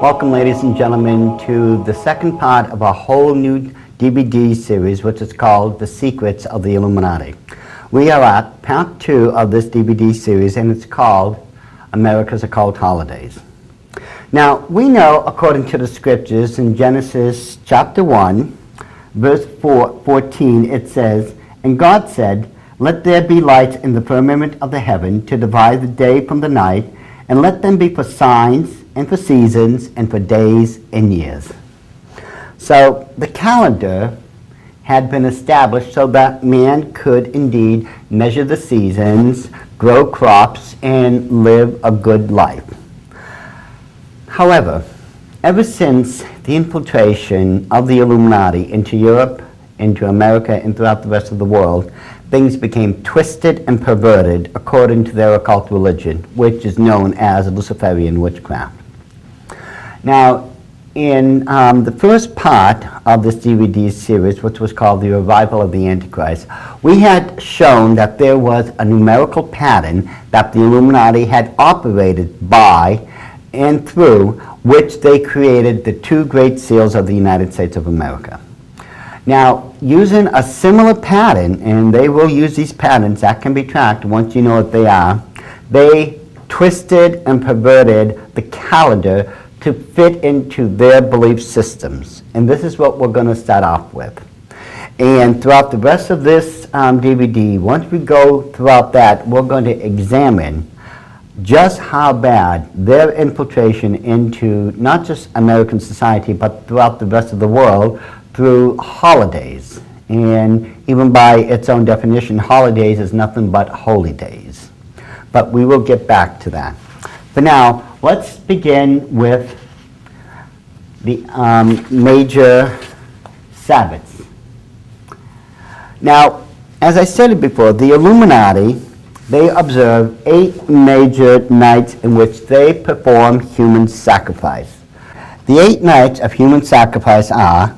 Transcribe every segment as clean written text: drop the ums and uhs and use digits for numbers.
Welcome, ladies and gentlemen, to the second part of a whole new DVD series, which is called The Secrets of the Illuminati. We are at part 2 of this DVD series, and it's called America's Occult Holidays. Now, we know, according to the scriptures, in Genesis chapter 1, verse 14, it says, "And God said, Let there be lights in the firmament of the heaven to divide the day from the night, and let them be for signs and for seasons and for days and years." So the calendar had been established so that man could indeed measure the seasons, grow crops, and live a good life. However, ever since the infiltration of the Illuminati into Europe, into America, and throughout the rest of the world, things became twisted and perverted according to their occult religion, which is known as Luciferian witchcraft. Now, in the first part of this DVD series, which was called The Revival of the Antichrist, we had shown that there was a numerical pattern that the Illuminati had operated by and through which they created the two great seals of the United States of America. Now, using a similar pattern, and they will use these patterns that can be tracked once you know what they are, they twisted and perverted the calendar to fit into their belief systems. And this is what we're going to start off with. And throughout the rest of this DVD, once we go throughout that, we're going to examine just how bad their infiltration into not just American society, but throughout the rest of the world through holidays. And even by its own definition, holidays is nothing but holy days. But we will get back to that. For now, let's begin with the major Sabbaths. Now, as I stated before, the Illuminati, they observe 8 major nights in which they perform human sacrifice. The 8 nights of human sacrifice are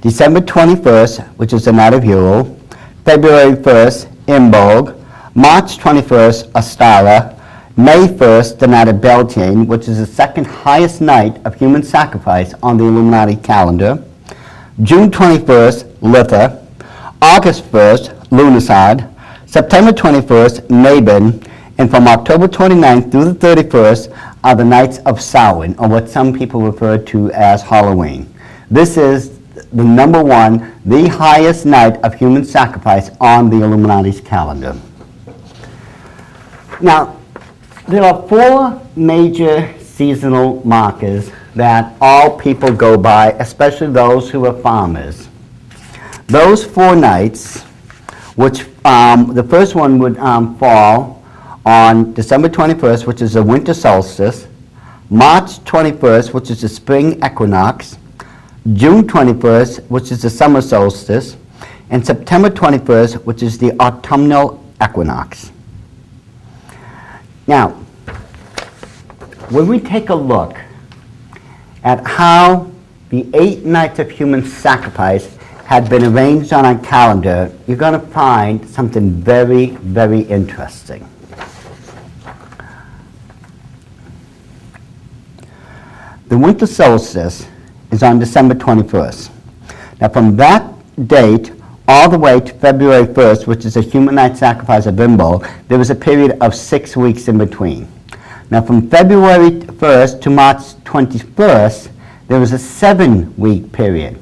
December 21st, which is the night of Yule, February 1st, Imbolg, March 21st, Ostara, May 1st, the night of Beltane, which is the second highest night of human sacrifice on the Illuminati calendar, June 21st, Litha, August 1st, Lunarsad, September 21st, Mabon, and from October 29th through the 31st are the nights of Samhain, or what some people refer to as Halloween. This is the number one, the highest night of human sacrifice on the Illuminati's calendar. Now, there are 4 major seasonal markers that all people go by, especially those who are farmers. Those 4 nights, which the first one would fall on December 21st, which is the winter solstice, March 21st, which is the spring equinox, June 21st, which is the summer solstice, and September 21st, which is the autumnal equinox. Now, when we take a look at how the 8 nights of human sacrifice had been arranged on our calendar, you're going to find something very, very interesting. The winter solstice is on December 21st. Now, from that date all the way to February 1st, which is a human night sacrifice of Imbolg, there was a period of 6 weeks in between. Now, from February 1st to March 21st, there was a 7-week period.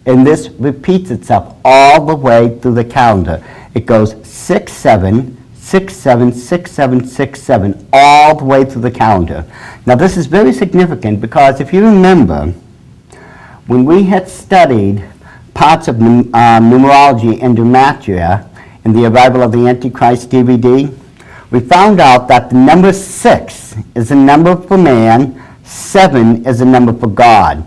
And this repeats itself all the way through the calendar. It goes 6-7, 6-7, 6-7, 6-7, all the way through the calendar. Now, this is very significant because if you remember, when we had studied parts of numerology and gematria in the Arrival of the Antichrist DVD, we found out that the number 6 is a number for man, 7 is a number for God.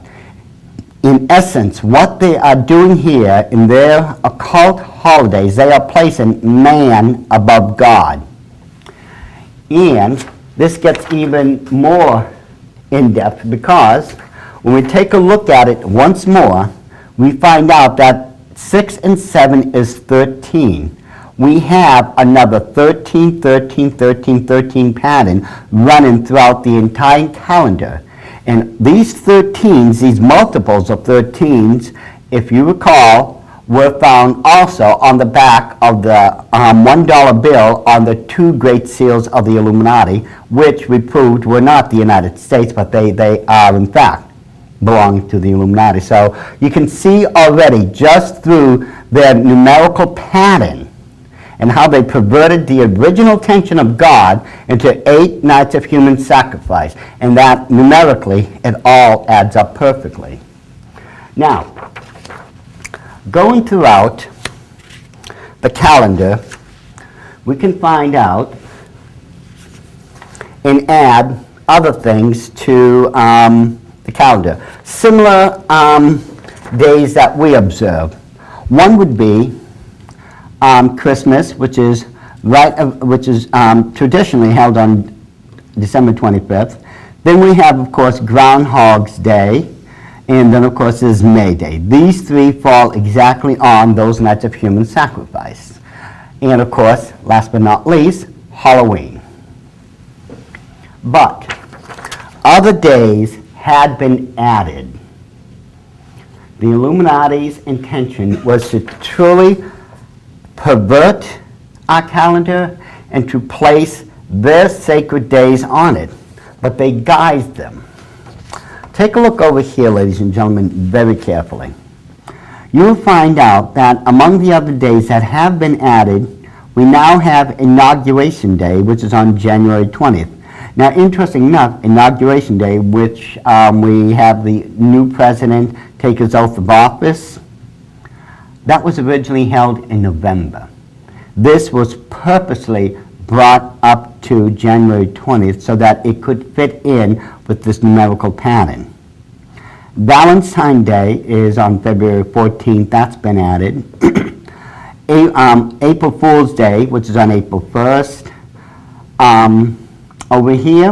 In essence, what they are doing here in their occult holidays, they are placing man above God. And this gets even more in-depth because when we take a look at it once more, we find out that 6 and 7 is 13. We have another 13, 13, 13, 13 pattern running throughout the entire calendar. And these 13s, these multiples of 13s, if you recall, were found also on the back of the $1 bill on the two great seals of the Illuminati, which we proved were not the United States, but they are in fact belong to the Illuminati. So you can see already just through their numerical pattern and how they perverted the original intention of God into 8 nights of human sacrifice. And that numerically, it all adds up perfectly. Now, going throughout the calendar, we can find out and add other things to the calendar. Similar days that we observe. One would be Christmas, which is traditionally held on December 25th. Then we have, of course, Groundhog's Day, and then, of course, there's May Day. These three fall exactly on those nights of human sacrifice. And, of course, last but not least, Halloween. But other days had been added. The Illuminati's intention was to truly pervert our calendar and to place their sacred days on it, but they guised them. Take a look over here, ladies and gentlemen, very carefully. You'll find out that among the other days that have been added, we now have Inauguration Day, which is on January 20th. Now, interesting enough, Inauguration Day, which we have the new president take his oath of office, that was originally held in November. This was purposely brought up to January 20th so that it could fit in with this numerical pattern. Valentine's Day is on February 14th. That's been added. April Fool's Day, which is on April 1st. Over here,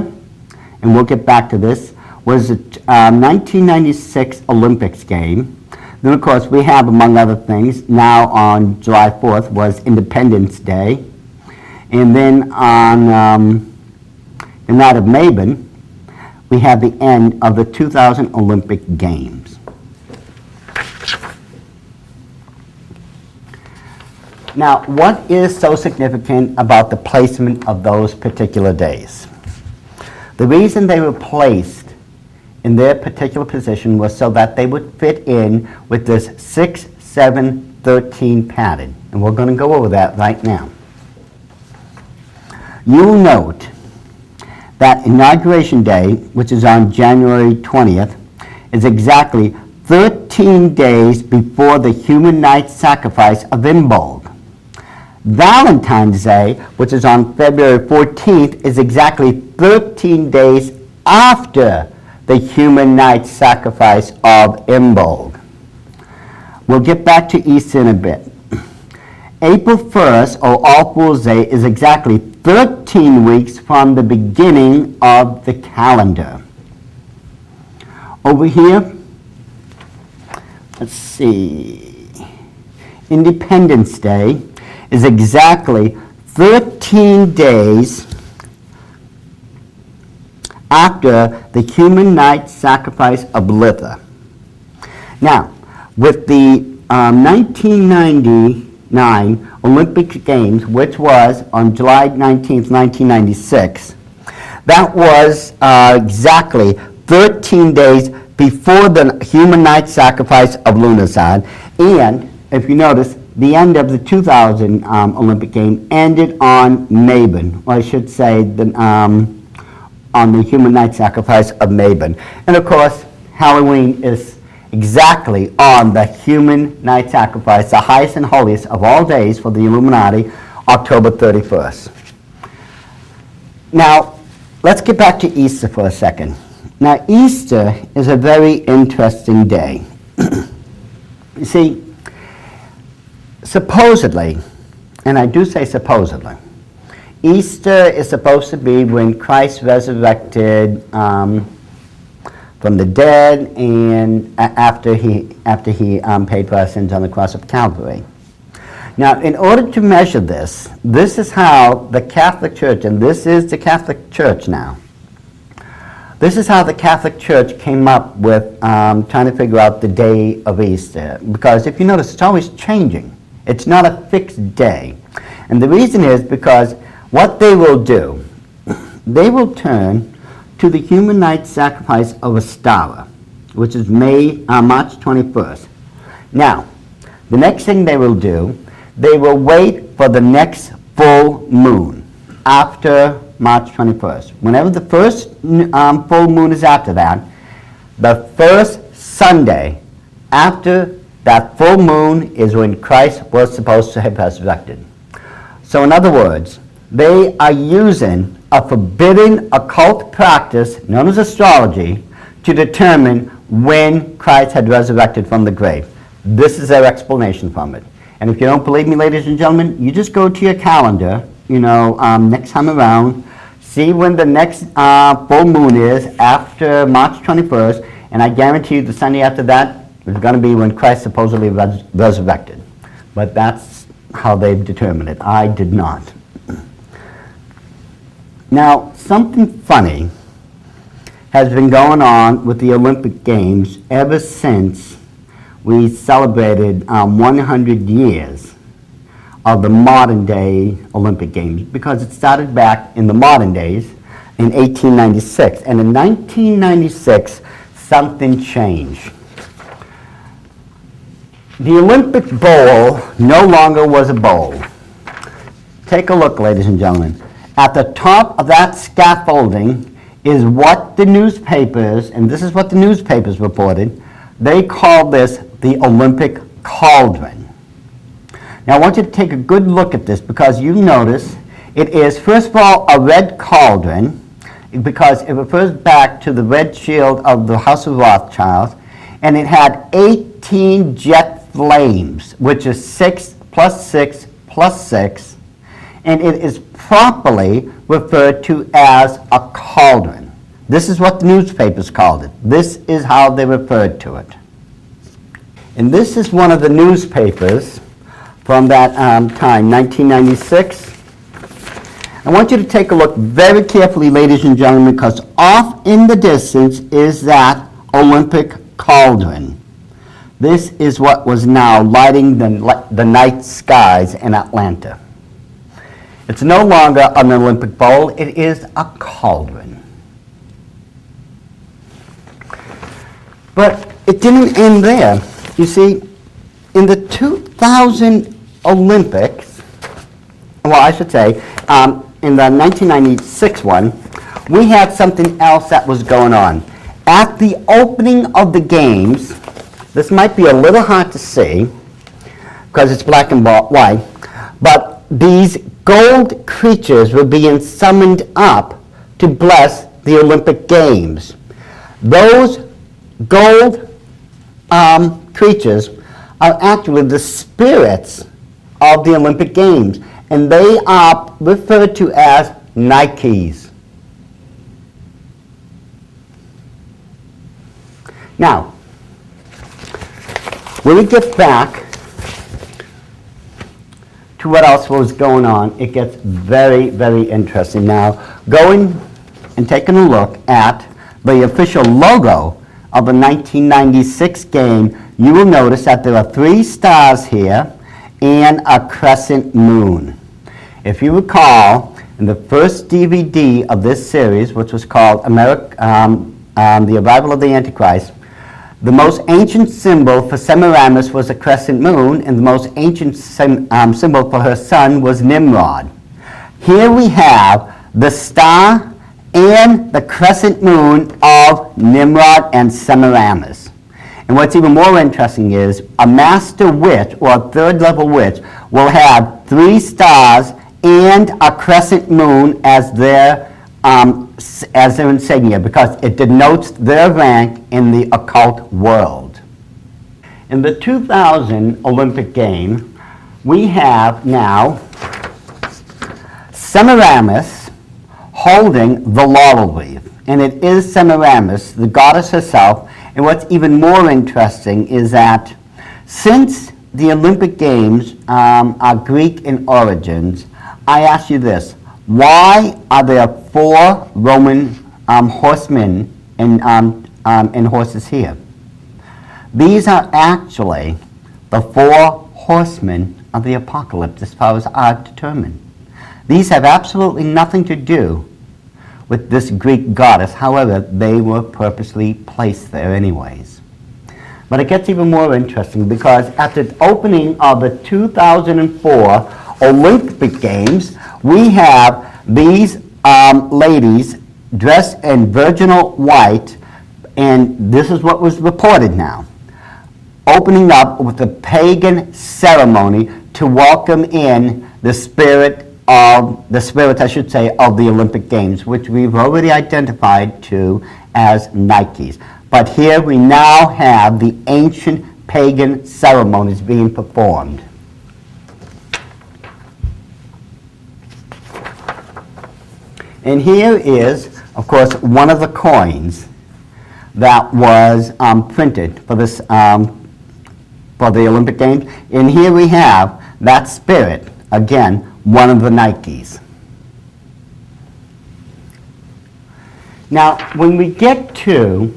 and we'll get back to this, was the 1996 Olympics game. Then, of course, we have, among other things, now on July 4th was Independence Day. And then on the night of Mabon, we have the end of the 2000 Olympic Games. Now, what is so significant about the placement of those particular days? The reason they were placed in their particular position was so that they would fit in with this 6-7-13 pattern. And we're going to go over that right now. You'll note that Inauguration Day, which is on January 20th, is exactly 13 days before the human night sacrifice of Imbolg. Valentine's Day, which is on February 14th, is exactly 13 days after the human night sacrifice of Imbolg. We'll get back to Easter in a bit. April 1st, or All Fool's Day, is exactly 13 weeks from the beginning of the calendar. Over here, let's see, Independence Day is exactly 13 days after the human night sacrifice of Litha. Now, with the 1999 Olympic Games, which was on July 19th, 1996, that was exactly 13 days before the human night sacrifice of Lunarsad. And if you notice, the end of the 2000 Olympic game ended on Mabon, or I should say on the human night sacrifice of Mabon. And of course, Halloween is exactly on the human night sacrifice, the highest and holiest of all days for the Illuminati, October 31st. Now, let's get back to Easter for a second. Now, Easter is a very interesting day. You see, supposedly, and I do say supposedly, Easter is supposed to be when Christ resurrected from the dead and after he paid for our sins on the cross of Calvary. Now, in order to measure this, this is how the Catholic Church, and this is the Catholic Church now, This is how the Catholic Church came up with trying to figure out the day of Easter. Because if you notice, it's always changing. It's not a fixed day. And the reason is because what they will do, they will turn to the human night sacrifice of Ostara, which is March 21st. Now, the next thing they will do, they will wait for the next full moon after March 21st. Whenever the first full moon is after that, the first Sunday after that full moon is when Christ was supposed to have resurrected. So in other words, they are using a forbidden occult practice known as astrology to determine when Christ had resurrected from the grave. This is their explanation from it. And if you don't believe me, ladies and gentlemen, you just go to your calendar, next time around, see when the next full moon is after March 21st, and I guarantee you the Sunday after that is going to be when Christ supposedly resurrected. But that's how they've determined it. I did not. Now, something funny has been going on with the Olympic Games ever since we celebrated 100 years of the modern day Olympic Games, because it started back in the modern days in 1896. And in 1996, something changed. The Olympic Bowl no longer was a bowl. Take a look, ladies and gentlemen. At the top of that scaffolding is what the newspapers, and this is what the newspapers reported, they called this the Olympic Cauldron. Now I want you to take a good look at this, because you notice it is, first of all, a red cauldron, because it refers back to the red shield of the House of Rothschild, and it had 18 jet flames, which is 6 plus 6 plus 6, and it is properly referred to as a cauldron. This is what the newspapers called it. This is how they referred to it. And this is one of the newspapers from that time, 1996. I want you to take a look very carefully, ladies and gentlemen, because off in the distance is that Olympic cauldron. This is what was now lighting the night skies in Atlanta. It's no longer an Olympic bowl, it is a cauldron. But it didn't end there. You see, in the 2000 Olympics, well, I should say, in the 1996 one, we had something else that was going on. At the opening of the games, this might be a little hard to see, because it's black and white, but these gold creatures were being summoned up to bless the Olympic Games. Those gold creatures are actually the spirits of the Olympic Games, and they are referred to as Nikes. Now, when we get back to what else was going on, it gets very, very interesting. Now, going and taking a look at the official logo of the 1996 game, you will notice that there are 3 stars here and a crescent moon. If you recall, in the first DVD of this series, which was called The Arrival of the Antichrist, the most ancient symbol for Semiramis was a crescent moon, and the most ancient symbol for her son was Nimrod. Here we have the star and the crescent moon of Nimrod and Semiramis. And what's even more interesting is a master witch, or a third level witch, will have 3 stars and a crescent moon as their insignia, because it denotes their rank in the occult world. In the 2000 Olympic game, we have now Semiramis holding the laurel wreath. And it is Semiramis, the goddess herself. And what's even more interesting is that since the Olympic Games are Greek in origins, I ask you this: why are there 4 Roman horsemen and horses here. These are actually the 4 horsemen of the apocalypse as far as art determined. These have absolutely nothing to do with this Greek goddess. However, they were purposely placed there anyways. But it gets even more interesting because at the opening of the 2004 Olympic Games, we have these ladies dressed in virginal white, and this is what was reported now, opening up with a pagan ceremony to welcome in the spirit, of the Olympic Games, which we've already identified to as Nikes. But here we now have the ancient pagan ceremonies being performed. And here is, of course, one of the coins that was printed for this for the Olympic Games. And here we have that spirit, again, one of the Nikes. Now, when we get to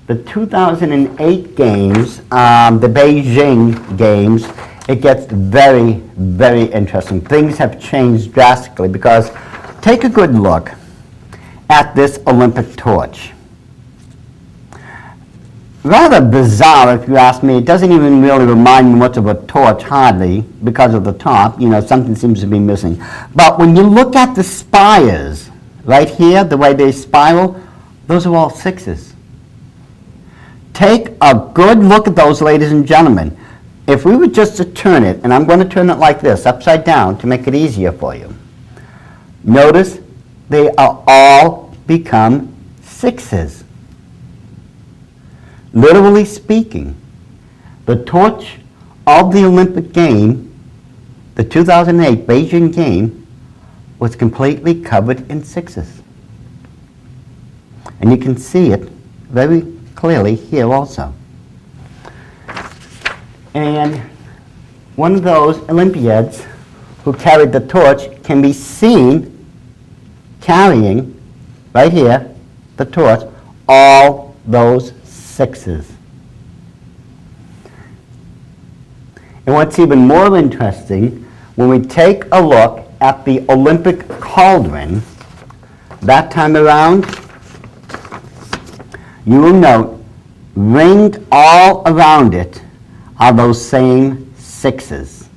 the 2008 Games, the Beijing Games, it gets very, very interesting. Things have changed drastically because take a good look at this Olympic torch. Rather bizarre, if you ask me. It doesn't even really remind me much of a torch, hardly, because of the top. You know, something seems to be missing. But when you look at the spires, right here, the way they spiral, those are all 6s. Take a good look at those, ladies and gentlemen. If we were just to turn it, and I'm going to turn it like this, upside down, to make it easier for you. Notice they are all become 6s. Literally speaking, the torch of the Olympic game, the 2008 Beijing game, was completely covered in 6s. And you can see it very clearly here also. And one of those Olympiads who carried the torch can be seen carrying, right here, the torch, all those 6s. And what's even more interesting, when we take a look at the Olympic cauldron, that time around, you will note, ringed all around it are those same 6s.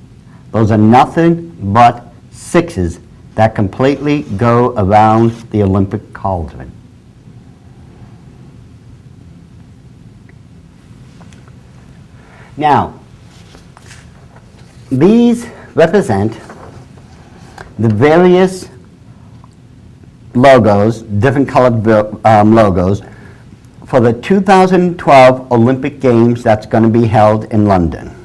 Those are nothing but 6s that completely go around the Olympic cauldron. Now, these represent the various logos, different colored logos, for the 2012 Olympic Games that's going to be held in London.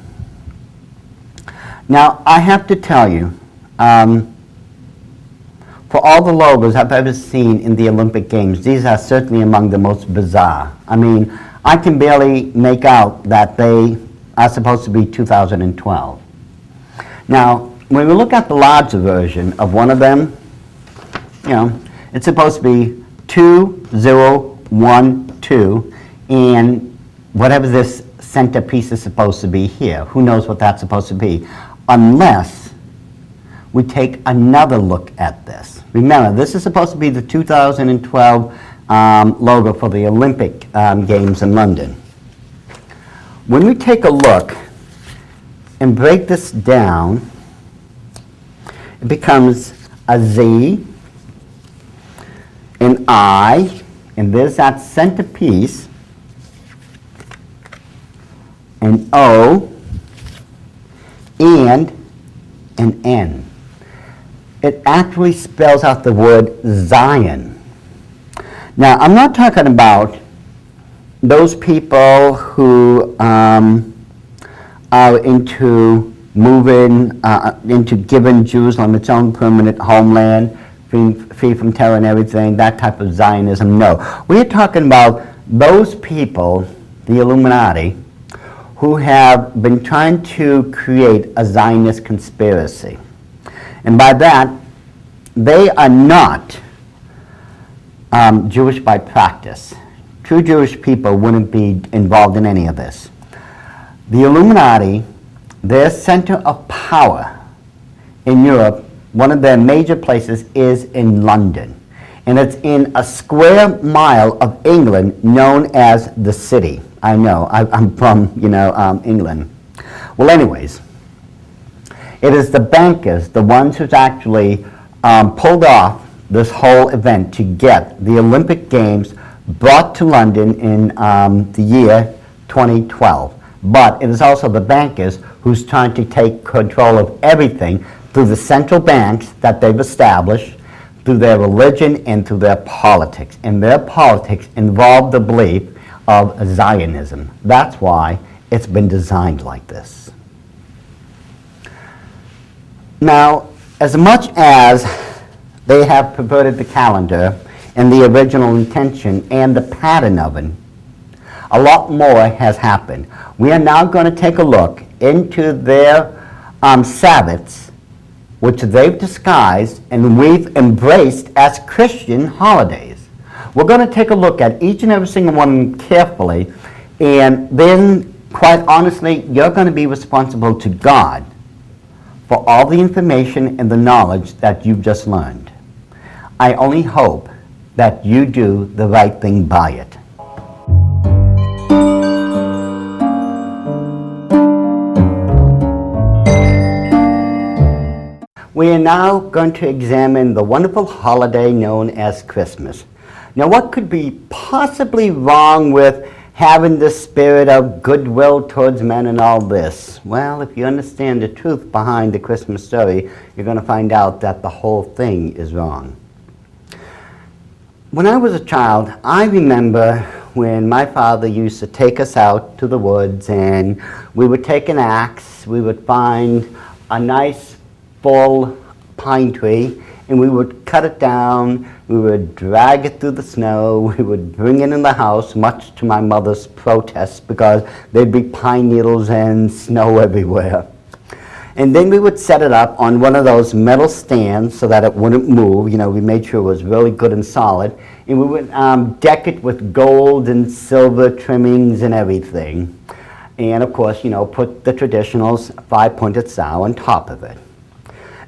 Now, I have to tell you, for all the logos I've ever seen in the Olympic Games, these are certainly among the most bizarre. I mean, I can barely make out that they are supposed to be 2012. Now, when we look at the larger version of one of them, you know, it's supposed to be 2012, and whatever this centerpiece is supposed to be here. Who knows what that's supposed to be? Unless we take another look at this. Remember, this is supposed to be the 2012 logo for the Olympic Games in London. When we take a look and break this down, it becomes a Z, an I, and there's that centerpiece, an O, and an N. It actually spells out the word Zion. Now, I'm not talking about those people who are into moving, into giving Jerusalem its own permanent homeland, free from terror and everything, that type of Zionism. No. We're talking about those people, the Illuminati, who have been trying to create a Zionist conspiracy. And by that, they are not Jewish by practice. True Jewish people wouldn't be involved in any of this. The Illuminati, their center of power in Europe, one of their major places is in London. And it's in a square mile of England known as the City. I know, I'm from, England. Well, anyways, it is the bankers, the ones who's actually pulled off this whole event to get the Olympic Games brought to London in the year 2012. But it is also the bankers who's trying to take control of everything through the central banks that they've established, through their religion and through their politics. And their politics involve the belief of Zionism. That's why it's been designed like this. Now, as much as they have perverted the calendar and the original intention and the pattern of it, a lot more has happened. We are now going to take a look into their Sabbaths, which they've disguised and we've embraced as Christian holidays. We're going to take a look at each and every single one carefully, and then, quite honestly, you're going to be responsible to God for all the information and the knowledge that you've just learned. I only hope that you do the right thing by it. We are now going to examine the wonderful holiday known as Christmas. Now, what could be possibly wrong with having the spirit of goodwill towards men and all this? Well, if you understand the truth behind the Christmas story, you're going to find out that the whole thing is wrong. When I was a child, I remember when my father used to take us out to the woods, and we would take an axe, we would find a nice full pine tree, and we would cut it down, we would drag it through the snow, we would bring it in the house, much to my mother's protest, because there'd be pine needles and snow everywhere. And then we would set it up on one of those metal stands so that it wouldn't move. We made sure it was really good and solid. And we would deck it with gold and silver trimmings and everything. And of course, put the traditional 5-pointed star on top of it.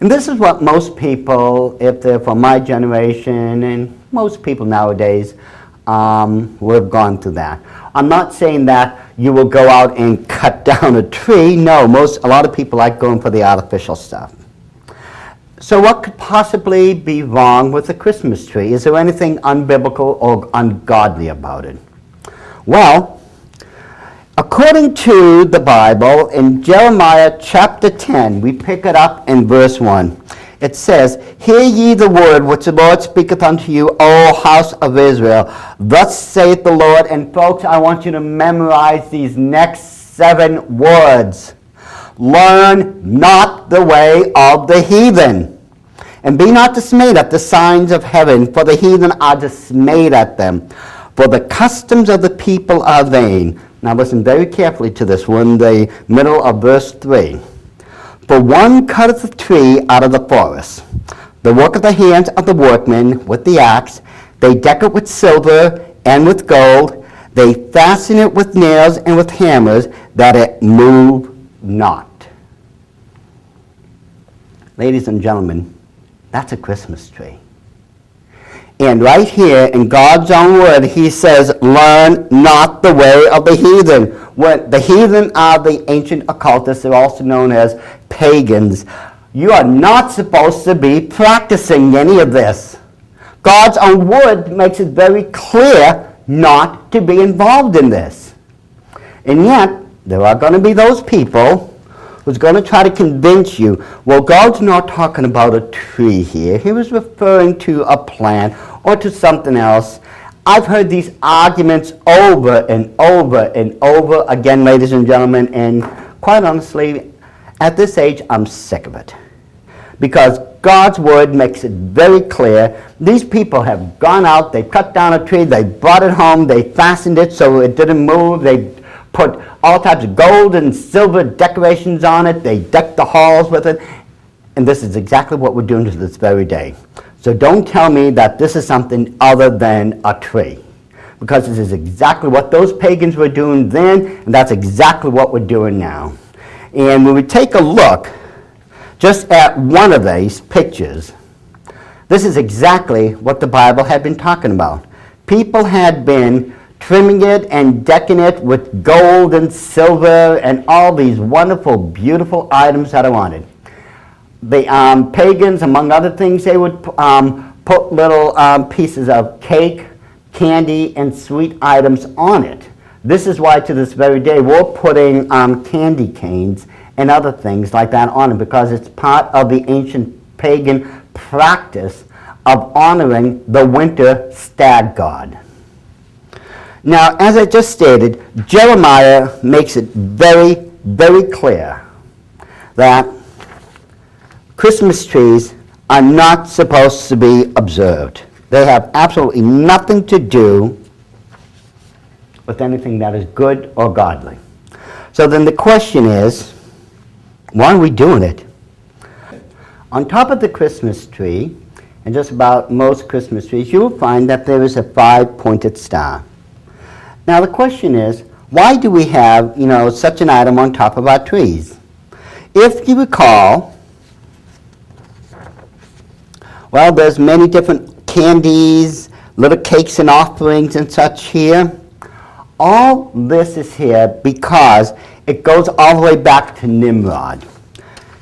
And this is what most people, if they're from my generation, and most people nowadays, would have gone through that. I'm not saying that you will go out and cut down a tree. No, a lot of people like going for the artificial stuff. So what could possibly be wrong with the Christmas tree? Is there anything unbiblical or ungodly about it? Well, according to the Bible, in Jeremiah chapter 10, we pick it up in verse 1. It says, "Hear ye the word which the Lord speaketh unto you, O house of Israel. Thus saith the Lord." And folks, I want you to memorize these next 7 words. "Learn not the way of the heathen, and be not dismayed at the signs of heaven, for the heathen are dismayed at them. For the customs of the people are vain." Now listen very carefully to this. We're in the middle of verse 3. "For one cutteth a tree out of the forest, the work of the hands of the workmen with the axe. They deck it with silver and with gold. They fasten it with nails and with hammers, that it move not." Ladies and gentlemen, that's a Christmas tree. And right here in God's own word, he says, "Learn not the way of the heathen." When the heathen are the ancient occultists, they're also known as pagans. You are not supposed to be practicing any of this. God's own word makes it very clear not to be involved in this. And yet, there are going to be those people who's going to try to convince you, well, God's not talking about a tree here. He was referring to a plant or to something else. I've heard these arguments over and over and over again, ladies and gentlemen, and quite honestly, at this age, I'm sick of it. Because God's word makes it very clear. These people have gone out, they cut down a tree, they brought it home, they fastened it so it didn't move, they put all types of gold and silver decorations on it, they decked the halls with it, and this is exactly what we're doing to this very day. So don't tell me that this is something other than a tree, because this is exactly what those pagans were doing then, and that's exactly what we're doing now. And when we take a look just at one of these pictures, this is exactly what the Bible had been talking about. People had been trimming it and decking it with gold and silver and all these wonderful, beautiful items that are on it. The pagans, among other things, they would put little pieces of cake, candy, and sweet items on it. This is why to this very day we're putting candy canes and other things like that on it, because it's part of the ancient pagan practice of honoring the winter stag god. Now, as I just stated, Jeremiah makes it very, very clear that Christmas trees are not supposed to be observed. They have absolutely nothing to do with anything that is good or godly. So then the question is, why are we doing it? On top of the Christmas tree, and just about most Christmas trees, you will find that there is a 5-pointed star. Now the question is, why do we have, such an item on top of our trees? If you recall, well, there's many different candies, little cakes and offerings and such here. All this is here because it goes all the way back to Nimrod.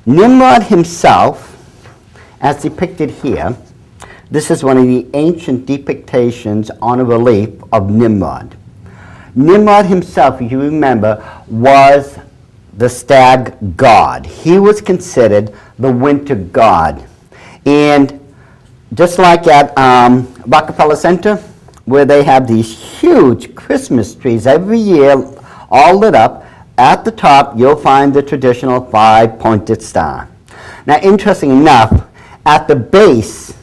Nimrod himself, as depicted here, this is one of the ancient depictions on a relief of Nimrod. Nimrod himself, if you remember, was the stag god. He was considered the winter god. And just like at Rockefeller Center, where they have these huge Christmas trees every year, all lit up, at the top you'll find the traditional 5-pointed star. Now, interesting enough, at the base,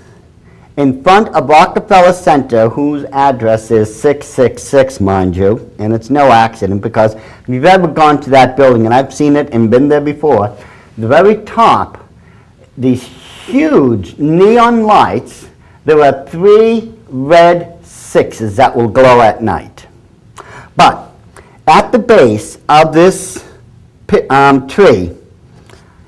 in front of Rockefeller Center, whose address is 666, mind you, and it's no accident, because if you've ever gone to that building, and I've seen it and been there before, the very top, these huge neon lights, there are 3 red 6s that will glow at night. But at the base of this tree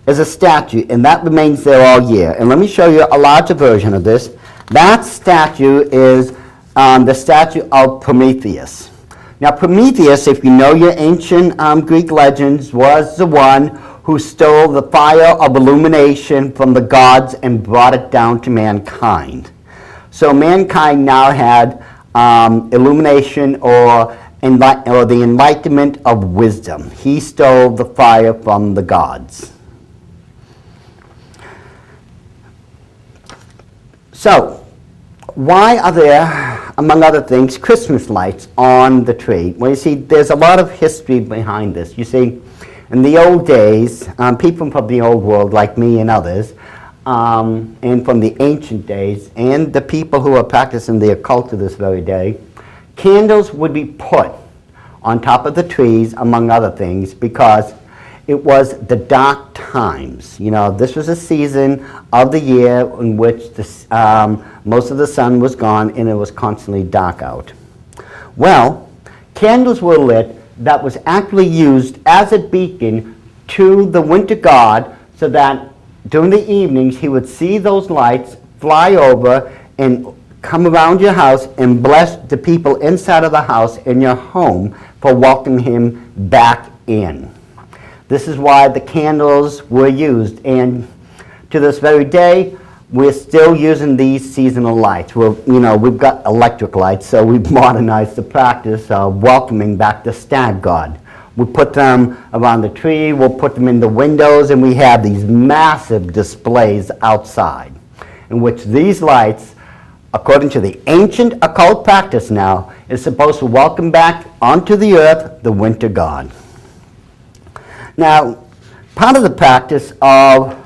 is a statue, and that remains there all year. And let me show you a larger version of this. That statue is the statue of Prometheus. Now, Prometheus, if you know your ancient Greek legends, was the one who stole the fire of illumination from the gods and brought it down to mankind. So mankind now had illumination or the enlightenment of wisdom. He stole the fire from the gods. So, why are there, among other things, Christmas lights on the tree? Well, you see, there's a lot of history behind this. You see, in the old days, people from the old world, like me and others, and from the ancient days, and the people who are practicing the occult to this very day, candles would be put on top of the trees, among other things, because it was the dark times. This was a season of the year in which most of the sun was gone and it was constantly dark out. Well, candles were lit that was actually used as a beacon to the winter god, so that during the evenings he would see those lights fly over and come around your house and bless the people inside of the house in your home for welcoming him back in. This is why the candles were used, and to this very day we're still using these seasonal lights. We've got electric lights, so we've modernized the practice of welcoming back the stag god. We put them around the tree, we'll put them in the windows, and we have these massive displays outside in which these lights, according to the ancient occult practice now, is supposed to welcome back onto the earth the winter god. Now, part of the practice of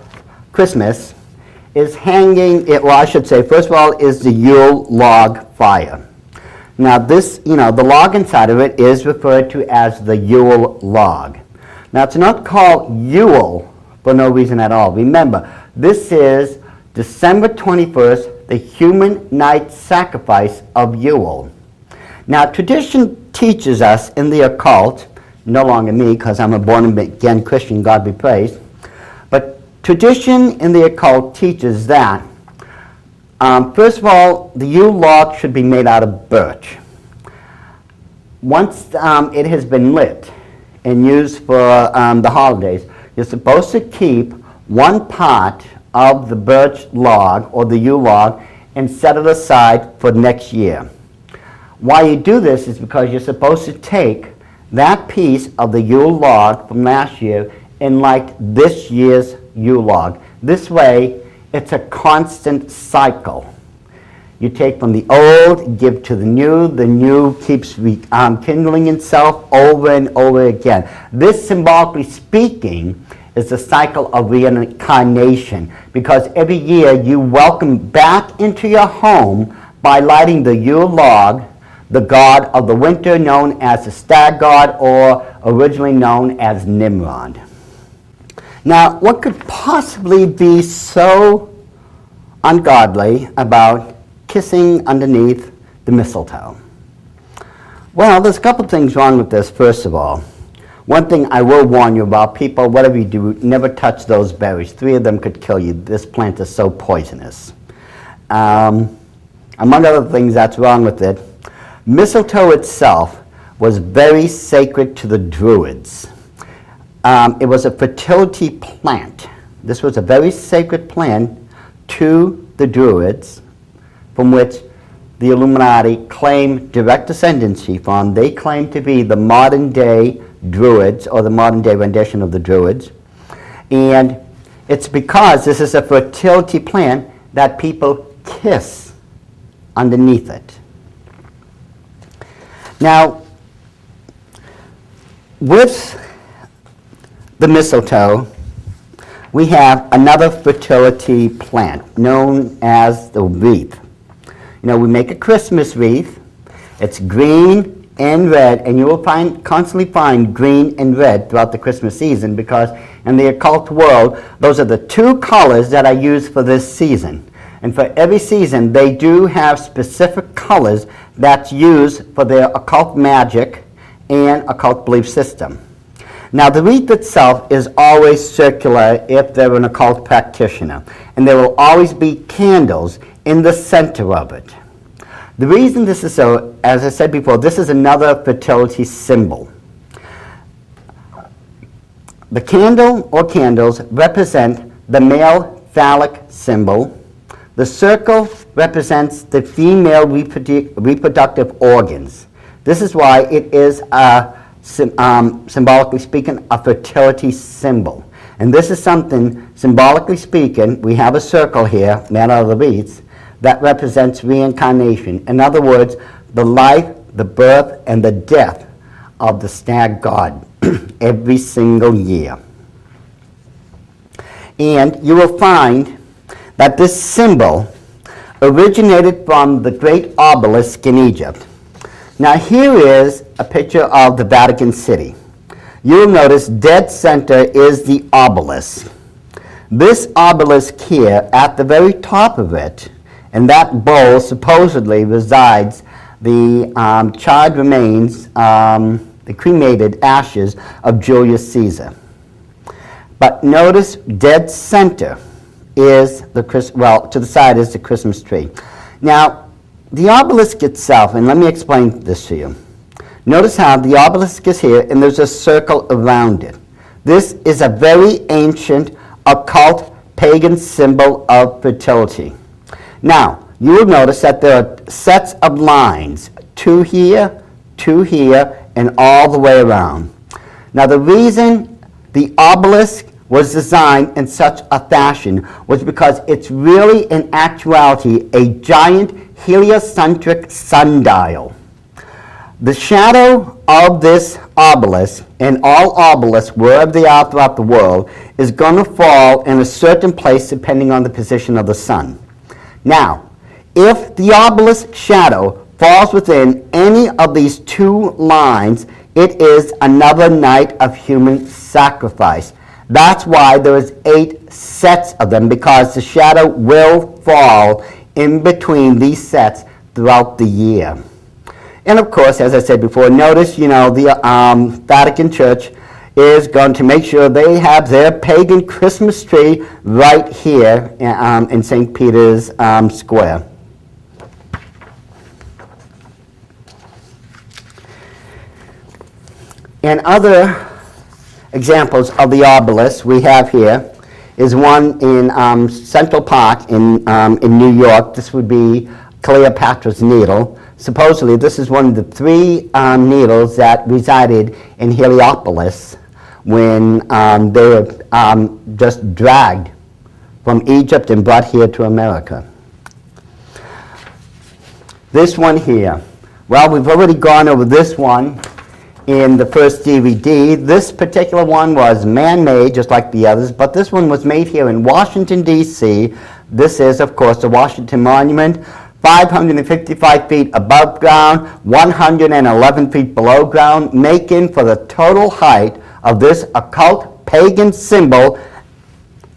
Christmas is hanging, first of all, is the Yule log fire. Now this, the log inside of it is referred to as the Yule log. Now it's not called Yule for no reason at all. Remember, this is December 21st, the human night sacrifice of Yule. Now, tradition teaches us in the occult, no longer me because I'm a born-again Christian, God be praised, but tradition in the occult teaches that, first of all, the Yule log should be made out of birch. Once it has been lit and used for the holidays, you're supposed to keep one part of the birch log or the Yule log and set it aside for next year. Why you do this is because you're supposed to take that piece of the Yule log from last year and light this year's Yule log. This way, it's a constant cycle. You take from the old, give to the new keeps kindling itself over and over again. This, symbolically speaking, is the cycle of reincarnation, because every year you welcome back into your home by lighting the Yule log, the god of the winter known as the stag god, or originally known as Nimrod. Now, what could possibly be so ungodly about kissing underneath the mistletoe? Well, there's a couple things wrong with this, first of all. One thing I will warn you about, people, whatever you do, never touch those berries. 3 of them could kill you. This plant is so poisonous. Among other things that's wrong with it, mistletoe itself was very sacred to the Druids. It was a fertility plant. This was a very sacred plant to the Druids, from which the Illuminati claim direct descendancy from. They claim to be the modern day Druids, or the modern day rendition of the Druids. And it's because this is a fertility plant that people kiss underneath it. Now, with the mistletoe, we have another fertility plant known as the wreath. You know, we make a Christmas wreath. It's green and red, and you will constantly find green and red throughout the Christmas season, because in the occult world, those are the 2 colors that are used for this season. And for every season, they do have specific colors that's used for their occult magic and occult belief system. Now, the wreath itself is always circular if they're an occult practitioner, and there will always be candles in the center of it. The reason this is so, as I said before, this is another fertility symbol. The candle or candles represent the male phallic symbol. The circle represents the female reproductive organs. This is why it is, symbolically speaking, a fertility symbol. And this is something, symbolically speaking, we have a circle here, made out of the wreaths, that represents reincarnation. In other words, the life, the birth, and the death of the stag god every single year. And you will find that this symbol originated from the great obelisk in Egypt. Now, here is a picture of the Vatican City. You'll notice dead center is the obelisk. This obelisk here, at the very top of it, in that bowl supposedly resides the charred remains, the cremated ashes of Julius Caesar. But notice dead center is the to the side is the Christmas tree. Now, the obelisk itself, and let me explain this to you. Notice how the obelisk is here and there's a circle around it. This is a very ancient occult pagan symbol of fertility. Now, you will notice that there are sets of lines, 2 here, 2 here, and all the way around. Now, the reason the obelisk was designed in such a fashion was because it's really, in actuality, a giant heliocentric sundial. The shadow of this obelisk, and all obelisks, wherever they are throughout the world, is going to fall in a certain place depending on the position of the sun. Now, if the obelisk shadow falls within any of these 2 lines, it is another night of human sacrifice. That's why there is 8 sets of them, because the shadow will fall in between these sets throughout the year. And of course, as I said before, notice, the Vatican Church is going to make sure they have their pagan Christmas tree right here in St. Peter's Square. And other examples of the obelisk we have here is one in Central Park in New York. This would be Cleopatra's Needle. Supposedly, this is one of the three needles that resided in Heliopolis when they were just dragged from Egypt and brought here to America. This one here. Well, we've already gone over this one in the first DVD. This particular one was man-made, just like the others, but this one was made here in Washington, D.C. This is, of course, the Washington Monument, 555 feet above ground, 111 feet below ground, making for the total height of this occult pagan symbol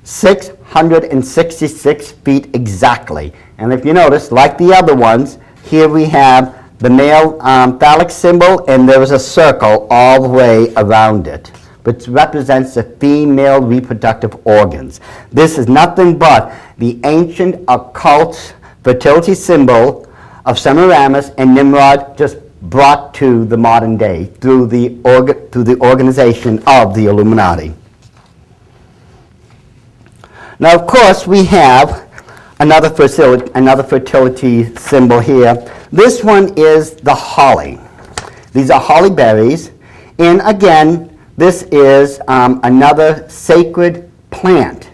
666 feet exactly. And if you notice, like the other ones, here we have the male phallic symbol, and there is a circle all the way around it, which represents the female reproductive organs. This is nothing but the ancient occult fertility symbol of Semiramis and Nimrod, just brought to the modern day through the organization of the Illuminati. Now, of course, we have another fertility symbol here. This one is the holly. These are holly berries, and again, this is another sacred plant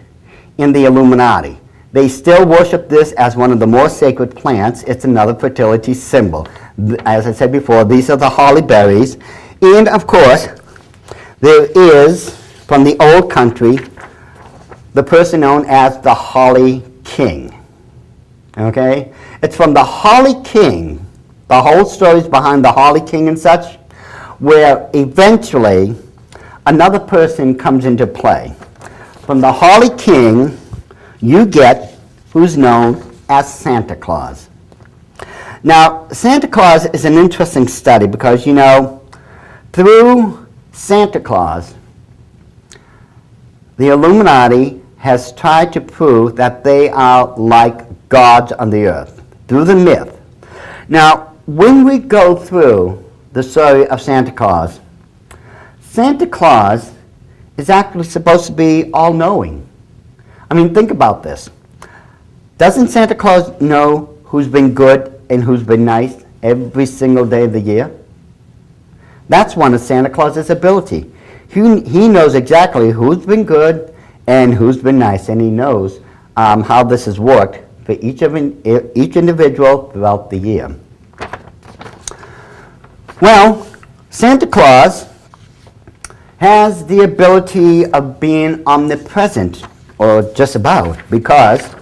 in the Illuminati. They still worship this as one of the more sacred plants. It's another fertility symbol. As I said before, these are the holly berries. And of course, there is, from the old country, the person known as the Holly King. Okay? It's from the Holly King, the whole story is behind the Holly King and such, where eventually another person comes into play. From the Holly King, you get who's known as Santa Claus. Now, Santa Claus is an interesting study because, through Santa Claus, the Illuminati has tried to prove that they are like gods on the earth, through the myth. Now, when we go through the story of Santa Claus is actually supposed to be all-knowing. I mean, think about this. Doesn't Santa Claus know who's been good and who's been nice every single day of the year? That's one of Santa Claus's ability. He knows exactly who's been good and who's been nice, and he knows how this has worked for each individual throughout the year. Well, Santa Claus has the ability of being omnipresent, or just about, because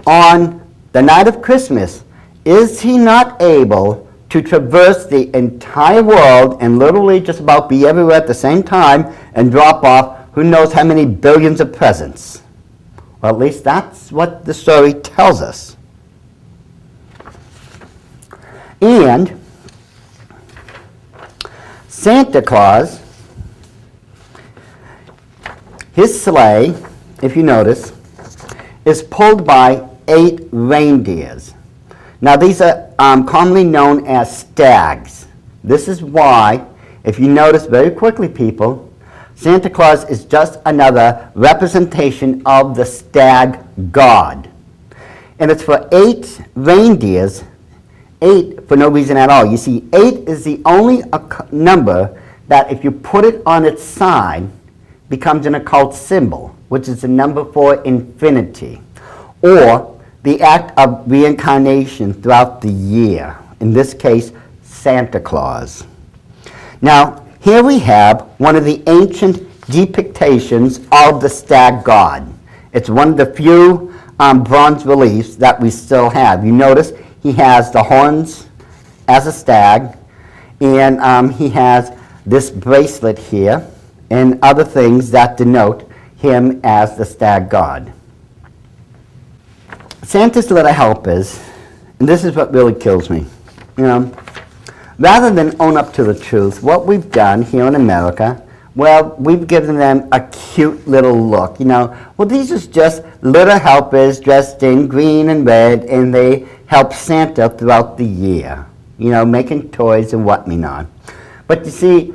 on the night of Christmas, is he not able to traverse the entire world and literally just about be everywhere at the same time and drop off who knows how many billions of presents? Well, at least that's what the story tells us. And Santa Claus, his sleigh, if you notice, is pulled by 8 reindeers. Now, these are commonly known as stags. This is why, if you notice very quickly, people, Santa Claus is just another representation of the stag god. And it's for 8 reindeers, 8 for no reason at all. You see, 8 is the only number that if you put it on its side, becomes an occult symbol, which is the number for infinity, or the act of reincarnation throughout the year. In this case, Santa Claus. Now, here we have one of the ancient depictions of the stag god. It's one of the few bronze reliefs that we still have. You notice he has the horns as a stag, and he has this bracelet here and other things that denote him as the stag god. Santa's little helpers, and this is what really kills me, you know, rather than own up to the truth, what we've done here in America, well, we've given them a cute little look, you know. Well, these are just little helpers dressed in green and red, and they help Santa throughout the year, you know, making toys and whatnot. But you see,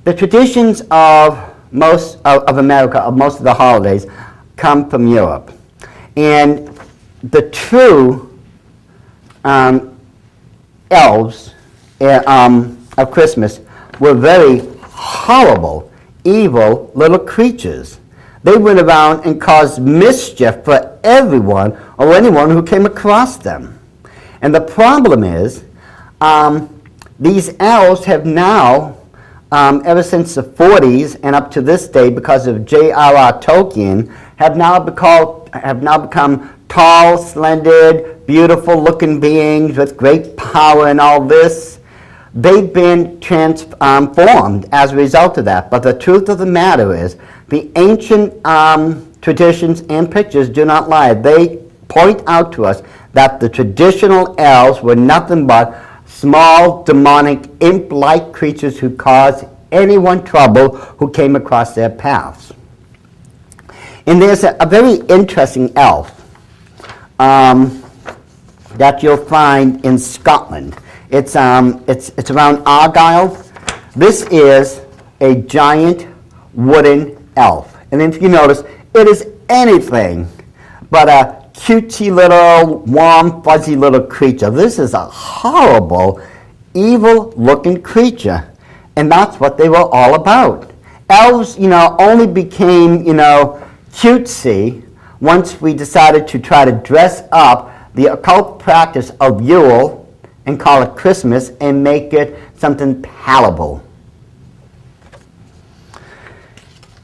the traditions of most of America, of most of the holidays, come from Europe. And the true elves of Christmas were very horrible, evil little creatures. They went around and caused mischief for everyone or anyone who came across them. And the problem is, these elves have now, ever since the 40s and up to this day, because of J.R.R. Tolkien, have now become tall, slender, beautiful-looking beings with great power and all this. They've been transformed as a result of that. But the truth of the matter is, the ancient traditions and pictures do not lie. They point out to us that the traditional elves were nothing but small, demonic, imp-like creatures who caused anyone trouble who came across their paths. And there's a very interesting elf that you'll find in Scotland. It's around Argyll. This is a giant wooden elf. And if you notice, it is anything but a cutesy little, warm, fuzzy little creature. This is a horrible, evil-looking creature. And that's what they were all about. Elves, you know, only became, you know, cutesy once we decided to try to dress up the occult practice of Yule and call it Christmas and make it something palatable.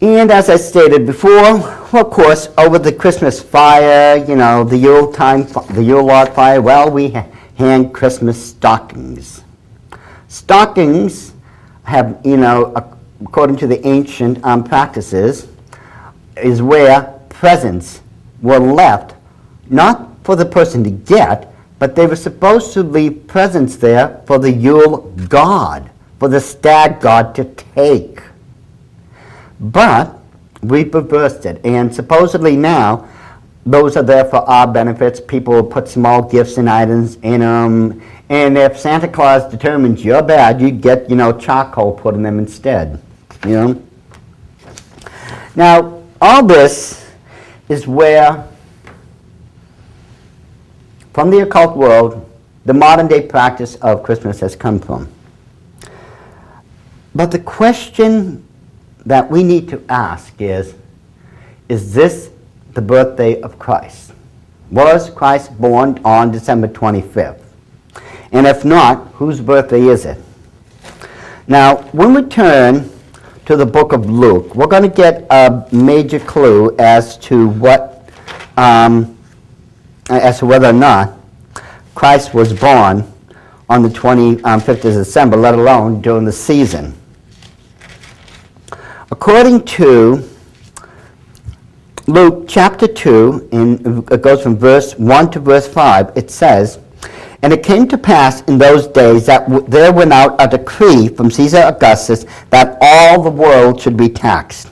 And as I stated before, well, of course, over the Christmas fire, you know, the Yule log fire, well, we hang Christmas stockings. Stockings have, you know, according to the ancient practices, is where presents were left, not for the person to get, but they were supposed to leave presents there for the Yule god, for the stag god to take. But we've reversed it, and supposedly now, those are there for our benefits. People will put small gifts and items in them, and if Santa Claus determines you're bad, you get, you know, charcoal put in them instead, you know. Now, all this is where, from the occult world, the modern day practice of Christmas has come from. But the question that we need to ask is this the birthday of Christ? Was Christ born on December 25th? And if not, whose birthday is it? Now, when we turn to the book of Luke, we're going to get a major clue as to whether or not Christ was born on the 25th of December, let alone during the season. According to Luke chapter 2, and it goes from verse 1 to verse 5, it says, "And it came to pass in those days that there went out a decree from Caesar Augustus that all the world should be taxed.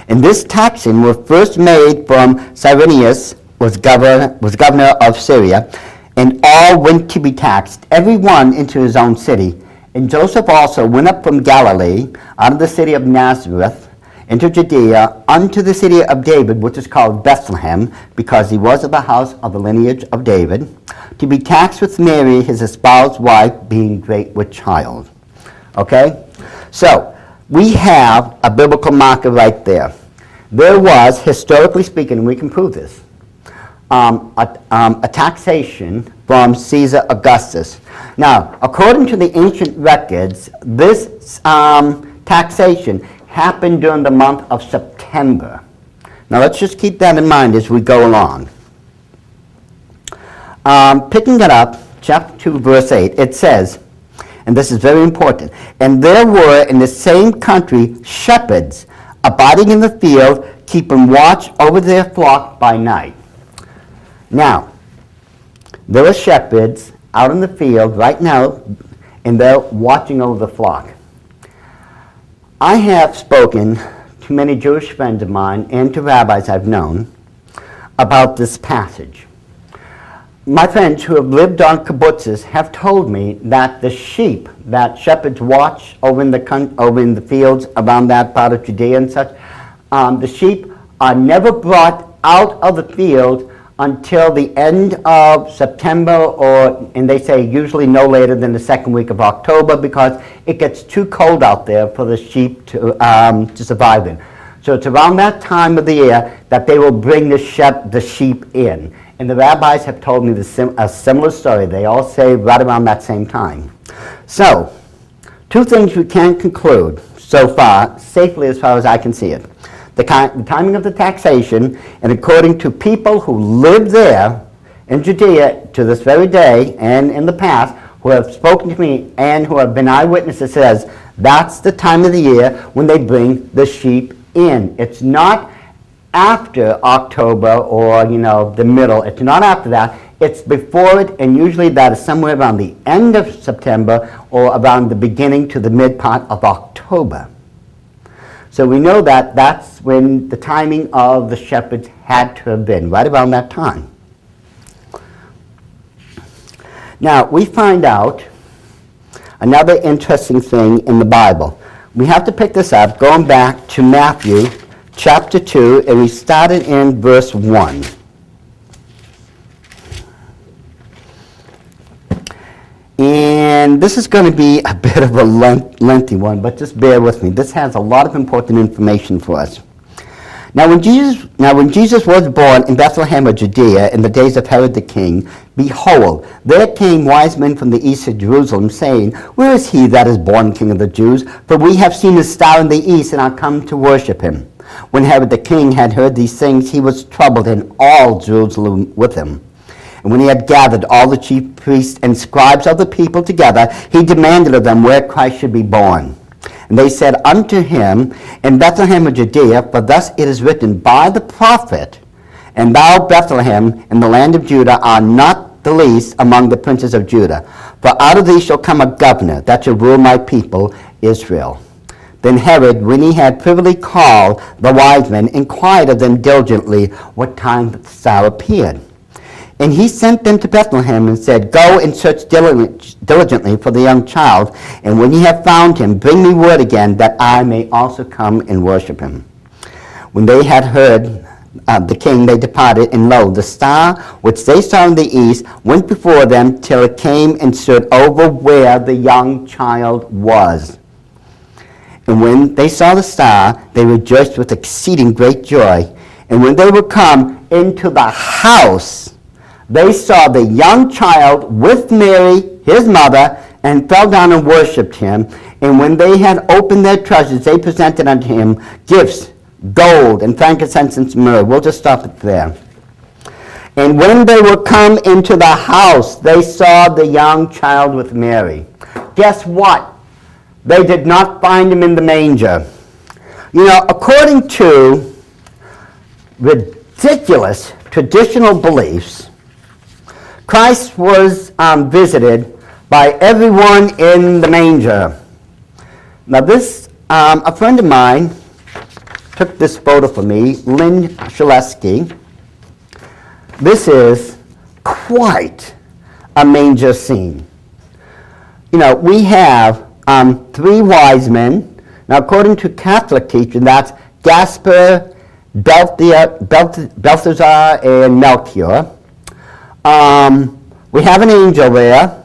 And this taxing was first made from Cyrenius, was governor of Syria, and all went to be taxed, every one into his own city. And Joseph also went up from Galilee, out of the city of Nazareth, into Judea, unto the city of David, which is called Bethlehem, because he was of the house of the lineage of David, to be taxed with Mary, his espoused wife, being great with child." Okay? So, we have a biblical marker right there. There was, historically speaking, and we can prove this, a taxation from Caesar Augustus. Now, according to the ancient records, this taxation happened during the month of September. Now, let's just keep that in mind as we go along. Picking it up, chapter 2, verse 8, it says, and this is very important, "And there were in the same country shepherds abiding in the field, keeping watch over their flock by night." Now, There are shepherds out in the field right now, and they're watching over the flock. I have spoken to many Jewish friends of mine and to rabbis I've known about this passage. My friends who have lived on kibbutzes have told me that the sheep that shepherds watch over in the fields around that part of Judea and such, the sheep are never brought out of the field until the end of September, and they say usually no later than the second week of October, because it gets too cold out there for the sheep to survive in. So it's around that time of the year that they will bring the sheep in. And the rabbis have told me a similar story. They all say right around that same time. So, two things we can conclude so far, safely as far as I can see it. The timing of the taxation, and according to people who live there in Judea to this very day and in the past, who have spoken to me and who have been eyewitnesses, says that's the time of the year when they bring the sheep in. It's not after October or, the middle. It's not after that. It's before it, and usually that is somewhere around the end of September or around the beginning to the mid part of October. So we know that that's when the timing of the shepherds had to have been, right around that time. Now, we find out another interesting thing in the Bible. We have to pick this up going back to Matthew chapter 2, and we started in verse 1. And this is going to be a bit of a lengthy one, but just bear with me. This has a lot of important information for us. Now when Jesus was born in Bethlehem of Judea in the days of Herod the king, behold, there came wise men from the east of Jerusalem, saying, Where is he that is born King of the Jews? For we have seen his star in the east, and are come to worship him. When Herod the king had heard these things, he was troubled, and all Jerusalem with him. And when he had gathered all the chief priests and scribes of the people together, he demanded of them where Christ should be born. And they said unto him, In Bethlehem of Judea, for thus it is written by the prophet, And thou, Bethlehem, in the land of Judah, art not the least among the princes of Judah. For out of thee shall come a governor, that shall rule my people Israel. Then Herod, when he had privily called the wise men, inquired of them diligently what time the star appeared. And he sent them to Bethlehem and said, Go and search diligently for the young child, and when ye have found him, bring me word again, that I may also come and worship him. When they had heard the king, they departed, and lo, the star which they saw in the east went before them till it came and stood over where the young child was. And when they saw the star, they rejoiced with exceeding great joy. And when they were come into the house, they saw the young child with Mary, his mother, and fell down and worshipped him. And when they had opened their treasures, they presented unto him gifts, gold, and frankincense, and myrrh. We'll just stop it there. And when they were come into the house, they saw the young child with Mary. Guess what? They did not find him in the manger. According to ridiculous traditional beliefs, Christ was visited by everyone in the manger. Now this, a friend of mine took this photo for me, Lynn Shaleski. This is quite a manger scene. We have three wise men. Now according to Catholic teaching, that's Gaspar, Balthazar, and Melchior. We have an angel there.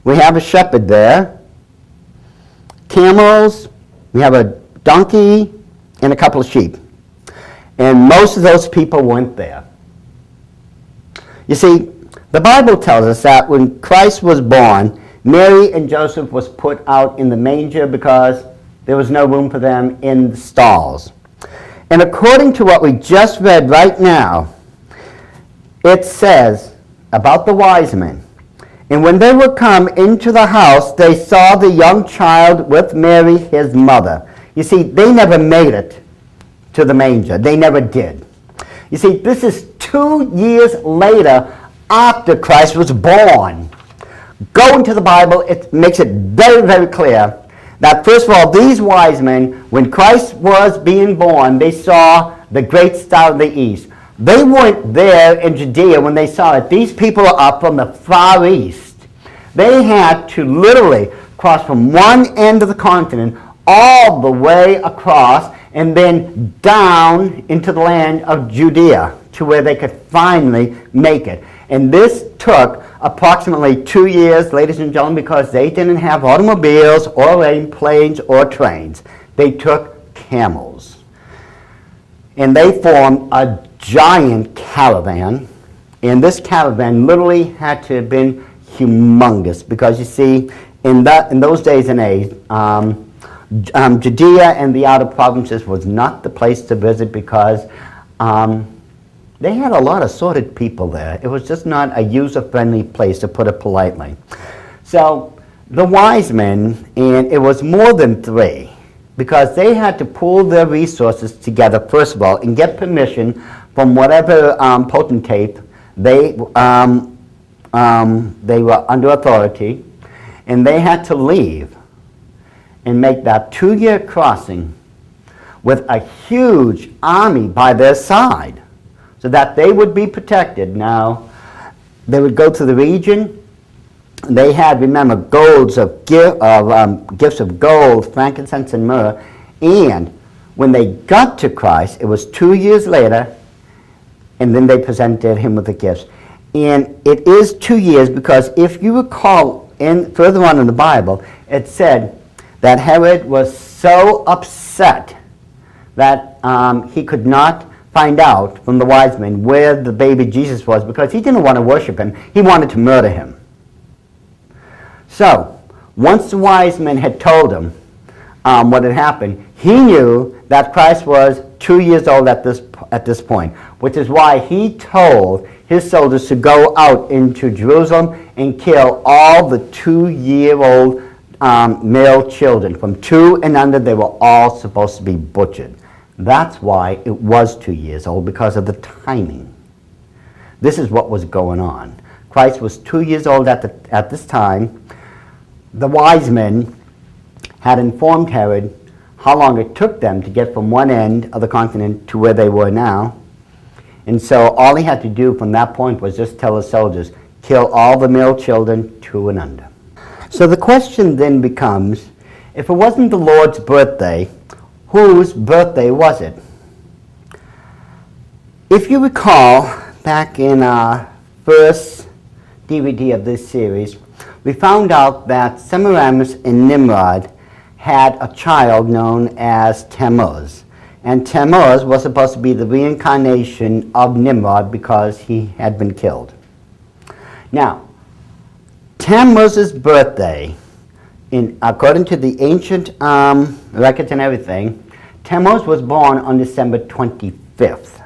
We have a shepherd there. Camels. We have a donkey and a couple of sheep. And most of those people weren't there. You see, the Bible tells us that when Christ was born, Mary and Joseph was put out in the manger because there was no room for them in the stalls. And according to what we just read right now, it says about the wise men, And when they were come into the house, they saw the young child with Mary, his mother. You see, they never made it to the manger. They never did. You see, this is 2 years later after Christ was born. Go into the Bible, it makes it very, very clear that, first of all, these wise men, when Christ was being born, they saw the great star of the east. They weren't there in Judea when they saw it. These people are up from the far east. They had to literally cross from one end of the continent all the way across and then down into the land of Judea to where they could finally make it. And this took approximately 2 years, ladies and gentlemen, because they didn't have automobiles or planes or trains. They took camels. And they formed a giant caravan. And this caravan literally had to have been humongous because, you see, in those days and age, Judea and the outer provinces was not the place to visit because they had a lot of sordid people there. It was just not a user-friendly place, to put it politely. So the wise men, and it was more than three, because they had to pool their resources together, first of all, and get permission from whatever potentate they were under authority, and they had to leave and make that 2-year crossing with a huge army by their side so that they would be protected. Now, they would go to the region. They had, remember, gifts of gold, frankincense, and myrrh. And when they got to Christ, it was 2 years later, and then they presented him with the gifts. And it is 2 years because if you recall, further on in the Bible, it said that Herod was so upset that he could not find out from the wise men where the baby Jesus was because he didn't want to worship him. He wanted to murder him. So, once the wise men had told him what had happened, he knew that Christ was 2 years old at this point, which is why he told his soldiers to go out into Jerusalem and kill all the 2-year-old male children. From 2 and under, they were all supposed to be butchered. That's why it was 2 years old, because of the timing. This is what was going on. Christ was 2 years old at this time. The wise men had informed Herod how long it took them to get from one end of the continent to where they were now. And so all he had to do from that point was just tell his soldiers, kill all the male children 2 and under. So the question then becomes, if it wasn't the Lord's birthday, whose birthday was it? If you recall, back in our first DVD of this series, we found out that Semiramis and Nimrod had a child known as Tammuz. And Tammuz was supposed to be the reincarnation of Nimrod because he had been killed. Now, Tammuz's birthday, according to the ancient records and everything, Tammuz was born on December 25th.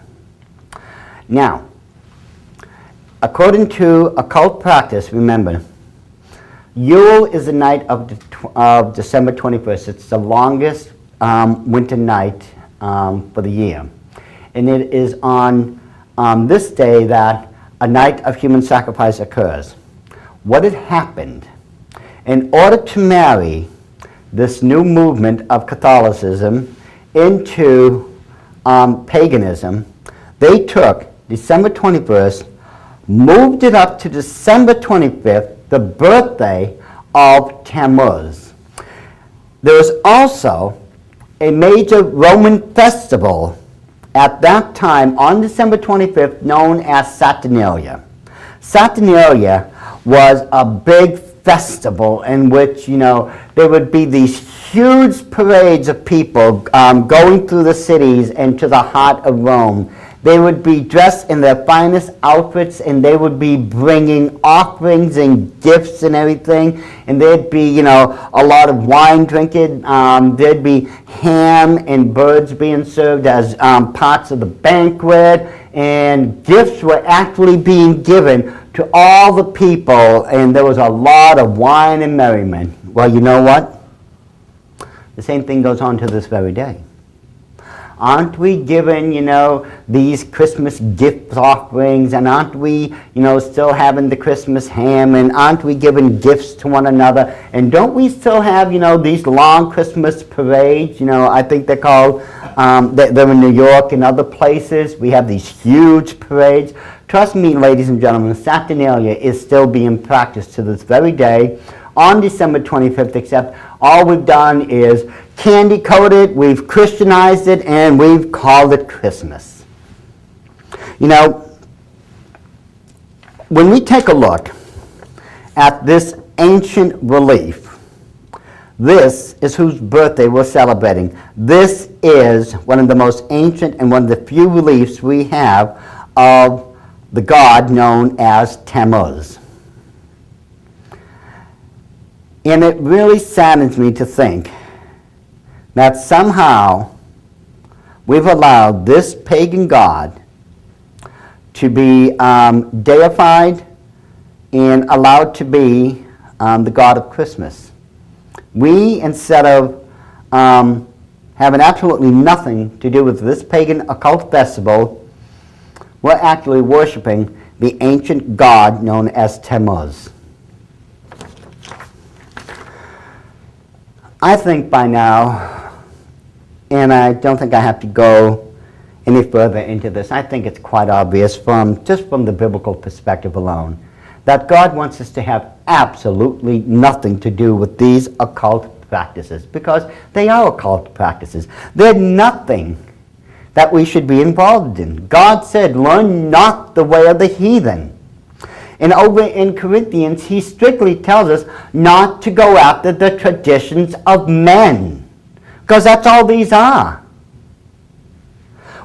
Now, according to occult practice, remember, Yule is the night of December 21st. It's the longest winter night for the year. And it is on this day that a night of human sacrifice occurs. What had happened? In order to marry this new movement of Catholicism into paganism, they took December 21st, moved it up to December 25th, the birthday of Tammuz. There was also a major Roman festival at that time on December 25th known as Saturnalia. Saturnalia was a big festival in which, there would be these huge parades of people going through the cities and to the heart of Rome. They would be dressed in their finest outfits, and they would be bringing offerings and gifts and everything. And there'd be, a lot of wine drinking. There'd be ham and birds being served as parts of the banquet. And gifts were actually being given to all the people. And there was a lot of wine and merriment. Well, you know what? The same thing goes on to this very day. Aren't we giving, these Christmas gift offerings, and aren't we, still having the Christmas ham, and aren't we giving gifts to one another? And don't we still have, these long Christmas parades? I think they're called, they're in New York and other places. We have these huge parades. Trust me, ladies and gentlemen, Saturnalia is still being practiced to this very day on December 25th, except all we've done is candy coated, we've Christianized it, and we've called it Christmas. When we take a look at this ancient relief, this is whose birthday we're celebrating. This is one of the most ancient and one of the few reliefs we have of the god known as Tammuz. And it really saddens me to think that somehow we've allowed this pagan god to be deified and allowed to be the god of Christmas. We, instead of having absolutely nothing to do with this pagan occult festival, we're actually worshiping the ancient god known as Tammuz. I think by now, and I don't think I have to go any further into this, I think it's quite obvious just from the biblical perspective alone, that God wants us to have absolutely nothing to do with these occult practices, because they are occult practices. They're nothing that we should be involved in. God said, learn not the way of the heathen. And over in Corinthians, he strictly tells us not to go after the traditions of men, because that's all these are.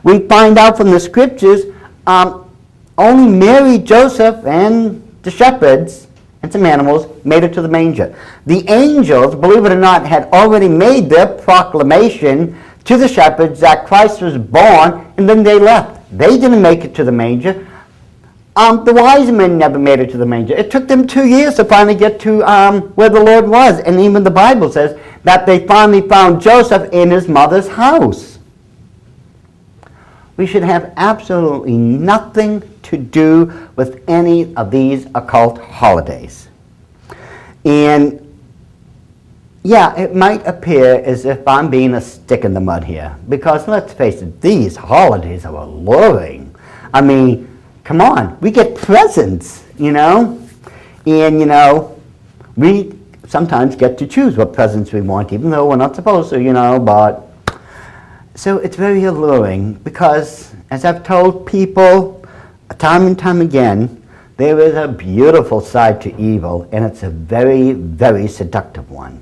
We find out from the scriptures, only Mary, Joseph, and the shepherds and some animals made it to the manger. The angels, believe it or not, had already made their proclamation to the shepherds that Christ was born, and then they left. They didn't make it to the manger. The wise men never made it to the manger. It took them 2 years to finally get to where the Lord was. And even the Bible says that they finally found Joseph in his mother's house. We should have absolutely nothing to do with any of these occult holidays. And yeah, it might appear as if I'm being a stick in the mud here, because let's face it, these holidays are alluring. I mean, come on, we get presents, and, we sometimes get to choose what presents we want, even though we're not supposed to, but... So it's very alluring, because, as I've told people time and time again, there is a beautiful side to evil, and it's a very, very seductive one.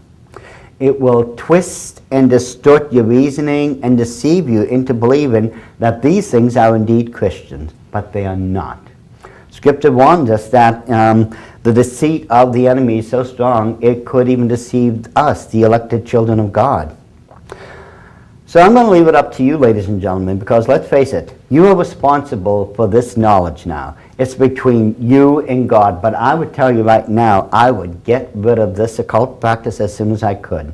It will twist and distort your reasoning and deceive you into believing that these things are indeed Christians, but they are not. Scripture warns us that the deceit of the enemy is so strong, it could even deceive us, the elected children of God. So I'm going to leave it up to you, ladies and gentlemen, because let's face it, you are responsible for this knowledge now. It's between you and God, but I would tell you right now, I would get rid of this occult practice as soon as I could,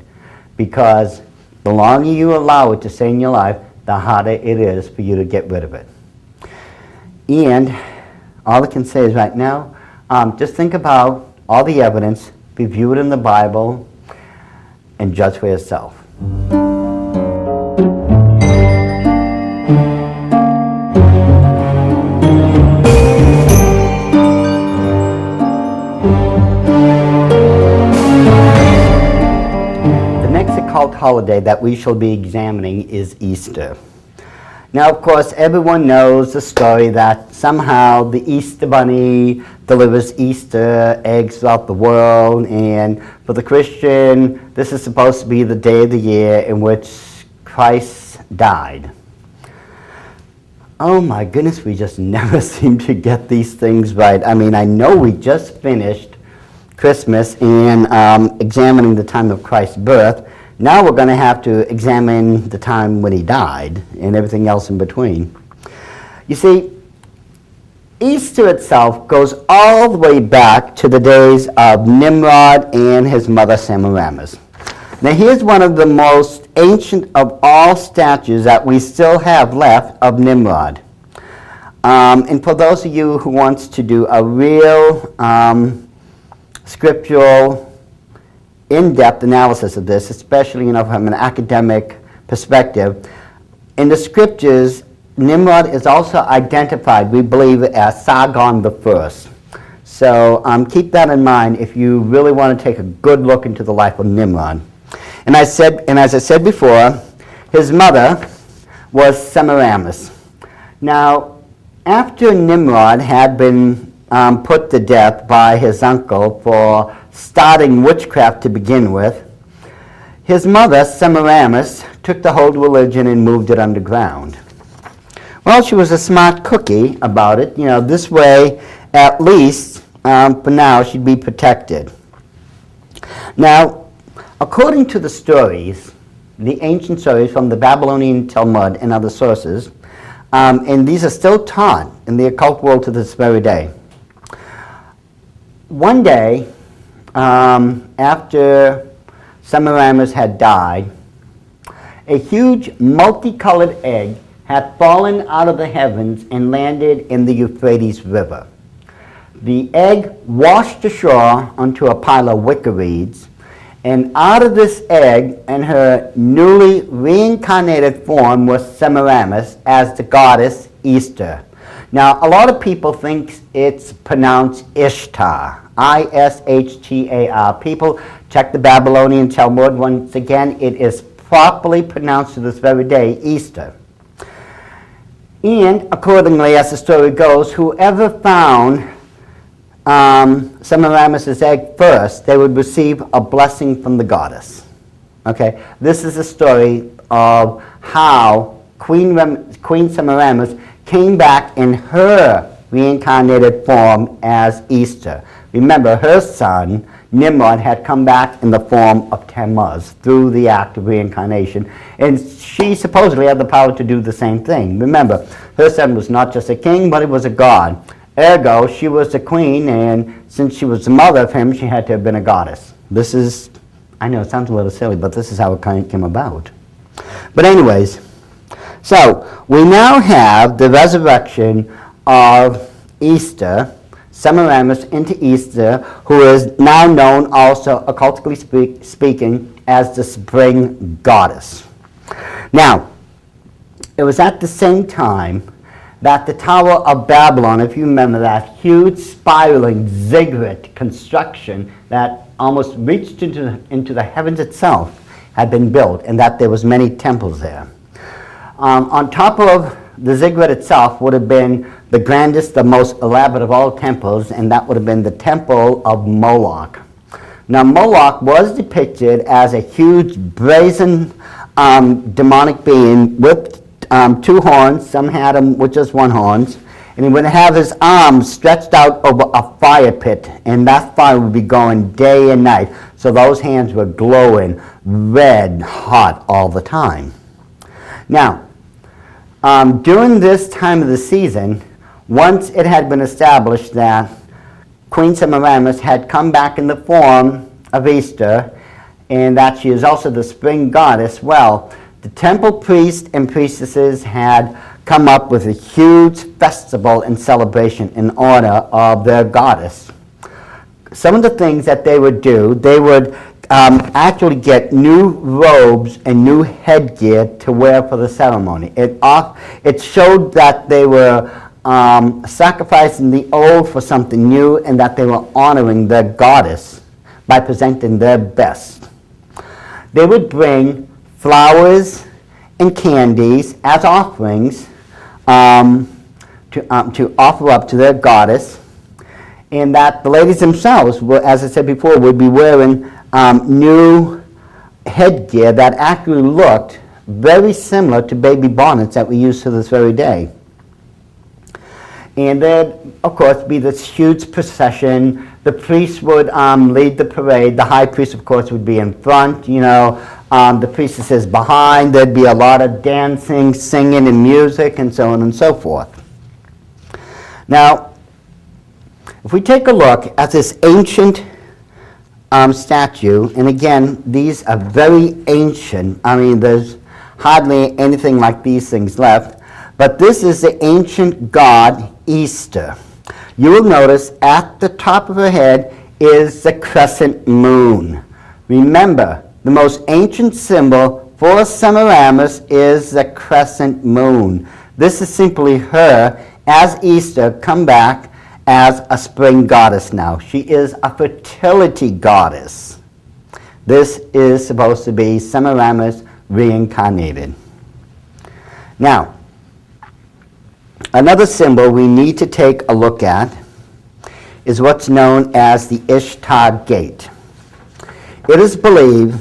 because the longer you allow it to stay in your life, the harder it is for you to get rid of it. And all I can say is right now, just think about all the evidence, review it in the Bible, and judge for yourself. The next occult holiday that we shall be examining is Easter. Now, of course, everyone knows the story that somehow the Easter Bunny delivers Easter eggs throughout the world, and for the Christian, this is supposed to be the day of the year in which Christ died. Oh my goodness, we just never seem to get these things right. I mean, I know we just finished Christmas and examining the time of Christ's birth. Now we're going to have to examine the time when he died and everything else in between. You see, Easter itself goes all the way back to the days of Nimrod and his mother Semiramis. Now here's one of the most ancient of all statues that we still have left of Nimrod. And for those of you who wants to do a real scriptural, in-depth analysis of this, especially from an academic perspective, in the scriptures, Nimrod is also identified, we believe, as Sargon the First. So keep that in mind if you really want to take a good look into the life of Nimrod. And as I said before, his mother was Semiramis. Now, after Nimrod had been put to death by his uncle for starting witchcraft to begin with, his mother, Semiramis, took the whole religion and moved it underground. Well, she was a smart cookie about it. You know, this way, at least, for now, she'd be protected. Now, according to the stories, the ancient stories from the Babylonian Talmud and other sources, and these are still taught in the occult world to this very day. One day, after Semiramis had died, a huge multicolored egg had fallen out of the heavens and landed in the Euphrates River. The egg washed ashore onto a pile of wicker reeds, and out of this egg and her newly reincarnated form was Semiramis as the goddess Easter. Now, a lot of people think it's pronounced Ishtar, I-S-H-T-A-R. People check the Babylonian Talmud. Once again, it is properly pronounced to this very day, Easter. And accordingly, as the story goes, whoever found Semiramis' egg first, they would receive a blessing from the goddess. Okay, this is the story of how Queen Semiramis came back in her reincarnated form as Easter. Remember, her son, Nimrod, had come back in the form of Tammuz through the act of reincarnation, and she supposedly had the power to do the same thing. Remember, her son was not just a king, but he was a god. Ergo, she was the queen, and since she was the mother of him, she had to have been a goddess. This is, I know it sounds a little silly, but this is how it kind of came about. But anyways, so we now have the resurrection of Easter, Semiramis into Easter, who is now known also, occultically speaking, as the spring goddess. Now, it was at the same time that the Tower of Babylon, if you remember that huge spiraling ziggurat construction that almost reached into the heavens itself, had been built, and that there was many temples there. On top of the ziggurat itself would have been the grandest, the most elaborate of all temples, and that would have been the temple of Moloch. Now, Moloch was depicted as a huge brazen demonic being with two horns. Some had him with just one horn, and he would have his arms stretched out over a fire pit, and that fire would be going day and night. So those hands were glowing red hot all the time. Now, during this time of the season, once it had been established that Queen Semiramis had come back in the form of Easter, and that she is also the spring goddess, well, the temple priests and priestesses had come up with a huge festival and celebration in honor of their goddess. Some of the things that they would do, they would actually get new robes and new headgear to wear for the ceremony. It showed that they were sacrificing the old for something new, and that they were honoring their goddess by presenting their best. They would bring flowers and candies as offerings to offer up to their goddess, and that the ladies themselves, as I said before, would be wearing new headgear that actually looked very similar to baby bonnets that we use to this very day. And there'd, of course, be this huge procession. The priests would lead the parade. The high priest, of course, would be in front, the priestesses behind. There'd be a lot of dancing, singing, and music, and so on and so forth. Now, if we take a look at this ancient statue, and again, these are very ancient. I mean, there's hardly anything like these things left, but this is the ancient god Easter. You will notice at the top of her head is the crescent moon. Remember, the most ancient symbol for Semiramis is the crescent moon. This is simply her, as Easter, come back as a spring goddess now. She is a fertility goddess. This is supposed to be Semiramis reincarnated. Now, another symbol we need to take a look at is what's known as the Ishtar Gate. It is believed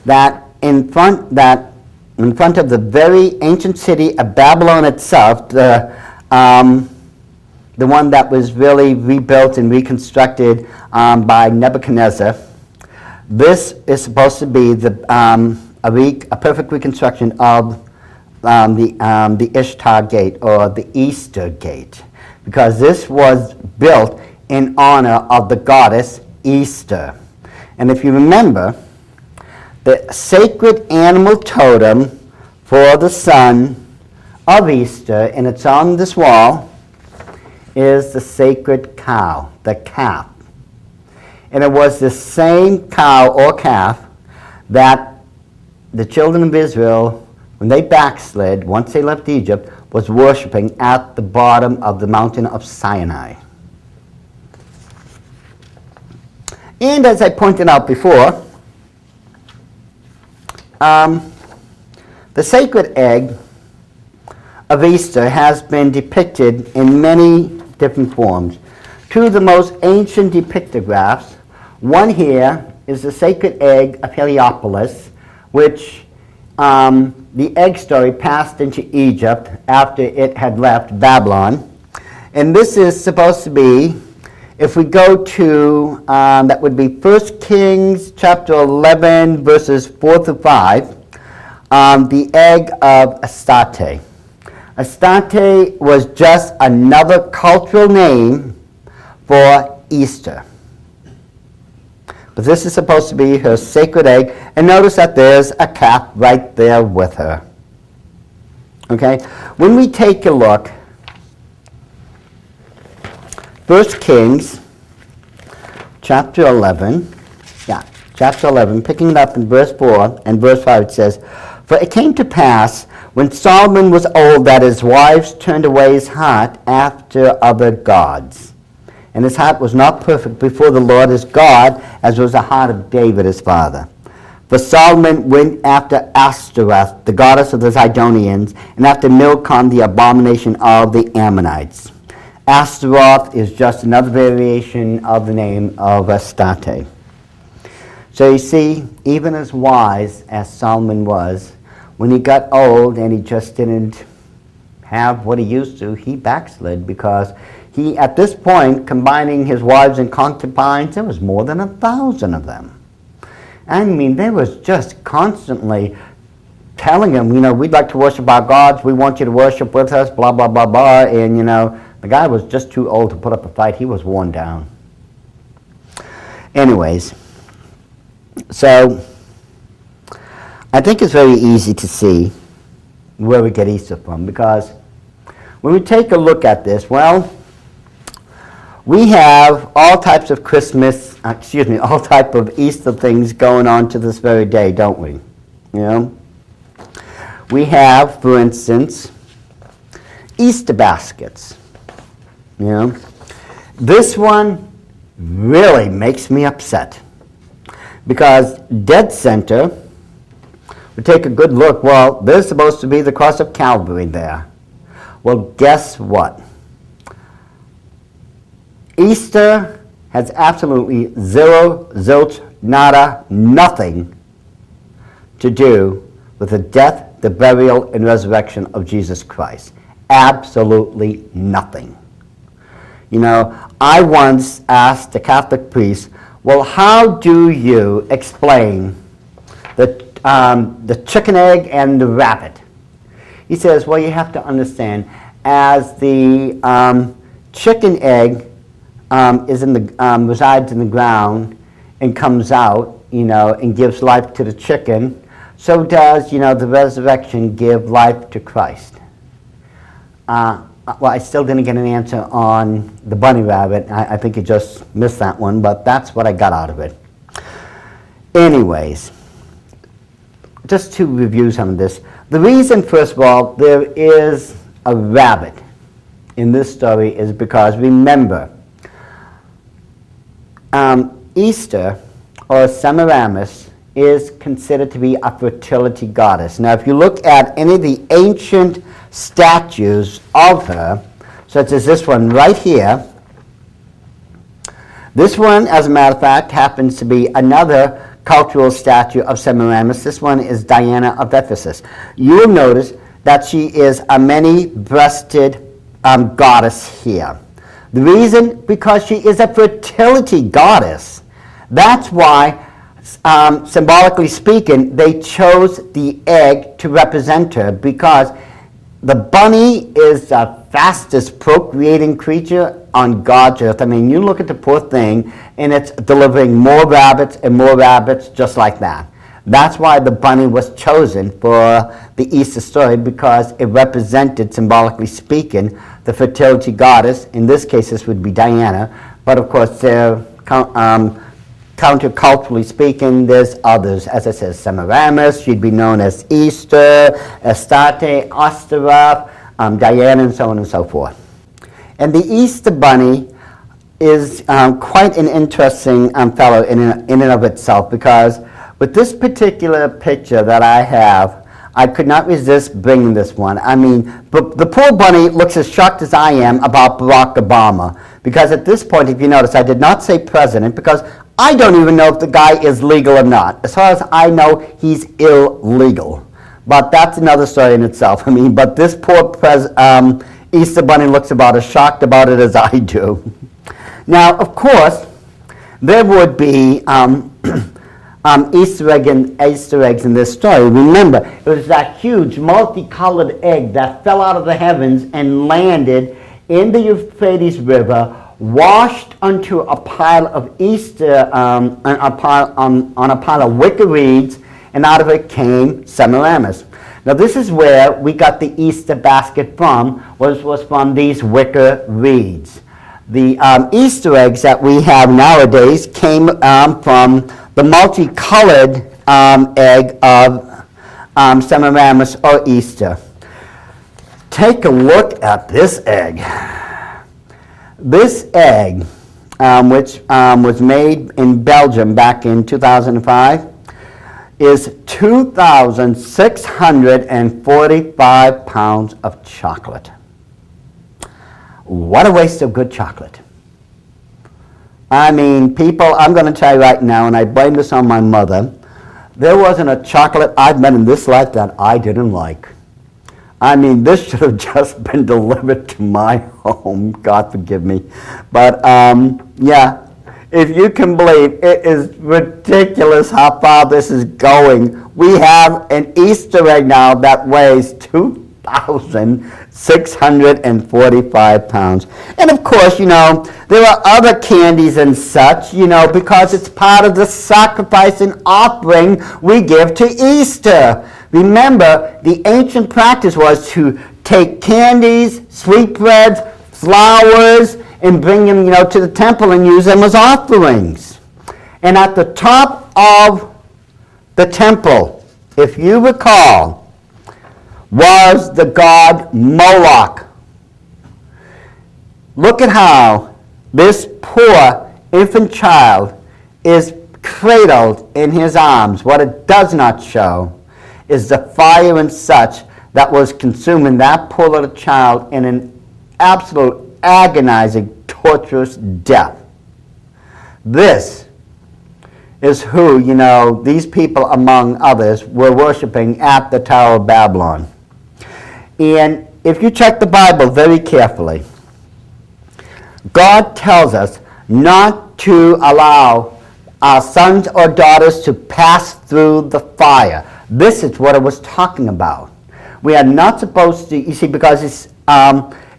that in front of the very ancient city of Babylon itself, the one that was really rebuilt and reconstructed by Nebuchadnezzar, this is supposed to be a perfect reconstruction of the Ishtar Gate, or the Easter Gate, because this was built in honor of the goddess Easter. And if you remember, the sacred animal totem for the son of Easter, and it's on this wall, is the sacred cow, the calf. And it was the same cow or calf that the children of Israel, when they backslid, once they left Egypt, was worshiping at the bottom of the mountain of Sinai. And as I pointed out before, the sacred egg of Easter has been depicted in many different forms. Two of the most ancient depictographs, one here is the sacred egg of Heliopolis, which the egg story passed into Egypt after it had left Babylon. And this is supposed to be, if we go to, that would be 1 Kings chapter 11, verses 4 through 5, the egg of Astarte. Astarte was just another cultural name for Easter. But this is supposed to be her sacred egg, and notice that there's a calf right there with her. Okay? When we take a look, 1 Kings chapter 11, chapter 11, picking it up in verse 4 and verse 5, it says, "For it came to pass, when Solomon was old, that his wives turned away his heart after other gods. And his heart was not perfect before the Lord his God, as was the heart of David his father. For Solomon went after Ashtoreth, the goddess of the Zidonians, and after Milcom, the abomination of the Ammonites." Ashtaroth is just another variation of the name of Astarte. So you see, even as wise as Solomon was, when he got old and he just didn't have what he used to, he backslid, because he, at this point, combining his wives and concubines, there was more than 1,000 of them. I mean, they was just constantly telling him, we'd like to worship our gods, we want you to worship with us, blah, blah, blah, blah, and, the guy was just too old to put up a fight. He was worn down. Anyways, so I think it's very easy to see where we get Easter from, because when we take a look at this, well, we have all types of all type of Easter things going on to this very day, don't we? We have, for instance, Easter baskets. This one really makes me upset, because Dead Center, we take a good look, well, there's supposed to be the cross of Calvary there. Well, guess what? Easter has absolutely zero, zilch, nada, nothing to do with the death, the burial, and resurrection of Jesus Christ. Absolutely nothing. I once asked a Catholic priest, well, how do you explain the chicken egg and the rabbit? He says, well, you have to understand, as the chicken egg resides in the ground, and comes out, and gives life to the chicken, so does, the resurrection give life to Christ. Well, I still didn't get an answer on the bunny rabbit. I think you just missed that one, but that's what I got out of it. Anyways, just to review some of this. The reason, first of all, there is a rabbit in this story is because, remember, Easter, or Semiramis, is considered to be a fertility goddess. Now, if you look at any of the ancient statues of her, such as this one right here, this one, as a matter of fact, happens to be another cultural statue of Semiramis. This one is Diana of Ephesus. You will notice that she is a many-breasted goddess here. The reason, because she is a fertility goddess. That's why, symbolically speaking, they chose the egg to represent her, because the bunny is the fastest procreating creature on God's earth. I mean, you look at the poor thing, and it's delivering more rabbits and more rabbits just like that. That's why the bunny was chosen for the Easter story, because it represented, symbolically speaking, the fertility goddess. In this case, this would be Diana. But of course, counterculturally speaking, there's others. As I said, Semiramis, she'd be known as Easter, Astarte, Osteroth, Diana, and so on and so forth. And the Easter bunny is quite an interesting fellow in and of itself, because with this particular picture that I have, I could not resist bringing this one. I mean, the poor bunny looks as shocked as I am about Barack Obama, because at this point, if you notice, I did not say president, because I don't even know if the guy is legal or not. As far as I know, he's illegal. But that's another story in itself. I mean, but this poor Easter bunny looks about as shocked about it as I do. Now, of course, there would be Easter eggs in this story. Remember, it was that huge multicolored egg that fell out of the heavens and landed in the Euphrates River, washed onto a pile of Easter, on a pile of wicker reeds, and out of it came Semiramis. Now this is where we got the Easter basket from, was from these wicker reeds. The Easter eggs that we have nowadays came from the multicolored egg of Semiramis or Easter. Take a look at this egg. This egg, which was made in Belgium back in 2005, is 2,645 pounds of chocolate. What a waste of good chocolate. I mean, people, I'm going to tell you right now, and I blame this on my mother, there wasn't a chocolate I've met in this life that I didn't like. I mean, this should have just been delivered to my home. God forgive me. But, yeah, if you can believe, it is ridiculous how far this is going. We have an Easter egg now that weighs 2,645 pounds. And of course, there are other candies and such, because it's part of the sacrifice and offering we give to Easter. Remember, the ancient practice was to take candies, sweetbreads, flowers, and bring them, to the temple and use them as offerings. And at the top of the temple, if you recall, was the god Moloch. Look at how this poor infant child is cradled in his arms. What it does not show is the fire and such that was consuming that poor little child in an absolute agonizing, torturous death. This is who, these people, among others, were worshiping at the Tower of Babylon. And if you check the Bible very carefully, God tells us not to allow our sons or daughters to pass through the fire. This is what it was talking about. We are not supposed to, you see, because it's,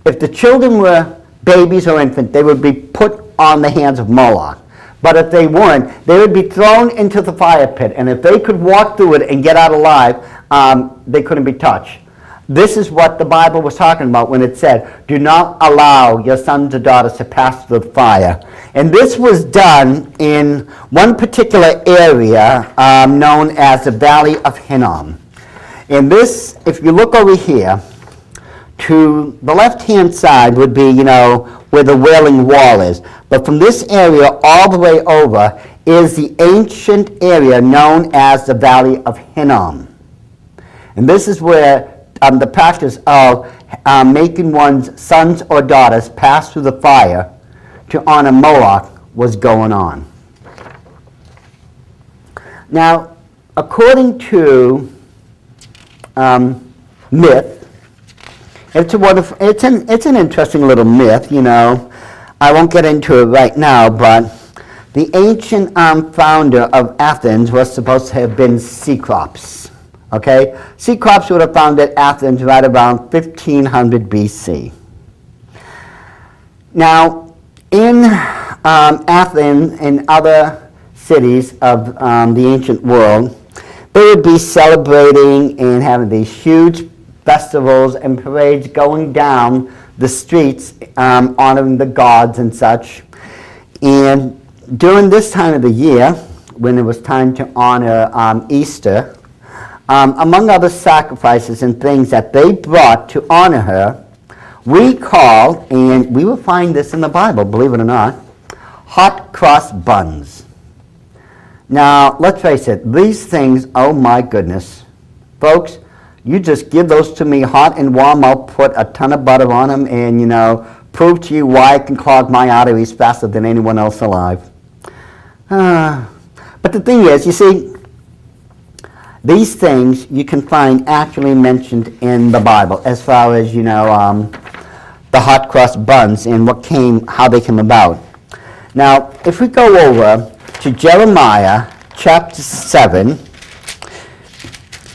if the children were babies or infants, they would be put on the hands of Moloch. But if they weren't, they would be thrown into the fire pit. And if they could walk through it and get out alive, they couldn't be touched. This is what the Bible was talking about when it said, do not allow your sons or daughters to pass through the fire. And this was done in one particular area known as the Valley of Hinnom. And this, if you look over here, to the left-hand side would be, where the Wailing Wall is. But from this area all the way over is the ancient area known as the Valley of Hinnom. And this is where the practice of making one's sons or daughters pass through the fire to honor Moloch was going on. Now, according to myth, it's an interesting little myth, I won't get into it right now, but the ancient founder of Athens was supposed to have been Cecrops. Okay? Cecrops would have founded Athens right around 1500 BC. Now, in Athens and other cities of the ancient world, they would be celebrating and having these huge festivals and parades going down the streets, honoring the gods and such. And during this time of the year, when it was time to honor Easter, among other sacrifices and things that they brought to honor her, we call, and we will find this in the Bible, believe it or not, hot cross buns. Now, let's face it, these things, oh my goodness, folks, you just give those to me hot and warm, I'll put a ton of butter on them and, prove to you why I can clog my arteries faster than anyone else alive. But the thing is, you see, these things you can find actually mentioned in the Bible as far as, the hot cross buns and how they came about. Now, if we go over to Jeremiah chapter 7,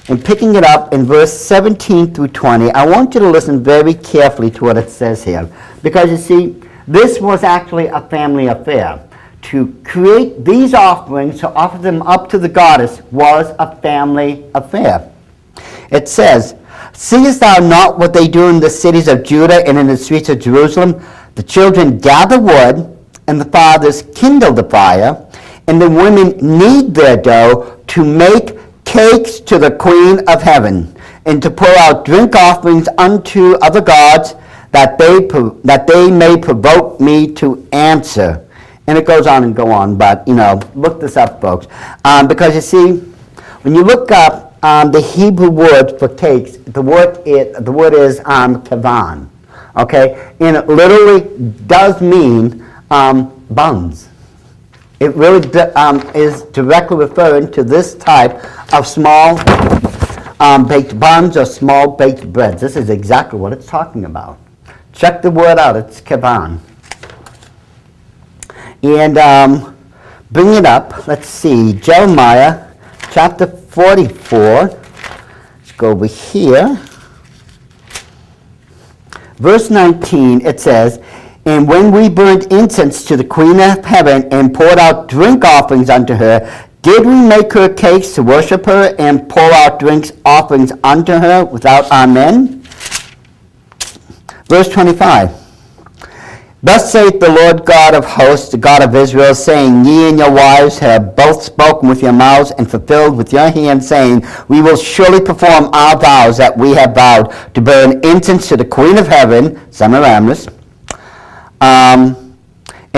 and picking it up in verse 17 through 20, I want you to listen very carefully to what it says here. Because you see, this was actually a family affair. To create these offerings, to offer them up to the goddess, was a family affair. It says, seest thou not what they do in the cities of Judah and in the streets of Jerusalem? The children gather wood, and the fathers kindle the fire, and the women knead their dough to make cakes to the Queen of Heaven, and to pour out drink offerings unto other gods, that they may provoke me to answer. And it goes on and go on, but, look this up, folks. Because you see, when you look up the Hebrew word for cakes, the word is kavan, okay? And it literally does mean buns. It really is directly referring to this type of small baked buns or small baked breads. This is exactly what it's talking about. Check the word out. It's kavan. And bring it up. Let's see. Jeremiah chapter 44. Let's go over here. Verse 19, it says, and when we burned incense to the Queen of Heaven and poured out drink offerings unto her, did we make her cakes to worship her and pour out drink offerings unto her without amen? Verse 25. Thus saith the Lord God of hosts, the God of Israel, saying, ye and your wives have both spoken with your mouths and fulfilled with your hands, saying, we will surely perform our vows that we have vowed, to burn incense to the Queen of Heaven, Semiramis, and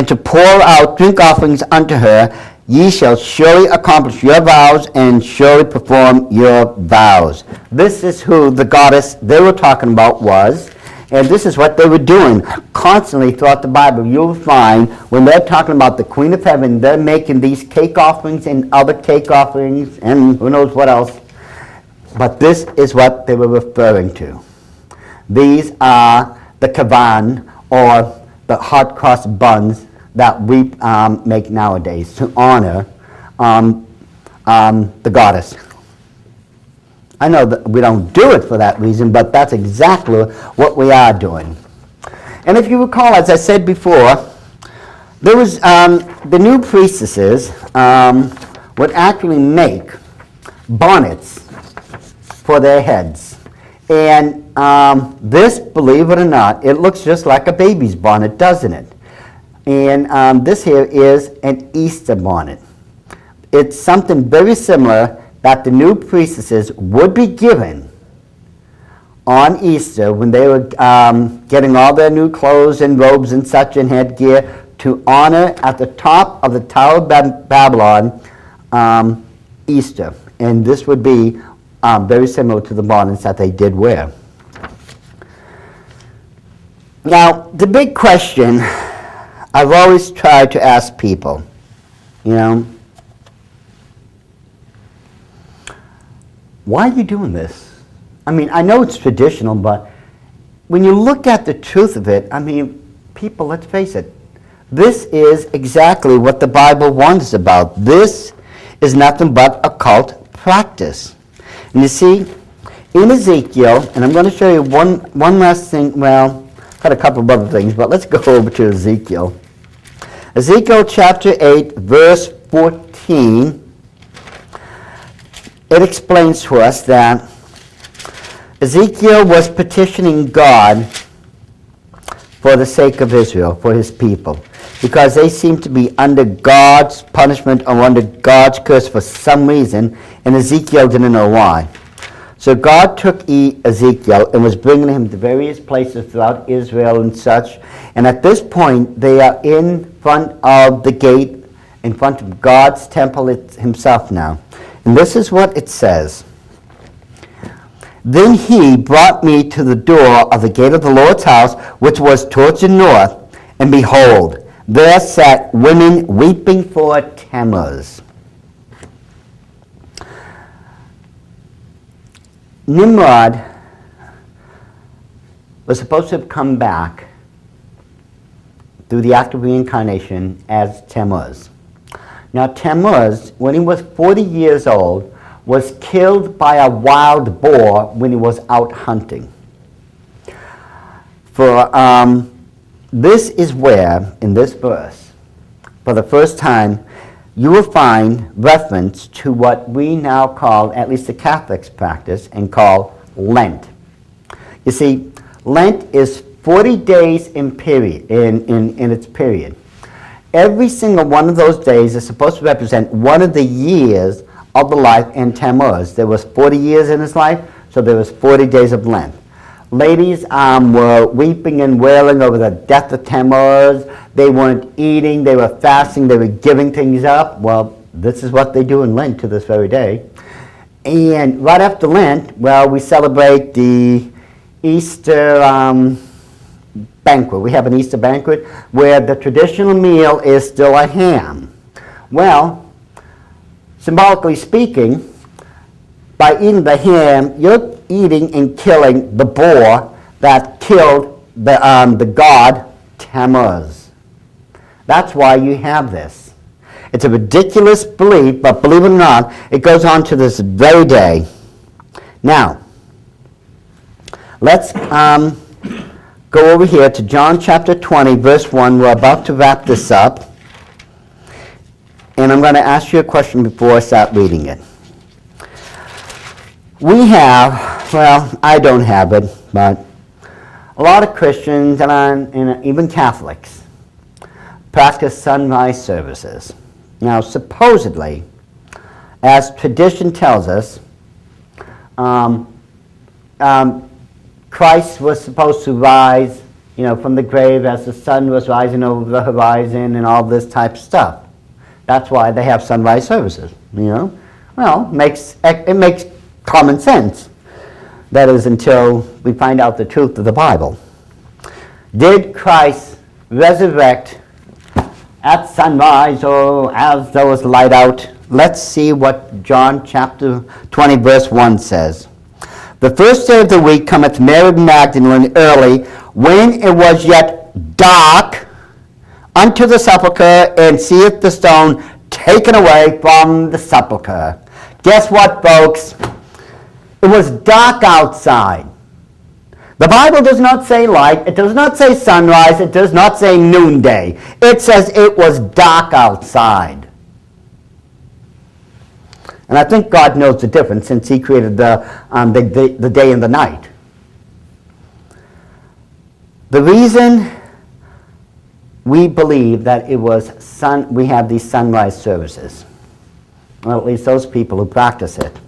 to pour out drink offerings unto her. Ye shall surely accomplish your vows and surely perform your vows. This is who the goddess they were talking about was, and this is what they were doing constantly throughout the Bible. You'll find when they're talking about the Queen of Heaven, they're making these cake offerings and other cake offerings and who knows what else. But this is what they were referring to. These are the kavan, or the hot cross buns that we make nowadays to honor the goddess. I know that we don't do it for that reason, but that's exactly what we are doing. And if you recall, as I said before, There was, the new priestesses would actually make bonnets for their heads. And this, believe it or not, it looks just like a baby's bonnet, doesn't it? And this here is an Easter bonnet. It's something very similar that the new priestesses would be given on Easter when they were getting all their new clothes and robes and such and headgear to honor at the top of the Tower of Babylon Easter. And this would be very similar to the bonnets that they did wear. Now, the big question I've always tried to ask people, you know, why are you doing this? I mean, I know it's traditional, but when you look at the truth of it, I mean, people, let's face it, this is exactly what the Bible warns about. This is nothing but occult practice. And you see, in Ezekiel, and I'm going to show you one last thing, well, got a couple of other things, but let's go over to Ezekiel. Ezekiel chapter 8, verse 14, it explains to us that Ezekiel was petitioning God for the sake of Israel, for his people, because they seemed to be under God's punishment or under God's curse for some reason, and Ezekiel didn't know why. So God took Ezekiel and was bringing him to various places throughout Israel and such, and at this point they are in front of the gate, in front of God's temple himself now. And this is what it says. Then he brought me to the door of the gate of the Lord's house, which was towards the north, and behold, there sat women weeping for Tammuz. Nimrod was supposed to have come back through the act of reincarnation as Tammuz. Now Tammuz, when he was 40 years old, was killed by a wild boar when he was out hunting. For this is where, in this verse, for the first time, you will find reference to what we now call, at least the Catholics practice, and call Lent. You see, Lent is 40 days in its period. Every single one of those days is supposed to represent one of the years of the life in Tammuz. There was 40 years in his life, so there was 40 days of Lent. Ladies were weeping and wailing over the death of Tammuz. They weren't eating, they were fasting, they were giving things up. Well, this is what they do in Lent to this very day. And right after Lent, well, we celebrate the Easter banquet. We have an Easter banquet where the traditional meal is still a ham. Well, symbolically speaking, by eating the ham, you're eating and killing the boar that killed the god Tammuz. That's why you have this. It's a ridiculous belief, but believe it or not, it goes on to this very day. Now, let's go over here to John chapter 20, verse 1. We're about to wrap this up. And I'm going to ask you a question before I start reading it. We have, well, I don't have it, but a lot of Christians and even Catholics practice sunrise services. Now, supposedly, as tradition tells us, Christ was supposed to rise, from the grave as the sun was rising over the horizon and all this type of stuff. That's why they have sunrise services, Well, it makes common sense. That is, until we find out the truth of the Bible. Did Christ resurrect at sunrise or as there was light out? Let's see what John chapter 20 verse 1 says. The first day of the week cometh Mary Magdalene early, when it was yet dark, unto the sepulchre, and seeth the stone taken away from the sepulchre. Guess what, folks? It was dark outside. The Bible does not say light, it does not say sunrise, it does not say noonday. It says it was dark outside. And I think God knows the difference since he created the day and the night. The reason we believe that it was we have these sunrise services, well, at least those people who practice it,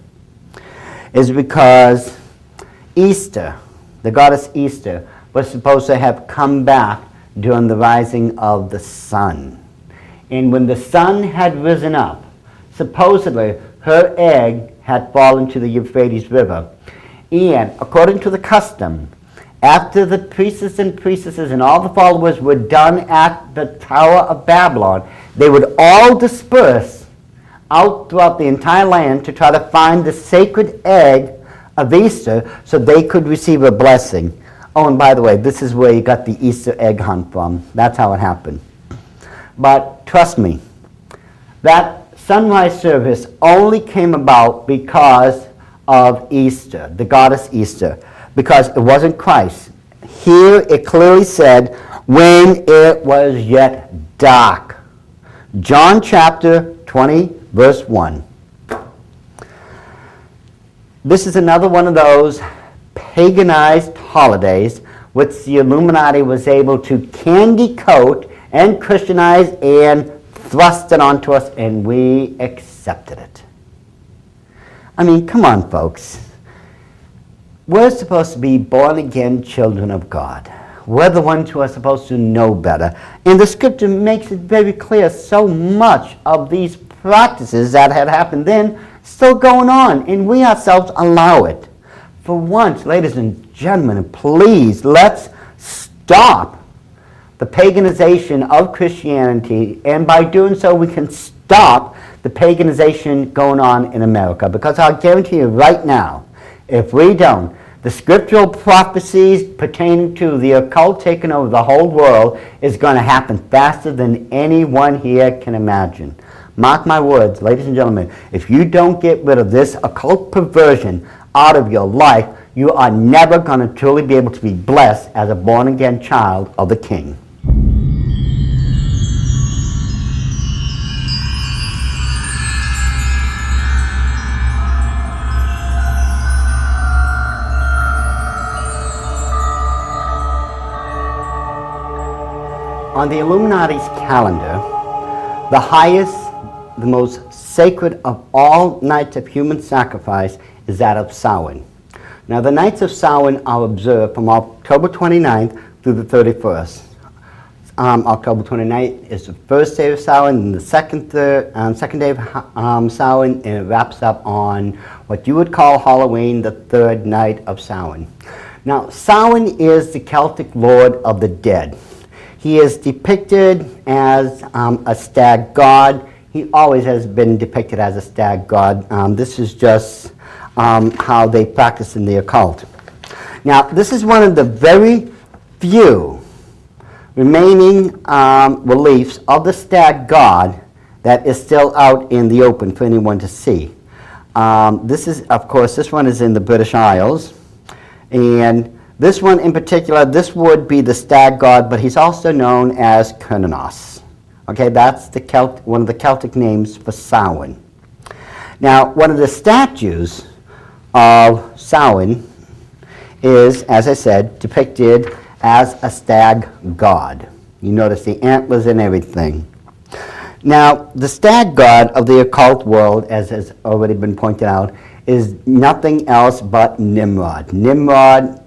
is because Easter, the goddess Easter, was supposed to have come back during the rising of the sun. And when the sun had risen up, supposedly her egg had fallen to the Euphrates River. And according to the custom, after the priests and priestesses and all the followers were done at the Tower of Babylon, they would all disperse out throughout the entire land to try to find the sacred egg of Easter so they could receive a blessing. Oh, and by the way, this is where you got the Easter egg hunt from. That's how it happened. But trust me, that sunrise service only came about because of Easter, the goddess Easter, because it wasn't Christ. Here it clearly said, when it was yet dark. John chapter 20, verse 1. This is another one of those paganized holidays which the Illuminati was able to candy coat and Christianize and thrust it onto us, and we accepted it. I mean, come on, folks. We're supposed to be born-again children of God. We're the ones who are supposed to know better. And the scripture makes it very clear so much of these practices that had happened then still going on, and we ourselves allow it. For once, ladies and gentlemen, please, let's stop the paganization of Christianity, and by doing so we can stop the paganization going on in America, because I'll guarantee you right now, if we don't, the scriptural prophecies pertaining to the occult taking over the whole world is going to happen faster than anyone here can imagine. Mark my words, ladies and gentlemen, if you don't get rid of this occult perversion out of your life, you are never going to truly be able to be blessed as a born-again child of the King. On the Illuminati's calendar, the highest, the most sacred of all nights of human sacrifice is that of Samhain. Now, the nights of Samhain are observed from October 29th through the 31st. October 29th is the first day of Samhain, and the second day of Samhain, and it wraps up on what you would call Halloween, the third night of Samhain. Now, Samhain is the Celtic lord of the dead. He is depicted as a stag god. He always has been depicted as a stag god. This is just how they practice in the occult. Now, this is one of the very few remaining reliefs of the stag god that is still out in the open for anyone to see. This is, of course, this one is in the British Isles, and this one in particular, this would be the stag god, but he's also known as Cernunnos. Okay, that's one of the Celtic names for Samhain. Now, one of the statues of Samhain is, as I said, depicted as a stag god. You notice the antlers and everything. Now, the stag god of the occult world, as has already been pointed out, is nothing else but Nimrod. Nimrod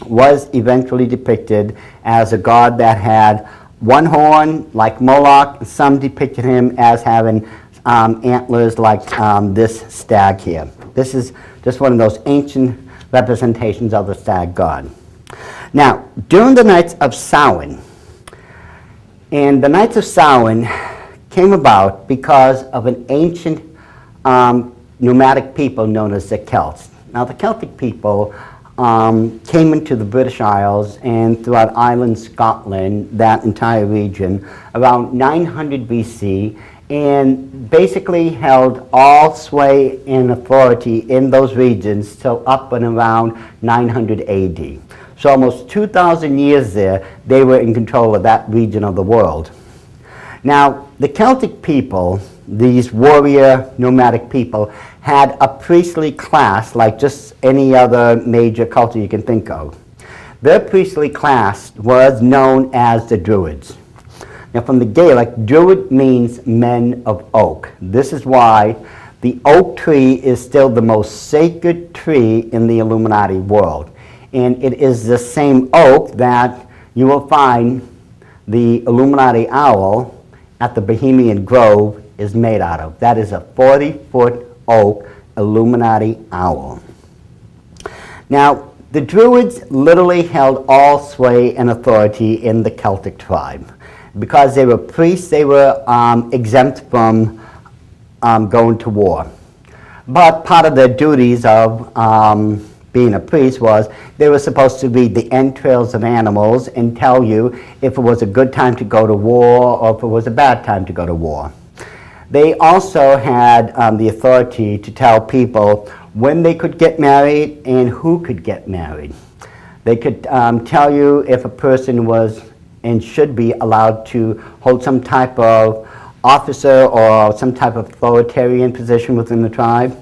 was eventually depicted as a god that had one horn like Moloch. Some depicted him as having antlers like this stag here. This is just one of those ancient representations of the stag god. Now, during the nights of Samhain, and the nights of Samhain came about because of an ancient nomadic people known as the Celts. Now, the Celtic people came into the British Isles and throughout Ireland, Scotland, that entire region, around 900 BC, and basically held all sway and authority in those regions till up and around 900 AD. So almost 2,000 years there, they were in control of that region of the world. Now, the Celtic people, these warrior nomadic people, had a priestly class like just any other major culture you can think of. Their priestly class was known as the Druids. Now, from the Gaelic, Druid means men of oak. This is why the oak tree is still the most sacred tree in the Illuminati world. And it is the same oak that you will find the Illuminati owl at the Bohemian Grove is made out of. That is a 40-foot oak Illuminati owl. Now, the Druids literally held all sway and authority in the Celtic tribe. Because they were priests, they were exempt from going to war. But part of their duties of being a priest was they were supposed to read the entrails of animals and tell you if it was a good time to go to war or if it was a bad time to go to war. They also had the authority to tell people when they could get married and who could get married. They could tell you if a person was and should be allowed to hold some type of officer or some type of authoritarian position within the tribe.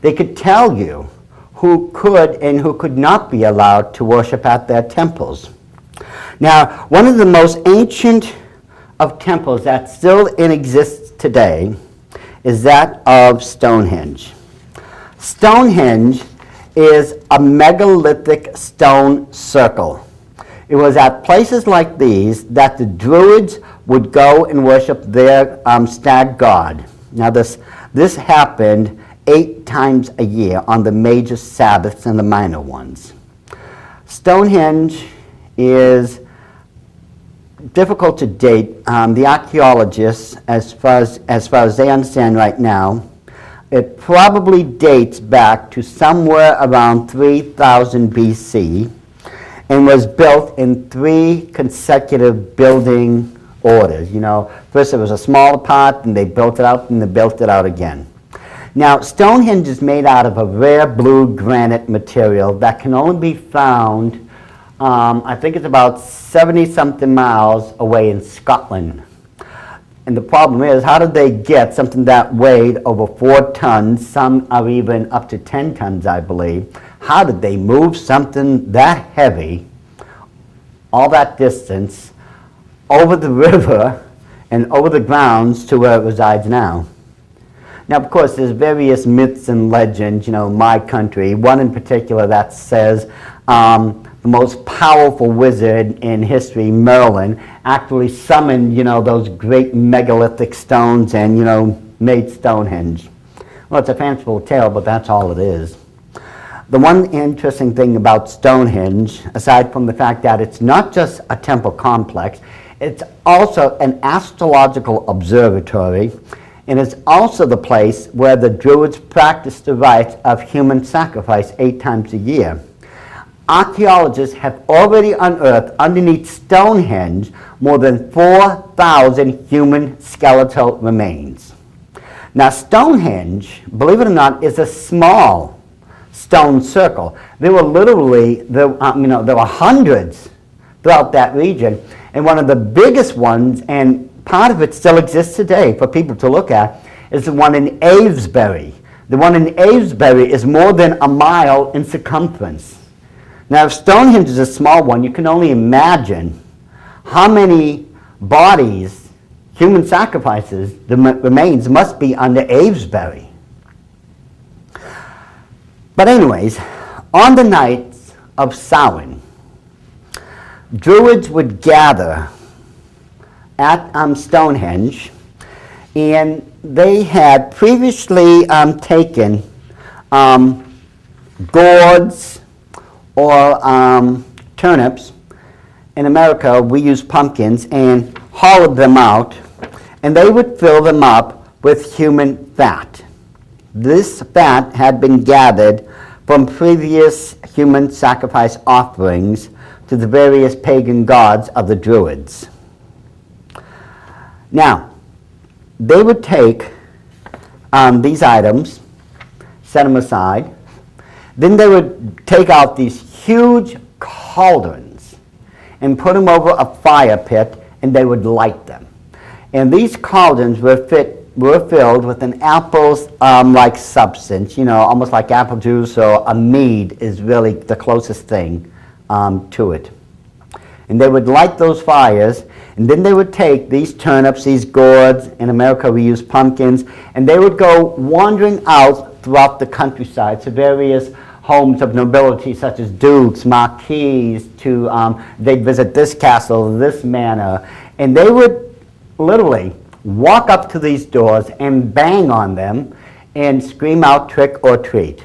They could tell you who could and who could not be allowed to worship at their temples. Now, one of the most ancient of temples that still exists today is that of Stonehenge. Stonehenge is a megalithic stone circle. It was at places like these that the Druids would go and worship their stag god. Now this happened 8 times a year on the major Sabbaths and the minor ones. Stonehenge is difficult to date. The archaeologists, as far as they understand right now, it probably dates back to somewhere around 3000 BC and was built in 3 consecutive building orders. You know, first it was a smaller part, and they built it out, and they built it out again. Now, Stonehenge is made out of a rare blue granite material that can only be found, I think it's about 70-something miles away in Scotland. And the problem is, how did they get something that weighed over 4 tons, some are even up to 10 tons, I believe? How did they move something that heavy, all that distance, over the river and over the grounds to where it resides now? Now, of course, there's various myths and legends, you know, my country. One in particular that says the most powerful wizard in history, Merlin, actually summoned, you know, those great megalithic stones and, you know, made Stonehenge. Well, it's a fanciful tale, but that's all it is. The one interesting thing about Stonehenge, aside from the fact that it's not just a temple complex, it's also an astrological observatory, and it's also the place where the Druids practiced the rites of human sacrifice 8 times a year. Archaeologists have already unearthed underneath Stonehenge more than 4,000 human skeletal remains. Now, Stonehenge, believe it or not, is a small stone circle. There were literally, there were hundreds throughout that region, and one of the biggest ones, and part of it still exists today for people to look at, is the one in Avebury. The one in Avebury is more than a mile in circumference. Now, if Stonehenge is a small one, you can only imagine how many bodies, human sacrifices, the remains must be under Avebury. But anyways, on the nights of Samhain, Druids would gather at Stonehenge, and they had previously taken gourds or turnips. In America, we use pumpkins, and hollowed them out, and they would fill them up with human fat. This fat had been gathered from previous human sacrifice offerings to the various pagan gods of the Druids. Now, they would take these items, set them aside. Then they would take out these huge cauldrons and put them over a fire pit, and they would light them. And these cauldrons were filled with an apples-like substance, you know, almost like apple juice, or a mead is really the closest thing to it. And they would light those fires, and then they would take these turnips, these gourds, in America we use pumpkins, and they would go wandering out throughout the countryside to various homes of nobility, such as dukes, marquises, they'd visit this castle, this manor, and they would literally walk up to these doors and bang on them and scream out trick or treat.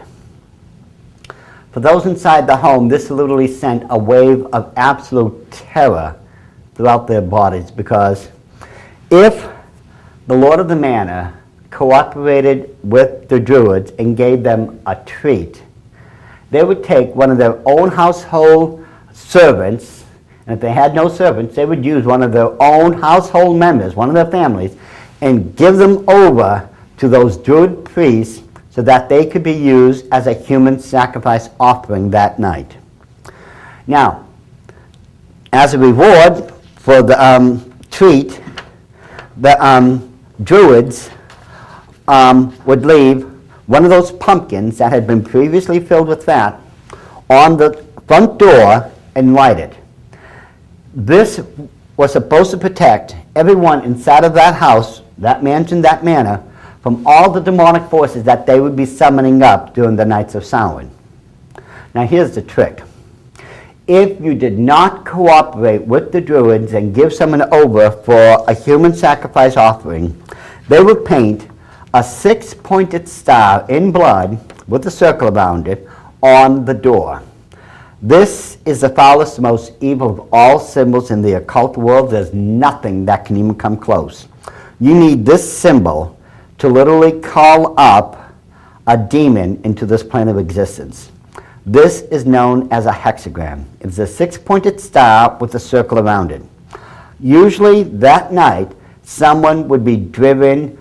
For those inside the home, this literally sent a wave of absolute terror throughout their bodies, because if the Lord of the Manor cooperated with the Druids and gave them a treat, they would take one of their own household servants, and if they had no servants, they would use one of their own household members, one of their families, and give them over to those Druid priests so that they could be used as a human sacrifice offering that night. Now, as a reward for the treat, the Druids would leave one of those pumpkins that had been previously filled with fat on the front door and light it. This was supposed to protect everyone inside of that house, that mansion, that manor, from all the demonic forces that they would be summoning up during the nights of Samhain. Now here's the trick. If you did not cooperate with the Druids and give someone over for a human sacrifice offering, they would paint a 6-pointed star in blood with a circle around it on the door. This is the foulest, most evil of all symbols in the occult world. There's nothing that can even come close. You need this symbol to literally call up a demon into this plane of existence. This is known as a hexagram. It's a 6-pointed star with a circle around it. Usually that night, someone would be driven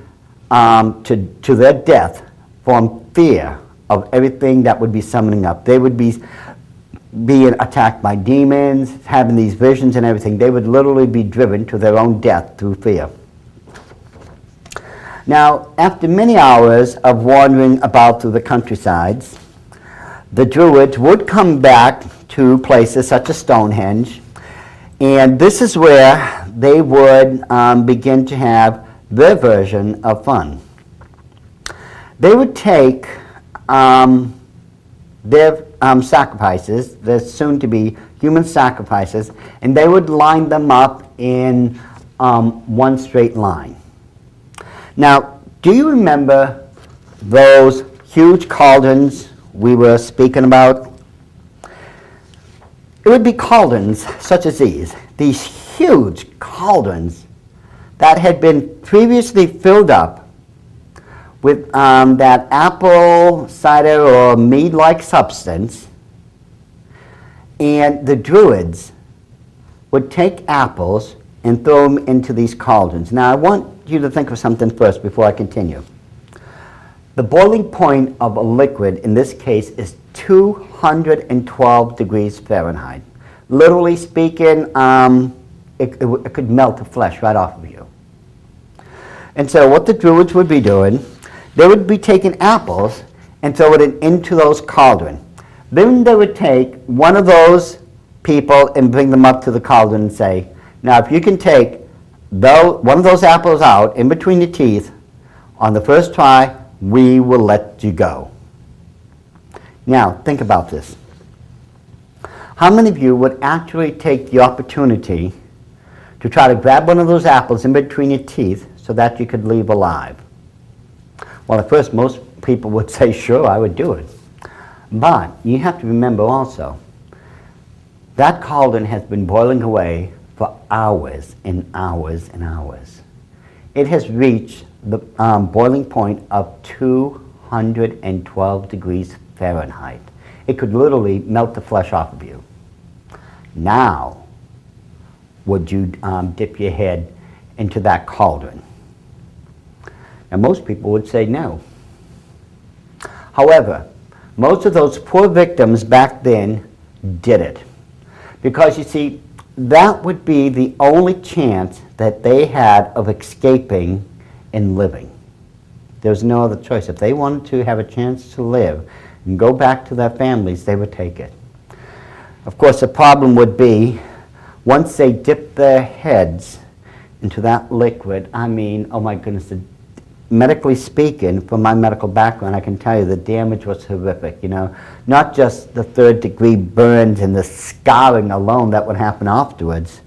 to their death from fear of everything that would be summoning up. They would be being attacked by demons, having these visions and everything. They would literally be driven to their own death through fear. Now, after many hours of wandering about through the countrysides, the Druids would come back to places such as Stonehenge, and this is where they would begin to have their version of fun. They would take their sacrifices, their soon-to-be human sacrifices, and they would line them up in one straight line. Now, do you remember those huge cauldrons we were speaking about? It would be cauldrons such as these huge cauldrons that had been previously filled up with that apple cider or mead-like substance, and the Druids would take apples and throw them into these cauldrons. Now, I want you to think of something first before I continue. The boiling point of a liquid in this case is 212 degrees Fahrenheit. Literally speaking, it could melt the flesh right off of you. And so what the Druids would be doing, they would be taking apples and throw it into those cauldrons. Then they would take one of those people and bring them up to the cauldron and say, now if you can take one of those apples out in between the teeth on the first try, we will let you go. Now think about this. How many of you would actually take the opportunity to try to grab one of those apples in between your teeth so that you could leave alive? Well, at first most people would say, sure, I would do it. But you have to remember also, that cauldron has been boiling away for hours and hours and hours. It has reached the boiling point of 212 degrees Fahrenheit. It could literally melt the flesh off of you. Now, would you dip your head into that cauldron? And most people would say no. However, most of those poor victims back then did it. Because you see, that would be the only chance that they had of escaping and living. There was no other choice. If they wanted to have a chance to live and go back to their families, they would take it. Of course, the problem would be, once they dipped their heads into that liquid, I mean, oh my goodness, medically speaking, from my medical background, I can tell you the damage was horrific, you know. Not just the third-degree burns and the scarring alone that would happen afterwards,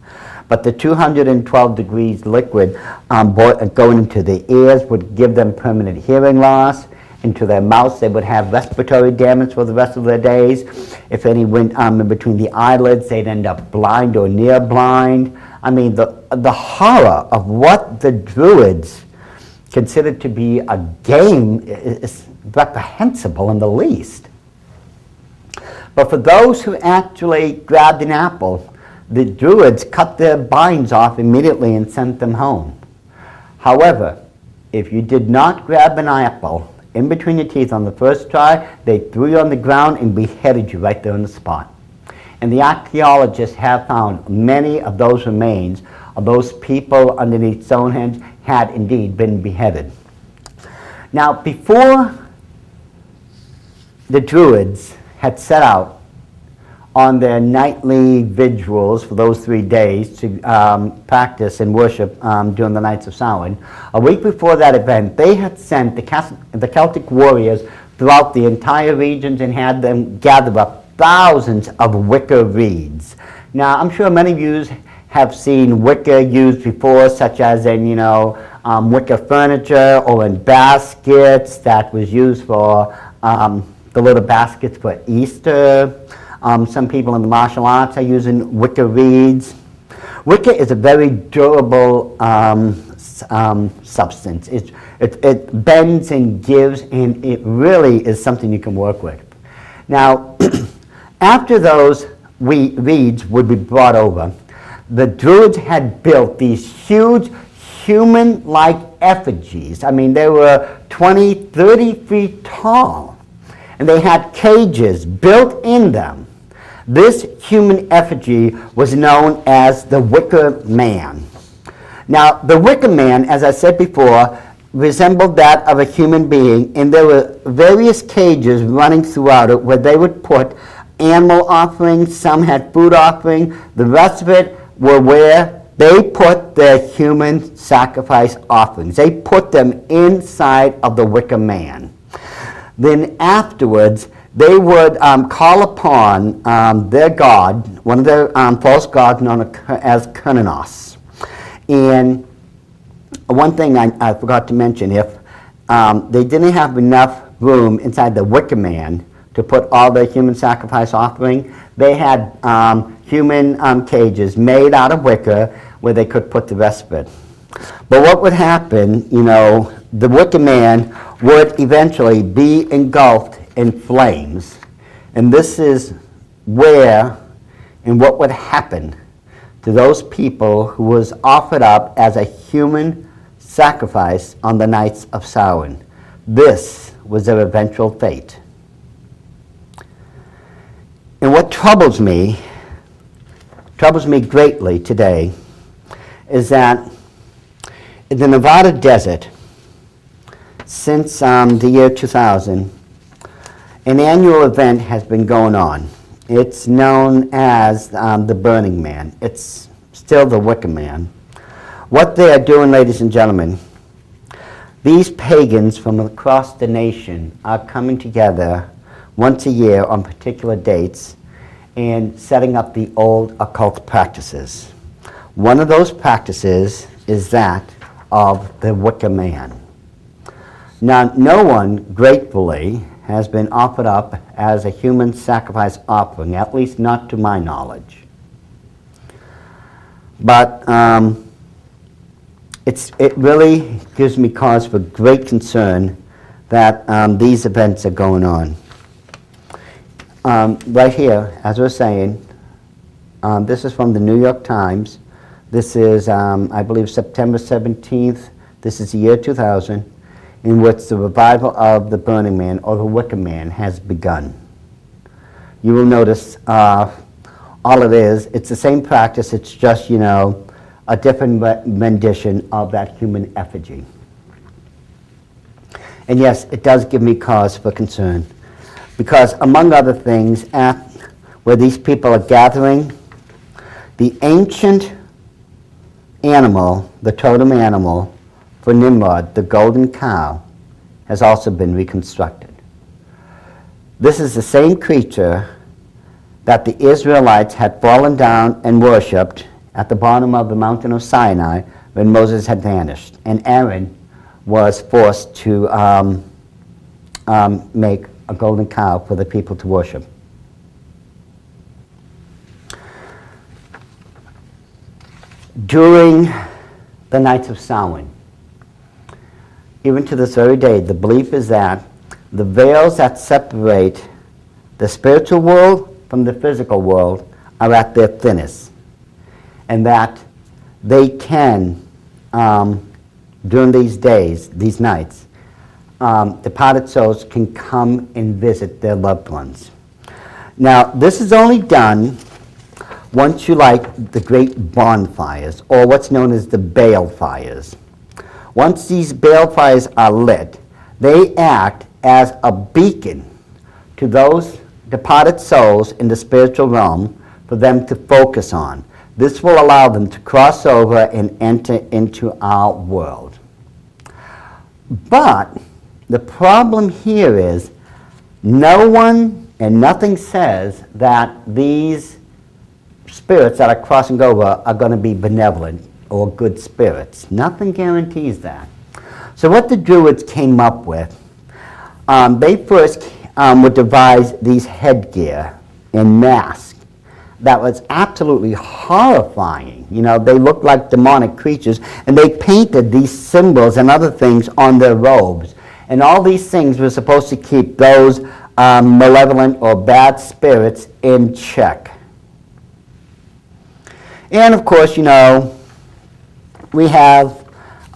but the 212 degrees liquid going into the ears would give them permanent hearing loss. Into their mouths, they would have respiratory damage for the rest of their days. If any went in between the eyelids, they'd end up blind or near blind. I mean, the horror of what the Druids considered to be a game is reprehensible in the least. But for those who actually grabbed an apple, the Druids cut their binds off immediately and sent them home. However, if you did not grab an apple in between your teeth on the first try, they threw you on the ground and beheaded you right there on the spot. And the archaeologists have found many of those remains of those people underneath Stonehenge had indeed been beheaded. Now, before the Druids had set out on their nightly vigils for those 3 days to practice and worship during the Nights of Samhain, a week before that event, they had sent the Celtic warriors throughout the entire regions and had them gather up thousands of wicker reeds. Now, I'm sure many of you have seen wicker used before, such as in, wicker furniture or in baskets that was used for the little baskets for Easter. Some people in the martial arts are using wicker reeds. Wicker is a very durable substance. It bends and gives, and it really is something you can work with. Now, after those reeds would be brought over, the Druids had built these huge human-like effigies. I mean, they were 20, 30 feet tall, and they had cages built in them. This human effigy was known as the Wicker Man. Now, the Wicker Man, as I said before, resembled that of a human being, and there were various cages running throughout it where they would put animal offerings. Some had food offering. The rest of it were where they put their human sacrifice offerings. They put them inside of the Wicker Man. Then afterwards, they would call upon their god, one of their false gods known as Kurnanos. And one thing I forgot to mention, if they didn't have enough room inside the Wicker Man to put all their human sacrifice offering, they had human cages made out of wicker where they could put the rest of it. But what would happen, the Wicker Man would eventually be engulfed in flames. And this is where and what would happen to those people who was offered up as a human sacrifice on the Nights of Samhain. This was their eventual fate. And what troubles me greatly today is that in the Nevada desert, since the year 2000, an annual event has been going on. It's known as the Burning Man. It's still the Wicker Man. What they are doing, ladies and gentlemen, these pagans from across the nation are coming together once a year on particular dates and setting up the old occult practices. One of those practices is that of the Wicker Man. Now, no one, gratefully, has been offered up as a human sacrifice offering, at least not to my knowledge. But it really gives me cause for great concern that these events are going on. Right here, as we're saying, this is from the New York Times. This is, I believe, September 17th. This is the year 2000. in which the revival of the Burning Man or the Wicker Man has begun. You will notice all it is, it's the same practice, it's just, a different rendition of that human effigy. And yes, it does give me cause for concern, because among other things, where these people are gathering, the ancient animal, the totem animal for Nimrod, the golden cow, has also been reconstructed. This is the same creature that the Israelites had fallen down and worshipped at the bottom of the mountain of Sinai when Moses had vanished, and Aaron was forced to make a golden cow for the people to worship. During the nights of Samhain, even to this very day, the belief is that the veils that separate the spiritual world from the physical world are at their thinnest, and that they can, during these days, these nights, departed souls can come and visit their loved ones. Now, this is only done once you light the great bonfires, or what's known as the bale fires. Once these bale fires are lit, they act as a beacon to those departed souls in the spiritual realm for them to focus on. This will allow them to cross over and enter into our world. But the problem here is no one and nothing says that these spirits that are crossing over are going to be benevolent or good spirits. Nothing guarantees that. So what the Druids came up with, they first would devise these headgear and masks that was absolutely horrifying. They looked like demonic creatures, and they painted these symbols and other things on their robes. And all these things were supposed to keep those malevolent or bad spirits in check. And of course, we have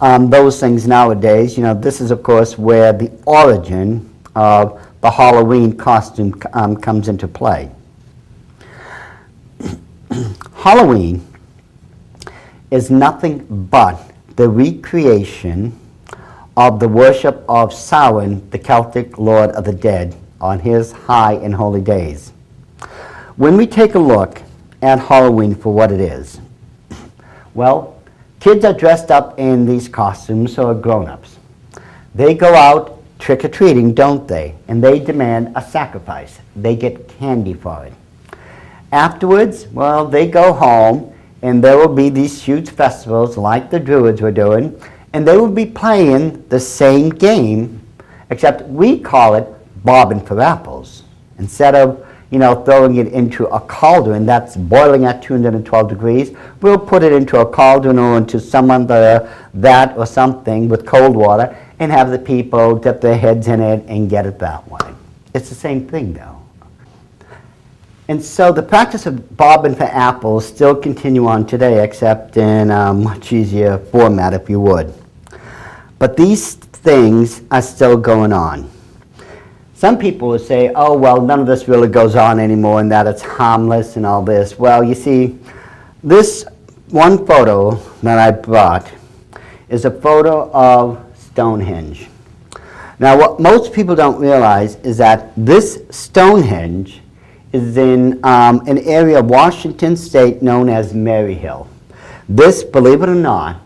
those things nowadays. This is, of course, where the origin of the Halloween costume comes into play. Halloween is nothing but the recreation of the worship of Samhain, the Celtic lord of the dead, on his high and holy days. When we take a look at Halloween for what it is, well, kids are dressed up in these costumes, so are grown-ups. They go out trick-or-treating, don't they? And they demand a sacrifice. They get candy for it. Afterwards, well, they go home, and there will be these huge festivals like the Druids were doing, and they will be playing the same game, except we call it bobbing for apples. Instead of, throwing it into a cauldron that's boiling at 212 degrees, we'll put it into a cauldron or into some other vat or something with cold water and have the people dip their heads in it and get it that way. It's the same thing, though. And so the practice of bobbing for apples still continue on today, except in a much easier format, if you would. But these things are still going on. Some people will say, oh, well, none of this really goes on anymore and that it's harmless and all this. Well, you see, this one photo that I brought is a photo of Stonehenge. Now, what most people don't realize is that this Stonehenge is in an area of Washington State known as Maryhill. This, believe it or not,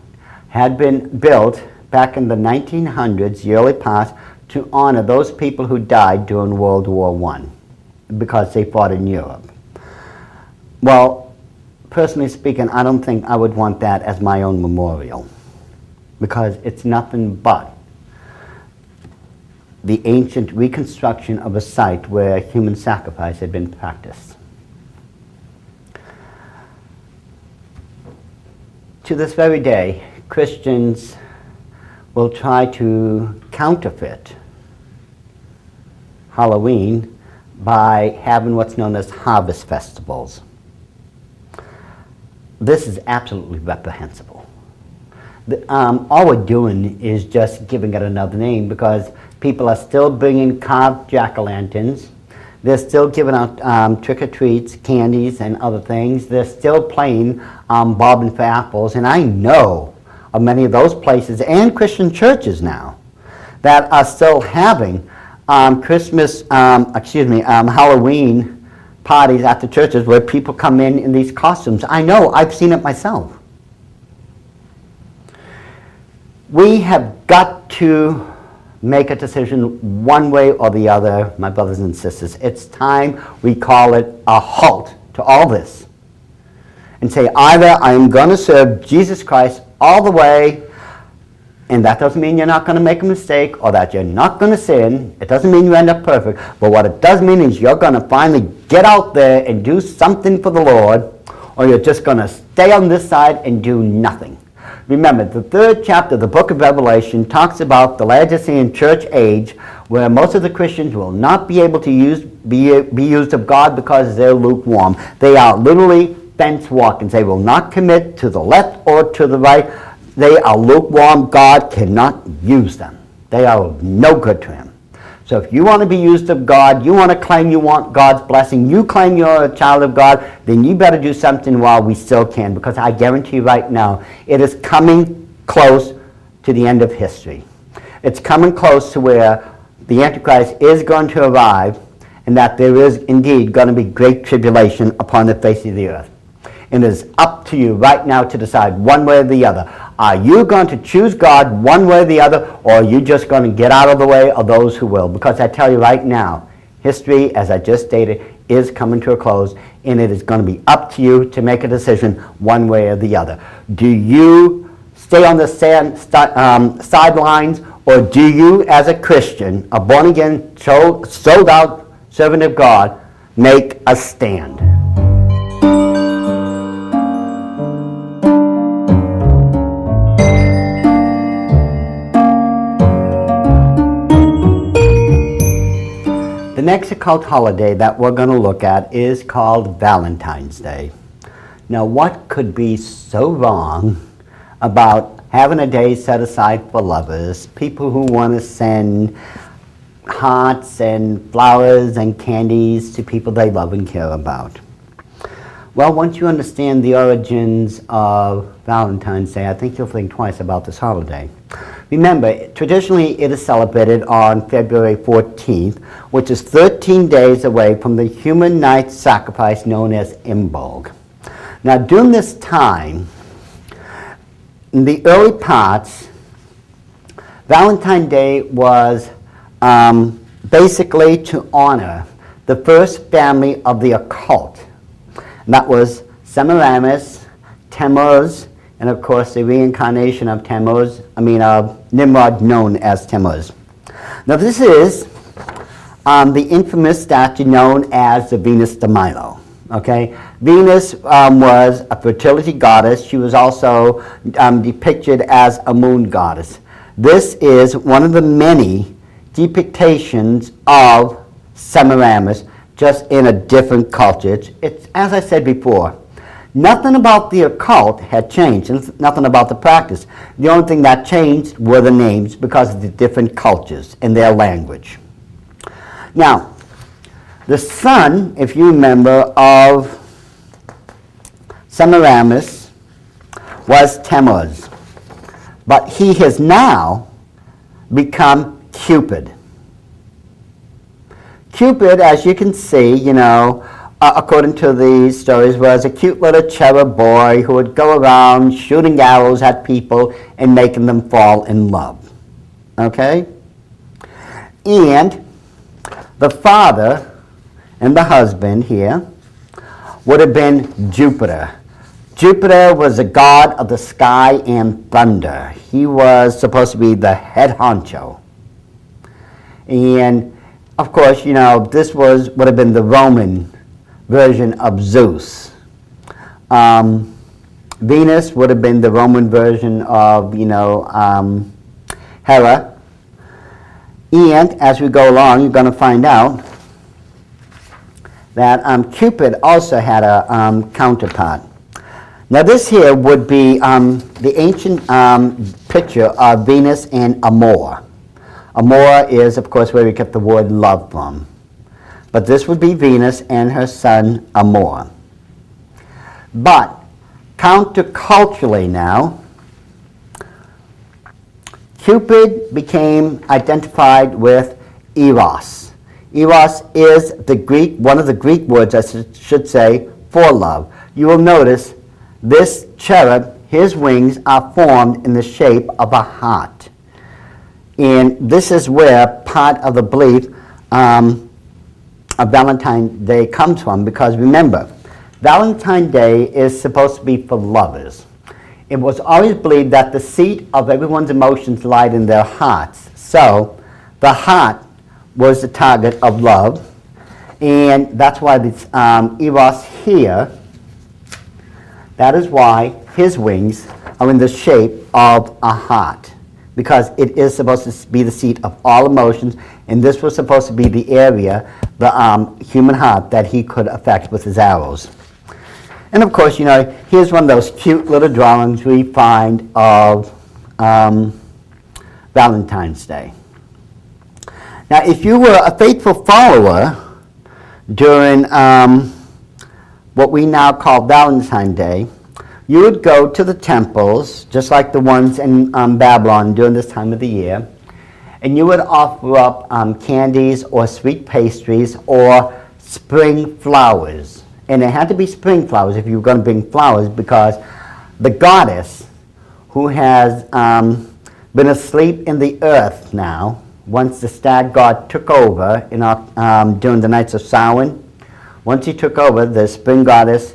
had been built back in the 1900s, the early past, to honor those people who died during World War I because they fought in Europe. Well, personally speaking, I don't think I would want that as my own memorial because it's nothing but the ancient reconstruction of a site where human sacrifice had been practiced. To this very day, Christians will try to counterfeit Halloween by having what's known as harvest festivals. This is absolutely reprehensible. All we're doing is just giving it another name, because people are still bringing carved jack-o'-lanterns. They're still giving out trick-or-treats, candies, and other things. They're still playing bobbing for apples, and I know of many of those places and Christian churches now that are still having Halloween parties at the churches where people come in these costumes. I know, I've seen it myself. We have got to make a decision one way or the other, my brothers and sisters. It's time we call it a halt to all this and say, either I'm going to serve Jesus Christ all the way, and that doesn't mean you're not going to make a mistake or that you're not going to sin. It doesn't mean you end up perfect. But what it does mean is you're going to finally get out there and do something for the Lord, or you're just going to stay on this side and do nothing. Remember, the 3rd chapter of the book of Revelation talks about the Laodicean church age, where most of the Christians will not be able to be used of God because they're lukewarm. They are literally fence walkers. They will not commit to the left or to the right. They are lukewarm. God cannot use them. They are no good to him. So if you want to be used of God, you want to claim you want God's blessing, you claim you're a child of God, then you better do something while we still can, because I guarantee you right now, it is coming close to the end of history. It's coming close to where the Antichrist is going to arrive, and that there is indeed going to be great tribulation upon the face of the earth. And it is up to you right now to decide one way or the other. Are you going to choose God one way or the other, or are you just going to get out of the way of those who will? Because I tell you right now, history, as I just stated, is coming to a close, and it is going to be up to you to make a decision one way or the other. Do you stay on the sidelines, or do you, as a Christian, a born-again, sold-out servant of God, make a stand? The next occult holiday that we're going to look at is called Valentine's Day. Now, what could be so wrong about having a day set aside for lovers, people who want to send hearts and flowers and candies to people they love and care about? Well, once you understand the origins of Valentine's Day, I think you'll think twice about this holiday. Remember, traditionally it is celebrated on February 14th, which is 13 days away from the human night sacrifice known as Imbolg. Now, during this time, in the early parts, Valentine's Day was basically to honor the first family of the occult. And that was Semiramis, Tammuz, and of course the reincarnation of Nimrod, known as Tammuz. Now, this is the infamous statue known as the Venus de Milo. Okay, Venus was a fertility goddess. She was also depicted as a moon goddess. This is one of the many depictions of Semiramis, just in a different culture. It's, as I said before, nothing about the occult had changed, and nothing about the practice. The only thing that changed were the names, because of the different cultures and their language. Now, the son, if you remember, of Semiramis was Tammuz, but he has now become Cupid. Cupid, as you can see, according to the stories, was a cute little cherub boy who would go around shooting arrows at people and making them fall in love. Okay? And the father and the husband here would have been Jupiter. Jupiter was the god of the sky and thunder. He was supposed to be the head honcho. And of course, this would have been the Roman version of Zeus. Venus would have been the Roman version of, Hera. And as we go along, you're going to find out that Cupid also had a counterpart. Now this here would be the ancient picture of Venus and Amor. Amor is, of course, where we get the word love from. But this would be Venus and her son Amor. But counterculturally now, Cupid became identified with Eros. Eros is the Greek, one of the Greek words, I should say, for love. You will notice this cherub, his wings are formed in the shape of a heart. And this is where part of the belief of Valentine's Day comes from, because remember, Valentine's Day is supposed to be for lovers. It was always believed that the seat of everyone's emotions lied in their hearts. So the heart was the target of love, and that's why this Eros here, that is why his wings are in the shape of a heart, because it is supposed to be the seat of all emotions, and this was supposed to be the area, the human heart, that he could affect with his arrows. And of course, you know, here's one of those cute little drawings we find of Valentine's Day. Now, if you were a faithful follower during what we now call Valentine's Day, you would go to the temples, just like the ones in Babylon during this time of the year, and you would offer up candies or sweet pastries or spring flowers. And it had to be spring flowers if you were going to bring flowers, because the goddess, who has been asleep in the earth now, once the stag god took over during the nights of Samhain, once he took over, the spring goddess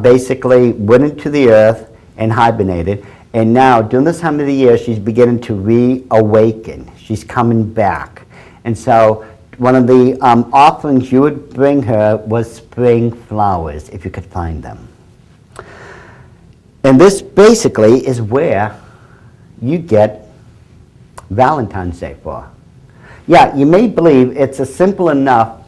basically went into the earth and hibernated. And now, during this time of the year, she's beginning to reawaken. She's coming back. And so one of the offerings you would bring her was spring flowers, if you could find them. And this basically is where you get Valentine's Day for. Yeah, you may believe it's a simple enough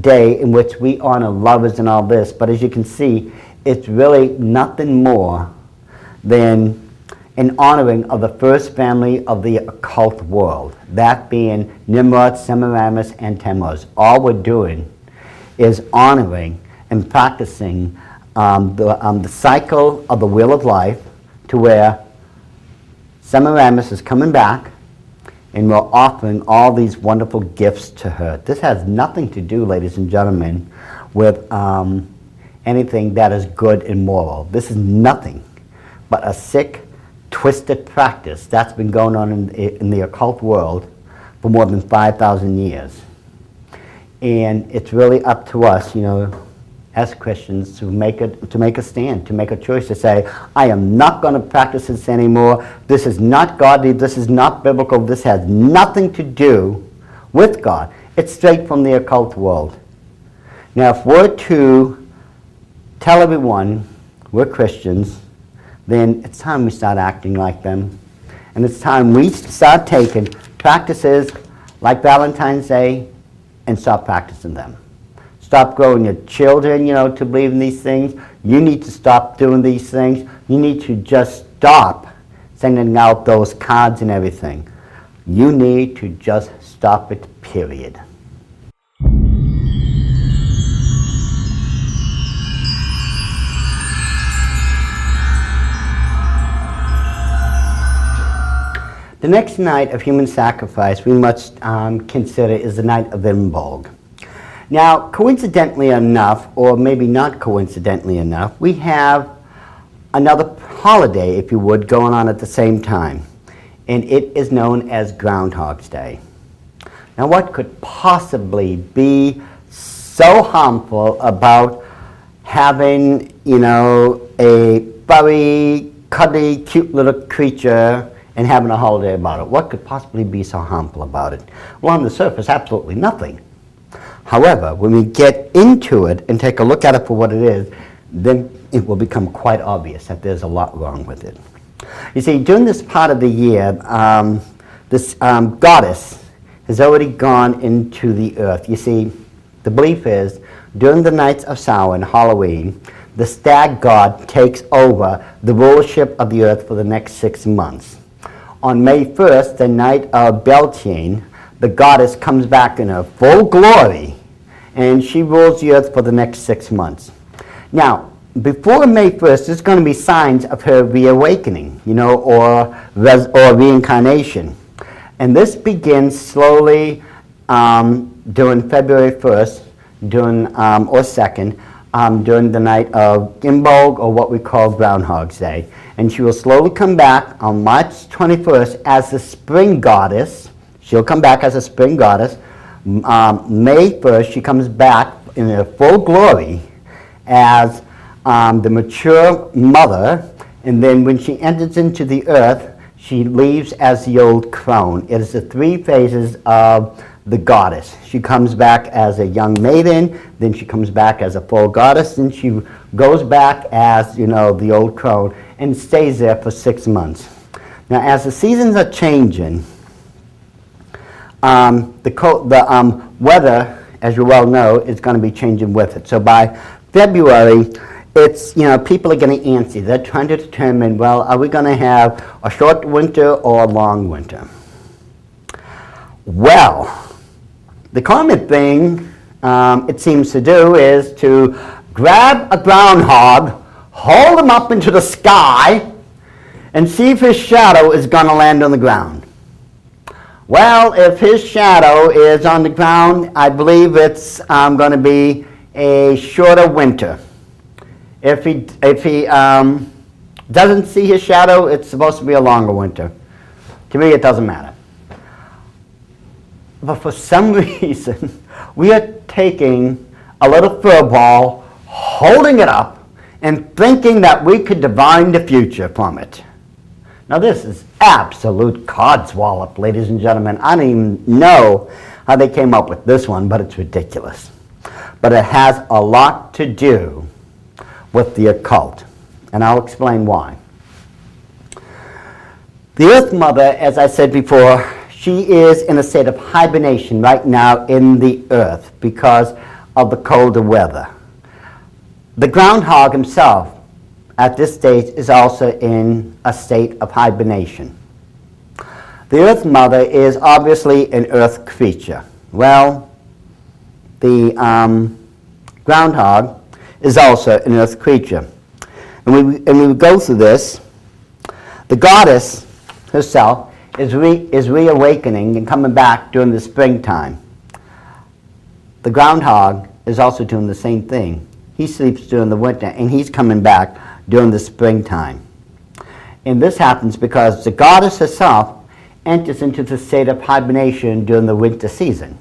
day in which we honor lovers and all this, but as you can see, it's really nothing more than an honoring of the first family of the occult world, that being Nimrod, Semiramis, and Tammuz. All we're doing is honoring and practicing the cycle of the wheel of life, to where Semiramis is coming back, and we're offering all these wonderful gifts to her. This has nothing to do, ladies and gentlemen, with anything that is good and moral. This is nothing but a sick, twisted practice that's been going on in the occult world for more than 5,000 years. And it's really up to us, you know, as Christians, to make a stand, to make a choice, to say, I am not going to practice this anymore. This is not godly. This is not biblical. This has nothing to do with God. It's straight from the occult world. Now, if we're to tell everyone we're Christians, then it's time we start acting like them. And it's time we start taking practices like Valentine's Day and start practicing them. Stop growing your children, you know, to believe in these things. You need to stop doing these things. You need to just stop sending out those cards and everything. You need to just stop it, period. The next night of human sacrifice we must consider is the night of Imbolg. Now, coincidentally enough, or maybe not coincidentally enough, we have another holiday, if you would, going on at the same time. And it is known as Groundhog's Day. Now, what could possibly be so harmful about having, you know, a furry, cuddly, cute little creature and having a holiday about it? What could possibly be so harmful about it? Well, on the surface, absolutely nothing. However, when we get into it and take a look at it for what it is, then it will become quite obvious that there's a lot wrong with it. You see, during this part of the year, this goddess has already gone into the earth. You see, the belief is, during the nights of Samhain, Halloween, the stag god takes over the rulership of the earth for the next 6 months. On May 1st, the night of Beltane, the goddess comes back in her full glory, and she rules the earth for the next 6 months. Now, before May 1st, there's going to be signs of her reawakening, or reincarnation. And this begins slowly during February 1st, or 2nd, during the night of Imbolg, or what we call Groundhog's Day. And she will slowly come back on March 21st as the spring goddess. She'll come back as a spring goddess. May 1st, she comes back in her full glory as the mature mother. And then when she enters into the earth, she leaves as the old crone. It is the 3 phases of the goddess. She comes back as a young maiden, then she comes back as a full goddess, and she goes back as, the old crone, and stays there for 6 months. Now, as the seasons are changing, the weather, as you well know, is going to be changing with it. So by February, it's, people are getting antsy. They're trying to determine, well, are we going to have a short winter or a long winter? Well, the common thing it seems to do is to grab a groundhog, hold him up into the sky, and see if his shadow is going to land on the ground. Well, if his shadow is on the ground, I believe it's going to be a shorter winter. If he doesn't see his shadow, it's supposed to be a longer winter. To me, it doesn't matter. But for some reason, we are taking a little fur ball, holding it up, and thinking that we could divine the future from it. Now, this is absolute codswallop, ladies and gentlemen. I don't even know how they came up with this one, but it's ridiculous. But it has a lot to do with the occult, and I'll explain why. The Earth Mother, as I said before, she is in a state of hibernation right now in the earth because of the colder weather. The groundhog himself at this stage is also in a state of hibernation. The Earth Mother is obviously an earth creature. Well, the groundhog is also an earth creature. And we go through this. The goddess herself is reawakening and coming back during the springtime. The groundhog is also doing the same thing. He sleeps during the winter, and he's coming back during the springtime. And this happens because the goddess herself enters into the state of hibernation during the winter season.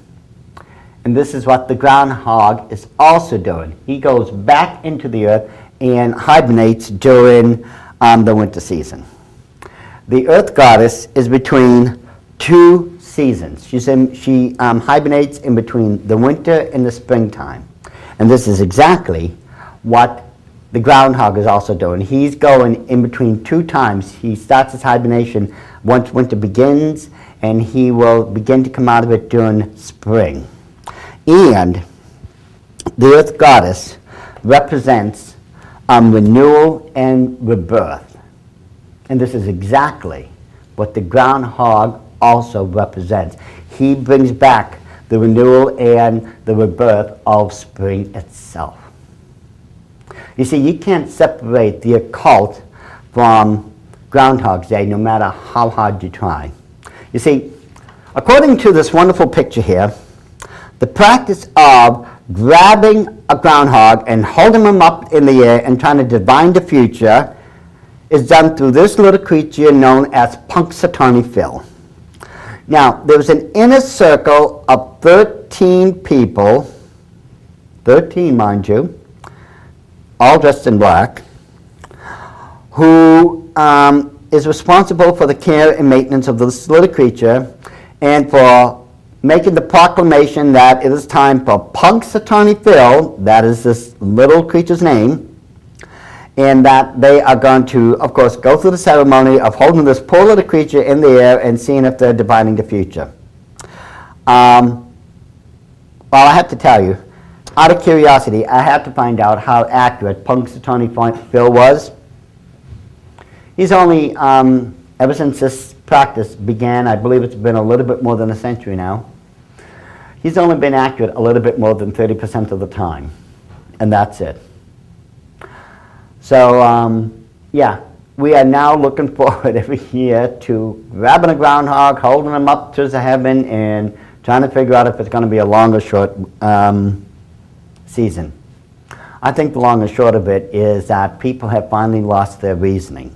And this is what the groundhog is also doing. He goes back into the earth and hibernates during the winter season. The earth goddess is between 2 seasons. She hibernates in between the winter and the springtime. And this is exactly what the groundhog is also doing. He's going in between 2 times. He starts his hibernation once winter begins, and he will begin to come out of it during spring. And the earth goddess represents renewal and rebirth. And this is exactly what the groundhog also represents. He brings back the renewal and the rebirth of spring itself. You see, you can't separate the occult from Groundhog's Day, no matter how hard you try. You see, according to this wonderful picture here, the practice of grabbing a groundhog and holding him up in the air and trying to divine the future is done through this little creature known as Punxsutawney Phil. Now, there was an inner circle of 13 people, 13 mind you, all dressed in black, who is responsible for the care and maintenance of this little creature and for making the proclamation that it is time for Punxsutawney Phil, that is this little creature's name, and that they are going to, of course, go through the ceremony of holding this poor little creature in the air and seeing if they're divining the future. Well, I have to tell you, out of curiosity, I had to find out how accurate Punxsutawney Phil was. He's only, ever since this practice began, I believe it's been a little bit more than a century now, he's only been accurate a little bit more than 30% of the time, and that's it. So, yeah, we are now looking forward every year to grabbing a groundhog, holding him up to the heaven, and trying to figure out if it's going to be a long or short season. I think the long and short of it is that people have finally lost their reasoning.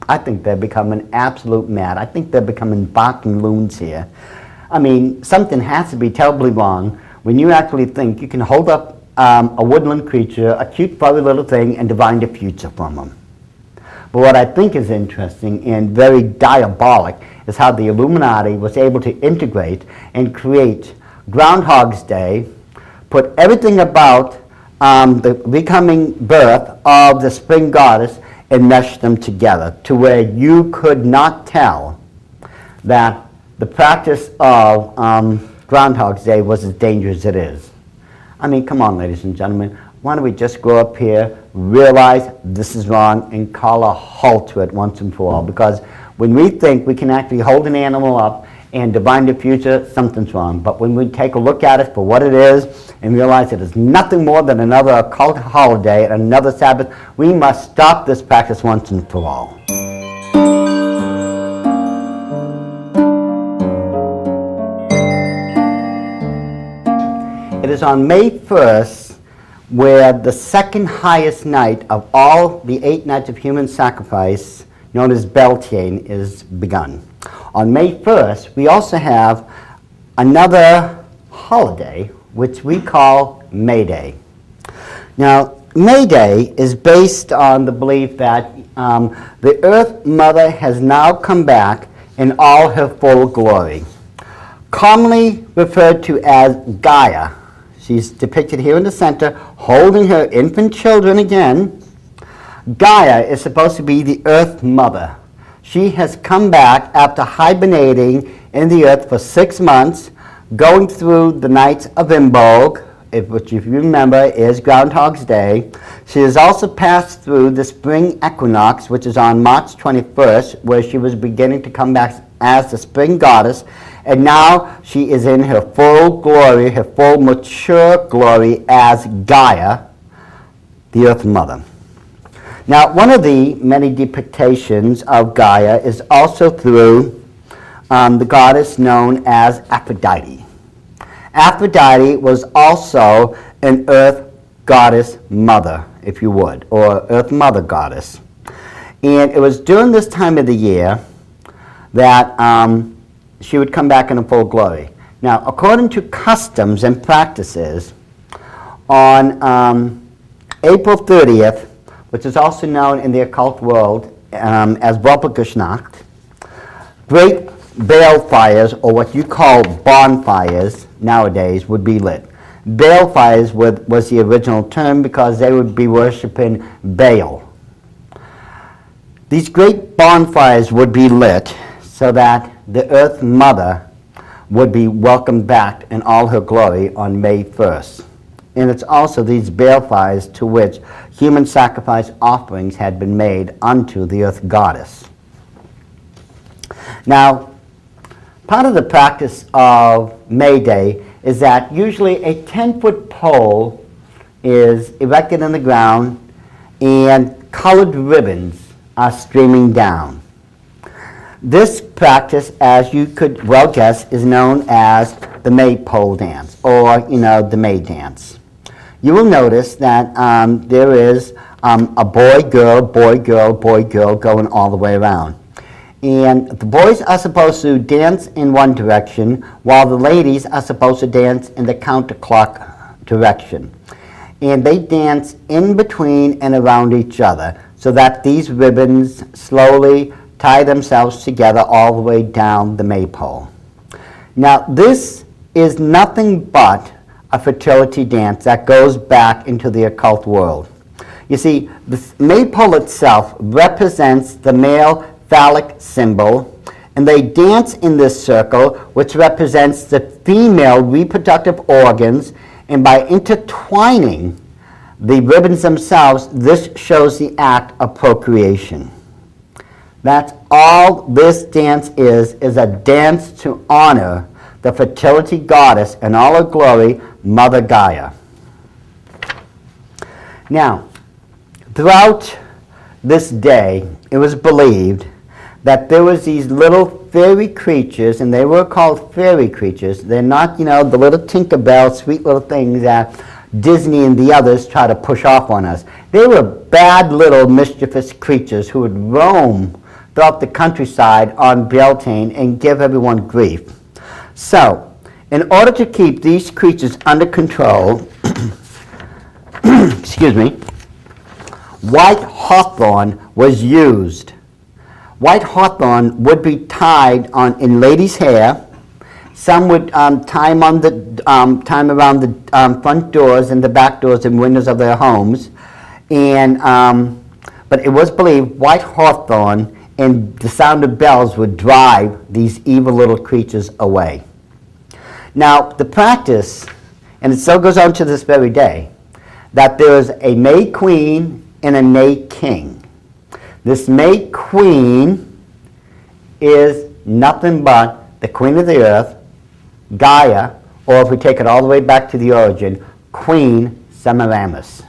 I think they're becoming absolute mad. I think they're becoming barking loons here. I mean, something has to be terribly wrong when you actually think you can hold up a woodland creature, a cute furry little thing, and divine the future from them. But what I think is interesting and very diabolic is how the Illuminati was able to integrate and create Groundhog's Day, put everything about the becoming birth of the spring goddess and mesh them together to where you could not tell that the practice of Groundhog's Day was as dangerous as it is. I mean, come on, ladies and gentlemen, why don't we just go up here, realize this is wrong, and call a halt to it once and for all? Because when we think we can actually hold an animal up and divine the future, something's wrong. But when we take a look at it for what it is and realize it is nothing more than another occult holiday and another Sabbath, we must stop this practice once and for all. It is on May 1st where the second highest night of all the 8 nights of human sacrifice, known as Beltane, is begun. On May 1st, we also have another holiday, which we call May Day. Now, May Day is based on the belief that the Earth Mother has now come back in all her full glory. Commonly referred to as Gaia. She's depicted here in the center, holding her infant children again. Gaia is supposed to be the Earth Mother. She has come back after hibernating in the earth for 6 months, going through the nights of Imbolg, which, if you remember, is Groundhog's Day. She has also passed through the spring equinox, which is on March 21st, where she was beginning to come back as the spring goddess. And now she is in her full glory, her full mature glory as Gaia, the Earth Mother. Now, one of the many depictions of Gaia is also through the goddess known as Aphrodite. Aphrodite was also an Earth Goddess Mother, if you would, or Earth Mother Goddess. And it was during this time of the year that she would come back in full glory. Now, according to customs and practices, on April 30th, which is also known in the occult world as Walpurgisnacht, great balefires, or what you call bonfires nowadays, would be lit. Balefires was the original term because they would be worshiping Baal. These great bonfires would be lit so that the Earth Mother would be welcomed back in all her glory on May 1st. And it's also these balefires to which human sacrifice offerings had been made unto the Earth Goddess. Now, part of the practice of May Day is that usually a 10-foot pole is erected in the ground and colored ribbons are streaming down. This practice, as you could well guess, is known as the Maypole dance, or, the May dance. You will notice that there is a boy, girl, boy, girl, boy, girl going all the way around. And the boys are supposed to dance in one direction, while the ladies are supposed to dance in the counterclock direction. And they dance in between and around each other, so that these ribbons slowly tie themselves together all the way down the maypole. Now, this is nothing but a fertility dance that goes back into the occult world. You see, the maypole itself represents the male phallic symbol, and they dance in this circle, which represents the female reproductive organs, And by intertwining the ribbons themselves, this shows the act of procreation. That's all this dance is a dance to honor the fertility goddess in all her glory, Mother Gaia. Now, throughout this day, it was believed that there was these little fairy creatures, and they were called fairy creatures. They're not, the little Tinkerbell, sweet little things that Disney and the others try to push off on us. They were bad little mischievous creatures who would roam throughout the countryside on Beltane and give everyone grief. So, in order to keep these creatures under control, excuse me, white hawthorn was used. White hawthorn would be tied in ladies' hair. Some would tie them around the front doors and the back doors and windows of their homes. But it was believed white hawthorn and the sound of bells would drive these evil little creatures away. Now, the practice, and it still goes on to this very day, that there is a May Queen and a May King. This May Queen is nothing but the Queen of the Earth, Gaia, or if we take it all the way back to the origin, Queen Semiramis.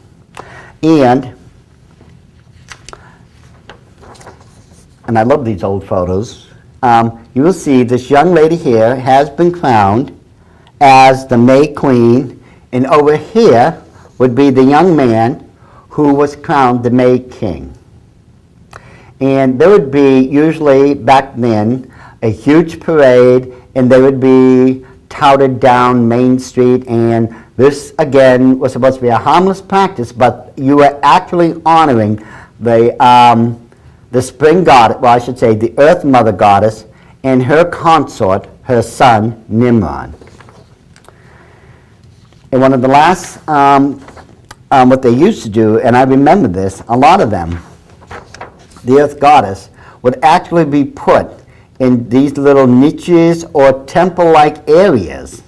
And I love these old photos. You will see this young lady here has been crowned as the May Queen, and over here would be the young man who was crowned the May King. And there would be, usually back then, a huge parade, and they would be touted down Main Street, and this, again, was supposed to be a harmless practice, but you were actually honoring the spring goddess, well, I should say the Earth Mother Goddess, and her consort, her son, Nimrod. And one of the last, what they used to do, and I remember this, a lot of them, the Earth Goddess, would actually be put in these little niches or temple-like areas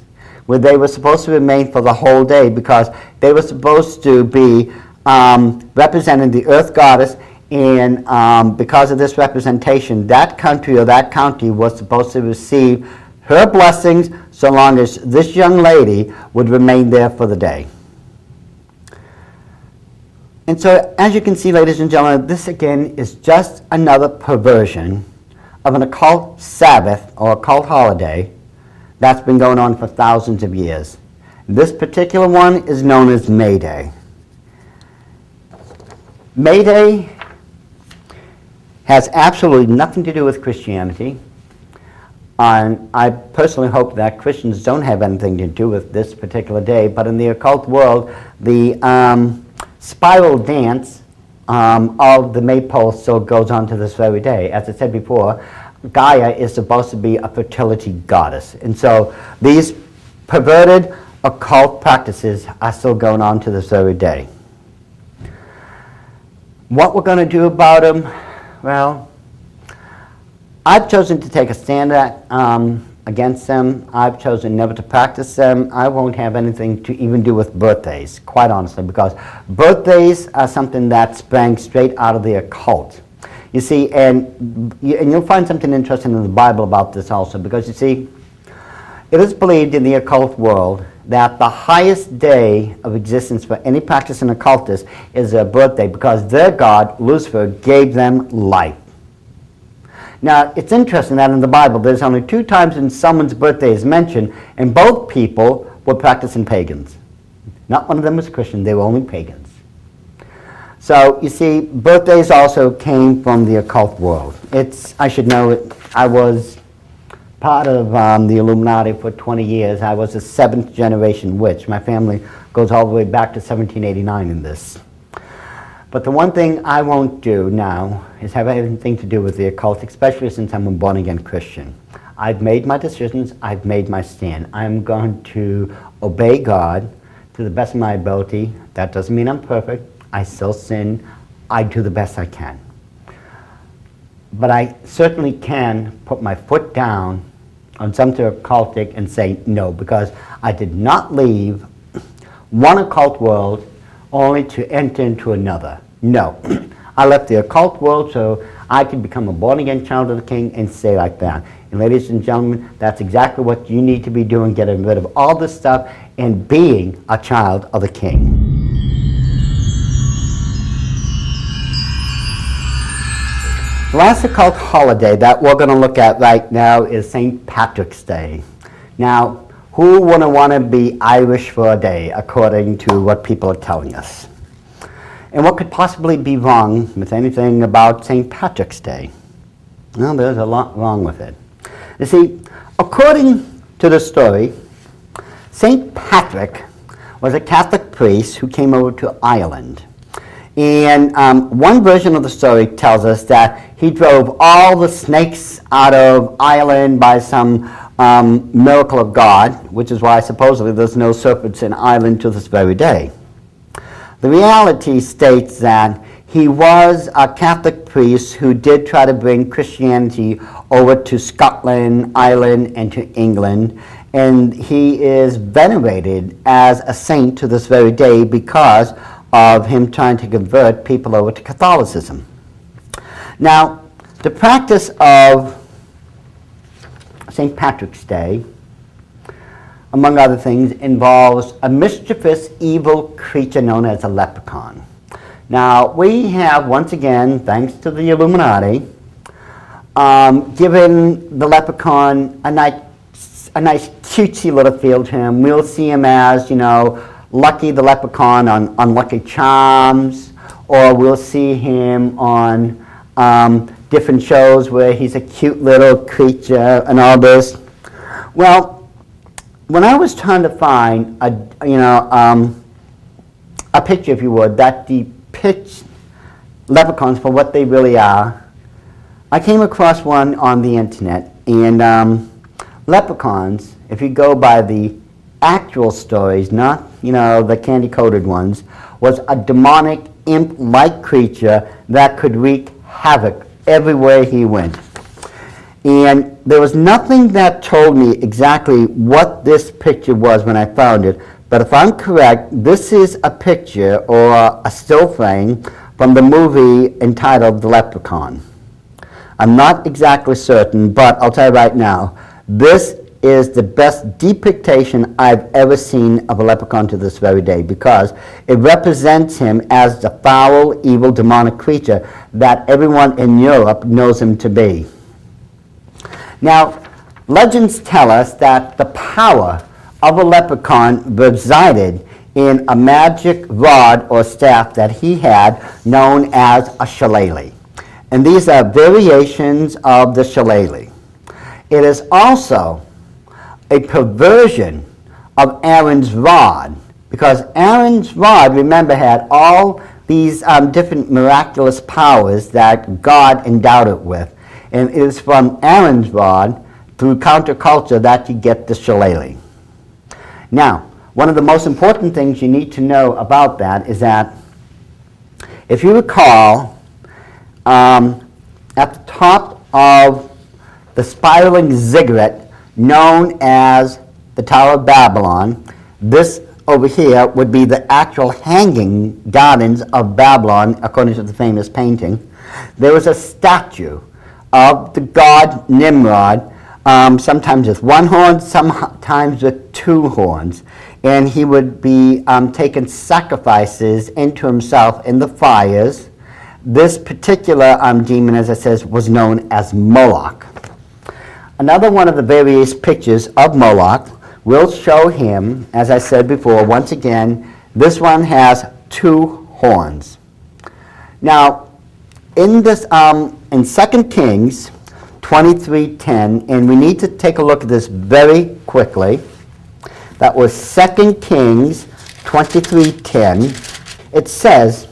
where they were supposed to remain for the whole day, because they were supposed to be representing the Earth Goddess, and because of this representation, that country or that county was supposed to receive her blessings so long as this young lady would remain there for the day. And so, as you can see, ladies and gentlemen, this again is just another perversion of an occult Sabbath or occult holiday that's been going on for thousands of years. This particular one is known as May Day. May Day has absolutely nothing to do with Christianity. And I personally hope that Christians don't have anything to do with this particular day, but in the occult world, the spiral dance of the maypole still goes on to this very day. As I said before, Gaia is supposed to be a fertility goddess. And so these perverted occult practices are still going on to this very day. What we're going to do about them? Well, I've chosen to take a stand against them. I've chosen never to practice them. I won't have anything to even do with birthdays, quite honestly, because birthdays are something that sprang straight out of the occult. You see, and you'll find something interesting in the Bible about this also, because you see, it is believed in the occult world that the highest day of existence for any practicing occultist is their birthday, because their god, Lucifer, gave them life. Now, it's interesting that in the Bible there's only 2 times when someone's birthday is mentioned, and both people were practicing pagans. Not one of them was Christian, they were only pagans. So, you see, birthdays also came from the occult world. I should know it, I was part of the Illuminati for 20 years. I was a 7th generation witch. My family goes all the way back to 1789 in this. But the one thing I won't do now is have anything to do with the occult, especially since I'm a born-again Christian. I've made my decisions. I've made my stand. I'm going to obey God to the best of my ability. That doesn't mean I'm perfect. I still sin. I do the best I can. But I certainly can put my foot down on something occultic and say no, because I did not leave one occult world only to enter into another. No. I left the occult world so I could become a born-again child of the King and stay like that. And ladies and gentlemen, that's exactly what you need to be doing, getting rid of all this stuff and being a child of the King. The last occult holiday that we're going to look at right now is St. Patrick's Day. Now, who wouldn't want to be Irish for a day, according to what people are telling us? And what could possibly be wrong with anything about St. Patrick's Day? Well, there's a lot wrong with it. You see, according to the story, St. Patrick was a Catholic priest who came over to Ireland. And one version of the story tells us that he drove all the snakes out of Ireland by some miracle of God, which is why supposedly there's no serpents in Ireland to this very day. The reality states that he was a Catholic priest who did try to bring Christianity over to Scotland, Ireland, and to England, and he is venerated as a saint to this very day because of him trying to convert people over to Catholicism. Now, the practice of St. Patrick's Day, among other things, involves a mischievous, evil creature known as a leprechaun. Now, we have, once again, thanks to the Illuminati, given the leprechaun a nice cutesy little feel to him. We'll see him as, Lucky the Leprechaun on Lucky Charms, or we'll see him on different shows where he's a cute little creature and all this. Well, when I was trying to find a picture, if you would, that depicts leprechauns for what they really are, I came across one on the internet, and leprechauns, if you go by the actual stories, not the candy-coated ones, was a demonic imp-like creature that could wreak havoc everywhere he went. And there was nothing that told me exactly what this picture was when I found it, but if I'm correct, this is a picture or a still frame from the movie entitled The Leprechaun. I'm not exactly certain, but I'll tell you right now, this is the best depiction I've ever seen of a leprechaun to this very day, because it represents him as the foul, evil, demonic creature that everyone in Europe knows him to be. Now, legends tell us that the power of a leprechaun resided in a magic rod or staff that he had known as a shillelagh. And these are variations of the shillelagh. It is also a perversion of Aaron's rod, because Aaron's rod, remember, had all these different miraculous powers that God endowed it with. And it is from Aaron's rod, through counterculture, that you get the shillelagh. Now, one of the most important things you need to know about that is that, if you recall, at the top of the spiraling ziggurat known as the Tower of Babylon, this over here would be the actual hanging gardens of Babylon, according to the famous painting. There was a statue of the god Nimrod, sometimes with one horn, sometimes with two horns. And he would be taking sacrifices into himself in the fires. This particular demon, as I said, was known as Moloch. Another one of the various pictures of Moloch will show him, as I said before, once again, this one has two horns. Now, in this, in 2 Kings 23:10, and we need to take a look at this very quickly. That was 2 Kings 23:10. It says,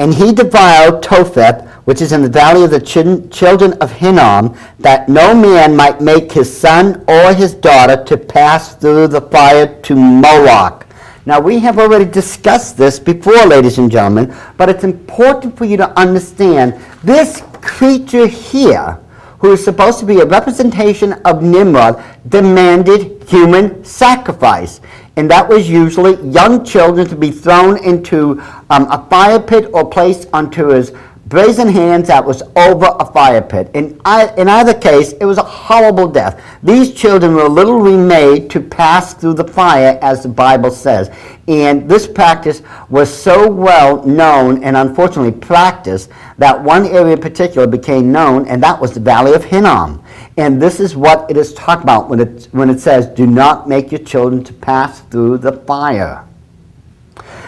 "And he defiled Topheth, which is in the valley of the children of Hinnom, that no man might make his son or his daughter to pass through the fire to Moloch." Now, we have already discussed this before, ladies and gentlemen, but it's important for you to understand this creature here, who is supposed to be a representation of Nimrod, demanded human sacrifice. And that was usually young children to be thrown into a fire pit or placed onto his brazen hands that was over a fire pit. In either case, it was a horrible death. These children were literally made to pass through the fire, as the Bible says. And this practice was so well known and unfortunately practiced that one area in particular became known, and that was the Valley of Hinnom. And this is what it is talking about when it says, do not make your children to pass through the fire.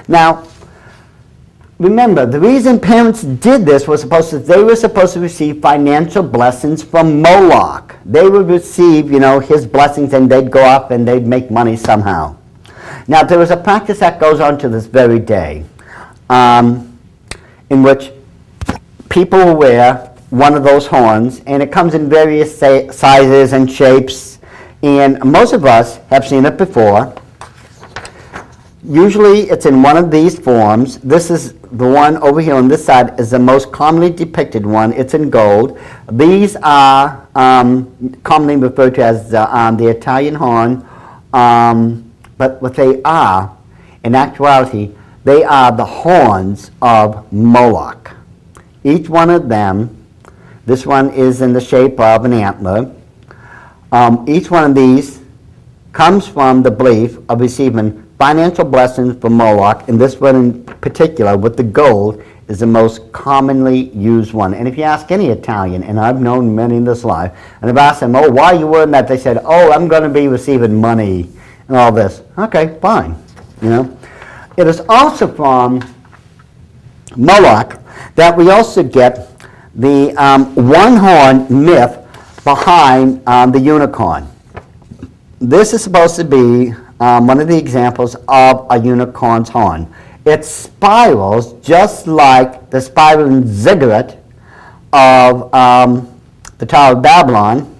Now, remember, the reason parents did this was they were supposed to receive financial blessings from Moloch. They would receive, his blessings, and they'd go up and they'd make money somehow. Now, there is a practice that goes on to this very day, in which people will wear one of those horns, and it comes in various sizes and shapes, and most of us have seen it before. Usually it's in one of these forms. This is the one over here on this side is the most commonly depicted one. It's in gold. These are commonly referred to as the Italian horn, but what they are, in actuality, they are the horns of Moloch. Each one of them, this one is in the shape of an antler. Each one of these comes from the belief of receiving financial blessings from Moloch, and this one in particular with the gold is the most commonly used one. And if you ask any Italian, and I've known many in this life, and if I ask them, why are you wearing that? They said, I'm going to be receiving money and all this. Okay, fine. It is also from Moloch that we also get the one-horn myth behind the unicorn. This is supposed to be one of the examples of a unicorn's horn. It spirals just like the spiraling ziggurat of the Tower of Babylon,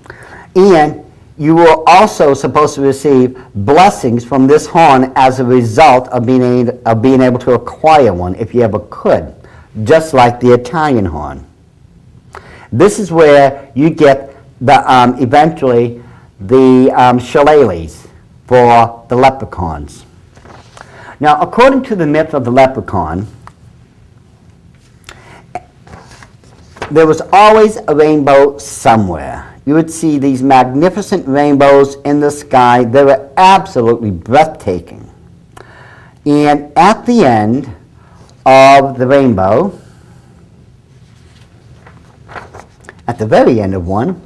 and you were also supposed to receive blessings from this horn as a result of being able to acquire one, if you ever could, just like the Italian horn. This is where you get eventually the shillelaghs for the leprechauns. Now, according to the myth of the leprechaun, there was always a rainbow somewhere. You would see these magnificent rainbows in the sky. They were absolutely breathtaking. And at the end of the rainbow, at the very end of one,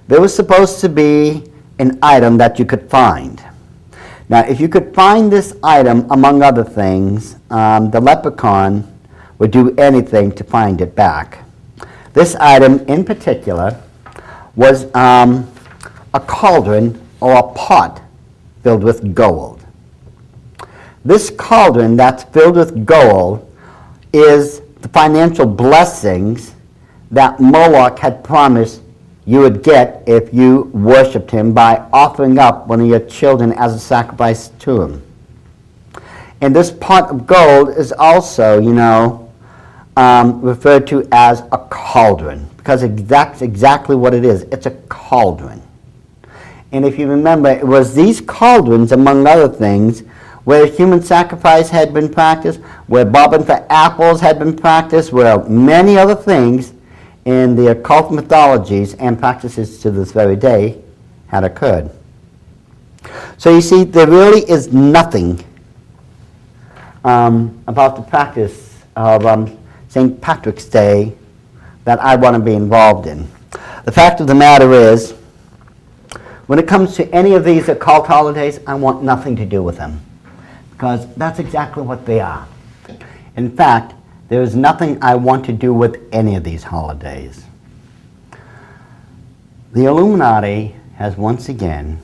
there was supposed to be an item that you could find. Now, if you could find this item, among other things, the leprechaun would do anything to find it back. This item in particular was a cauldron or a pot filled with gold. This cauldron that's filled with gold is the financial blessings that Moloch had promised you would get if you worshipped him by offering up one of your children as a sacrifice to him. And this pot of gold is also, referred to as a cauldron, because that's exactly what it is. It's a cauldron. And if you remember, it was these cauldrons, among other things, where human sacrifice had been practiced, where bobbing for apples had been practiced, where many other things in the occult mythologies and practices to this very day had occurred. So you see, there really is nothing about the practice of St. Patrick's Day that I want to be involved in. The fact of the matter is, when it comes to any of these occult holidays, I want nothing to do with them, because that's exactly what they are. In fact, there is nothing I want to do with any of these holidays. The Illuminati has once again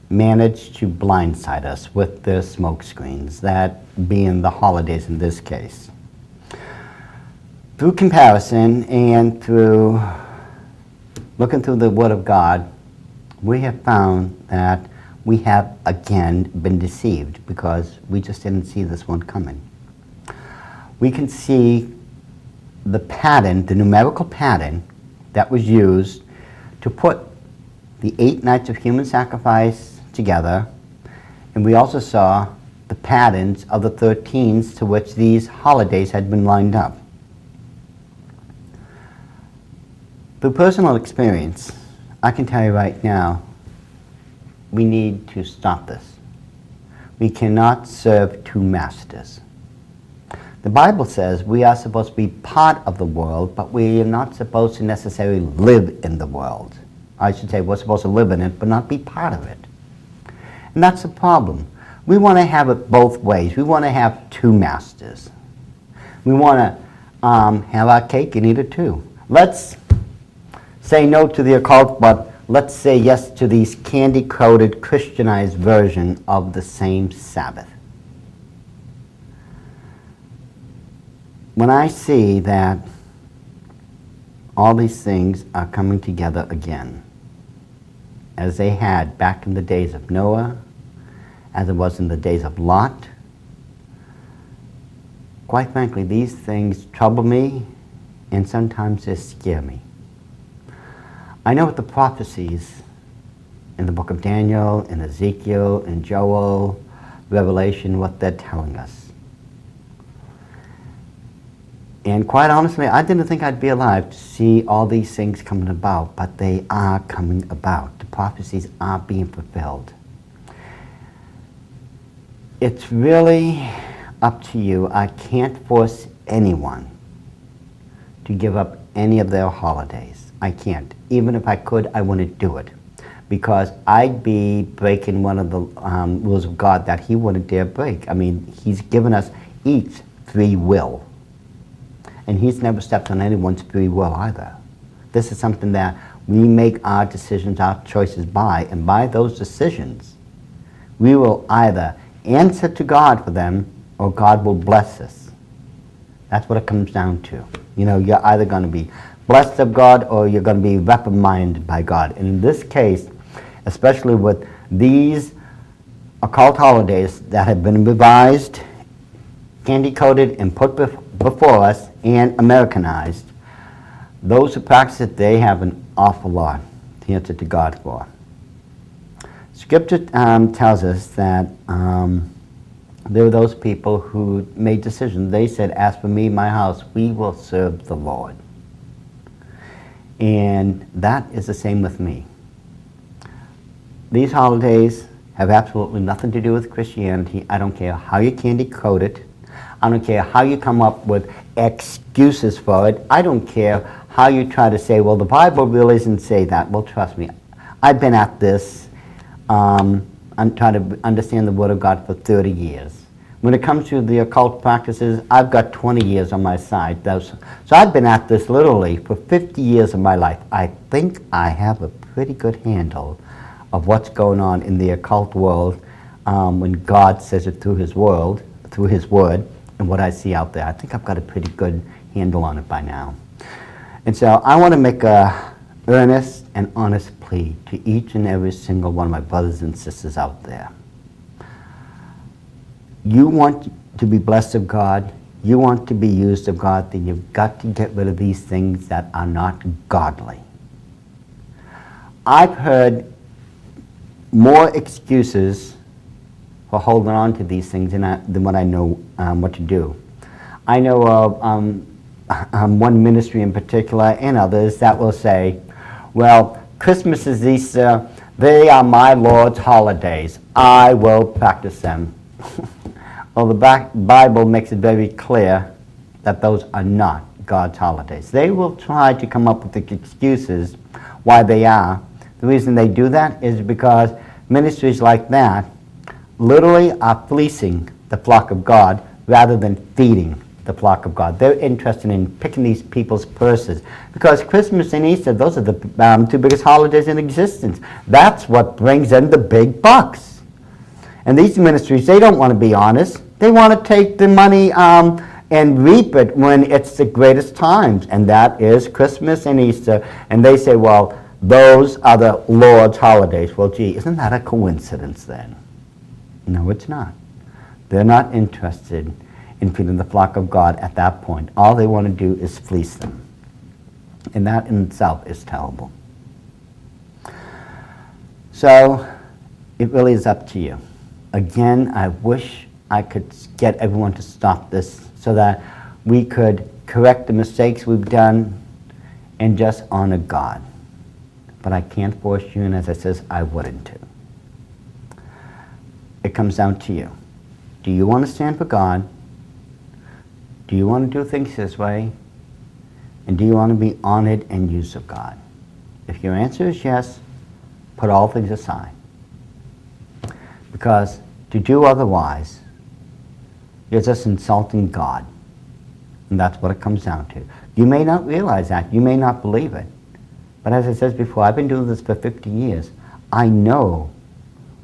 managed to blindside us with their smoke screens, that being the holidays in this case. Through comparison and through looking through the Word of God, we have found that we have again been deceived, because we just didn't see this one coming. We can see the pattern, the numerical pattern that was used to put the 8 nights of human sacrifice together, and we also saw the patterns of the 13s to which these holidays had been lined up. Through personal experience, I can tell you right now, we need to stop this. We cannot serve 2 masters. The Bible says we are supposed to be part of the world, but we are not supposed to necessarily live in the world. I should say we're supposed to live in it, but not be part of it. And that's the problem. We want to have it both ways. We want to have 2 masters. We want to have our cake and eat it too. Let's say no to the occult, but let's say yes to these candy-coated, Christianized version of the same Sabbath. When I see that all these things are coming together again, as they had back in the days of Noah, as it was in the days of Lot, quite frankly, these things trouble me, and sometimes they scare me. I know what the prophecies in the book of Daniel, in Ezekiel, in Joel, Revelation, what they're telling us. And quite honestly, I didn't think I'd be alive to see all these things coming about, but they are coming about. The prophecies are being fulfilled. It's really up to you. I can't force anyone to give up any of their holidays. I can't. Even if I could, I wouldn't do it, because I'd be breaking one of the rules of God that He wouldn't dare break. I mean, He's given us each free will. And He's never stepped on anyone's free will either. This is something that we make our decisions, our choices by, and by those decisions, we will either answer to God for them, or God will bless us. That's what it comes down to. You know, you're either going to be blessed of God, or you're going to be reprimanded by God. And in this case, especially with these occult holidays that have been revised, candy-coated, and put before us, and Americanized, those who practice it, they have an awful lot to answer to God for. Scripture tells us that there were those people who made decisions. They said, as for me, my house, we will serve the Lord. And that is the same with me. These holidays have absolutely nothing to do with Christianity. I don't care how you candy coat it. I don't care how you come up with excuses for it. I don't care how you try to say, well, the Bible really doesn't say that. Well, trust me, I've been at this. I'm trying to understand the Word of God for 30 years. When it comes to the occult practices, I've got 20 years on my side. So I've been at this literally for 50 years of my life. I think I have a pretty good handle of what's going on in the occult world when God says it through His Word, and what I see out there. I think I've got a pretty good handle on it by now. And so I want to make a earnest and honest plea to each and every single one of my brothers and sisters out there. You want to be blessed of God, you want to be used of God, then you've got to get rid of these things that are not godly. I've heard more excuses for holding on to these things than what I know what to do. I know of one ministry in particular, and others, that will say, well, Christmas is Easter, they are my Lord's holidays. I will practice them. Well, the Bible makes it very clear that those are not God's holidays. They will try to come up with the excuses why they are. The reason they do that is because ministries like that literally are fleecing the flock of God rather than feeding the flock of God. They're interested in picking these people's purses, because Christmas and Easter, those are the 2 biggest holidays in existence. That's what brings in the big bucks. And these ministries, they don't want to be honest. They want to take the money and reap it when it's the greatest times, and that is Christmas and Easter. And they say, well, those are the Lord's holidays. Well, gee, isn't that a coincidence then? No, it's not. They're not interested in feeding the flock of God at that point. All they want to do is fleece them. And that in itself is terrible. So it really is up to you. Again, I wish I could get everyone to stop this so that we could correct the mistakes we've done and just honor God. But I can't force you, and as I says, I wouldn't too. It comes down to you. Do you want to stand for God? Do you want to do things His way? And do you want to be honored and used of God? If your answer is yes, put all things aside. Because to do otherwise, you're just insulting God. And that's what it comes down to. You may not realize that. You may not believe it. But as I said before, I've been doing this for 50 years. I know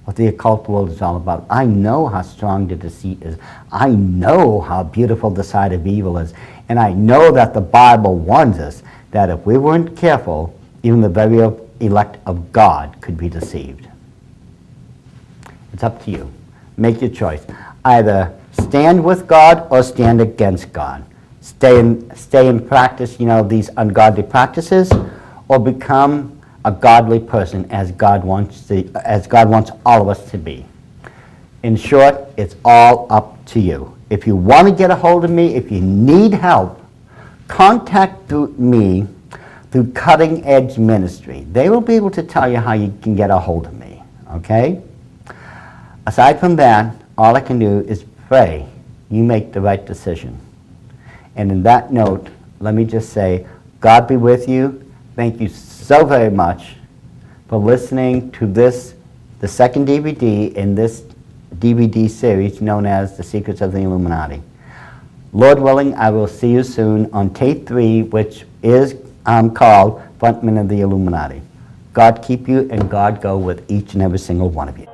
what the occult world is all about. I know how strong the deceit is. I know how beautiful the side of evil is. And I know that the Bible warns us that if we weren't careful, even the very elect of God could be deceived. It's up to you. Make your choice. Either stand with God or stand against God. Stay in practice, these ungodly practices, or become a godly person as God wants all of us to be. In short, it's all up to you. If you want to get a hold of me, if you need help, contact me through Cutting Edge Ministry. They will be able to tell you how you can get a hold of me, okay? Aside from that, all I can do is pray you make the right decision. And in that note, let me just say, God be with you. Thank you so very much for listening to the second DVD in this DVD series known as The Secrets of the Illuminati. Lord willing, I will see you soon on tape 3, which is called Frontmen of the Illuminati. God keep you and God go with each and every single one of you.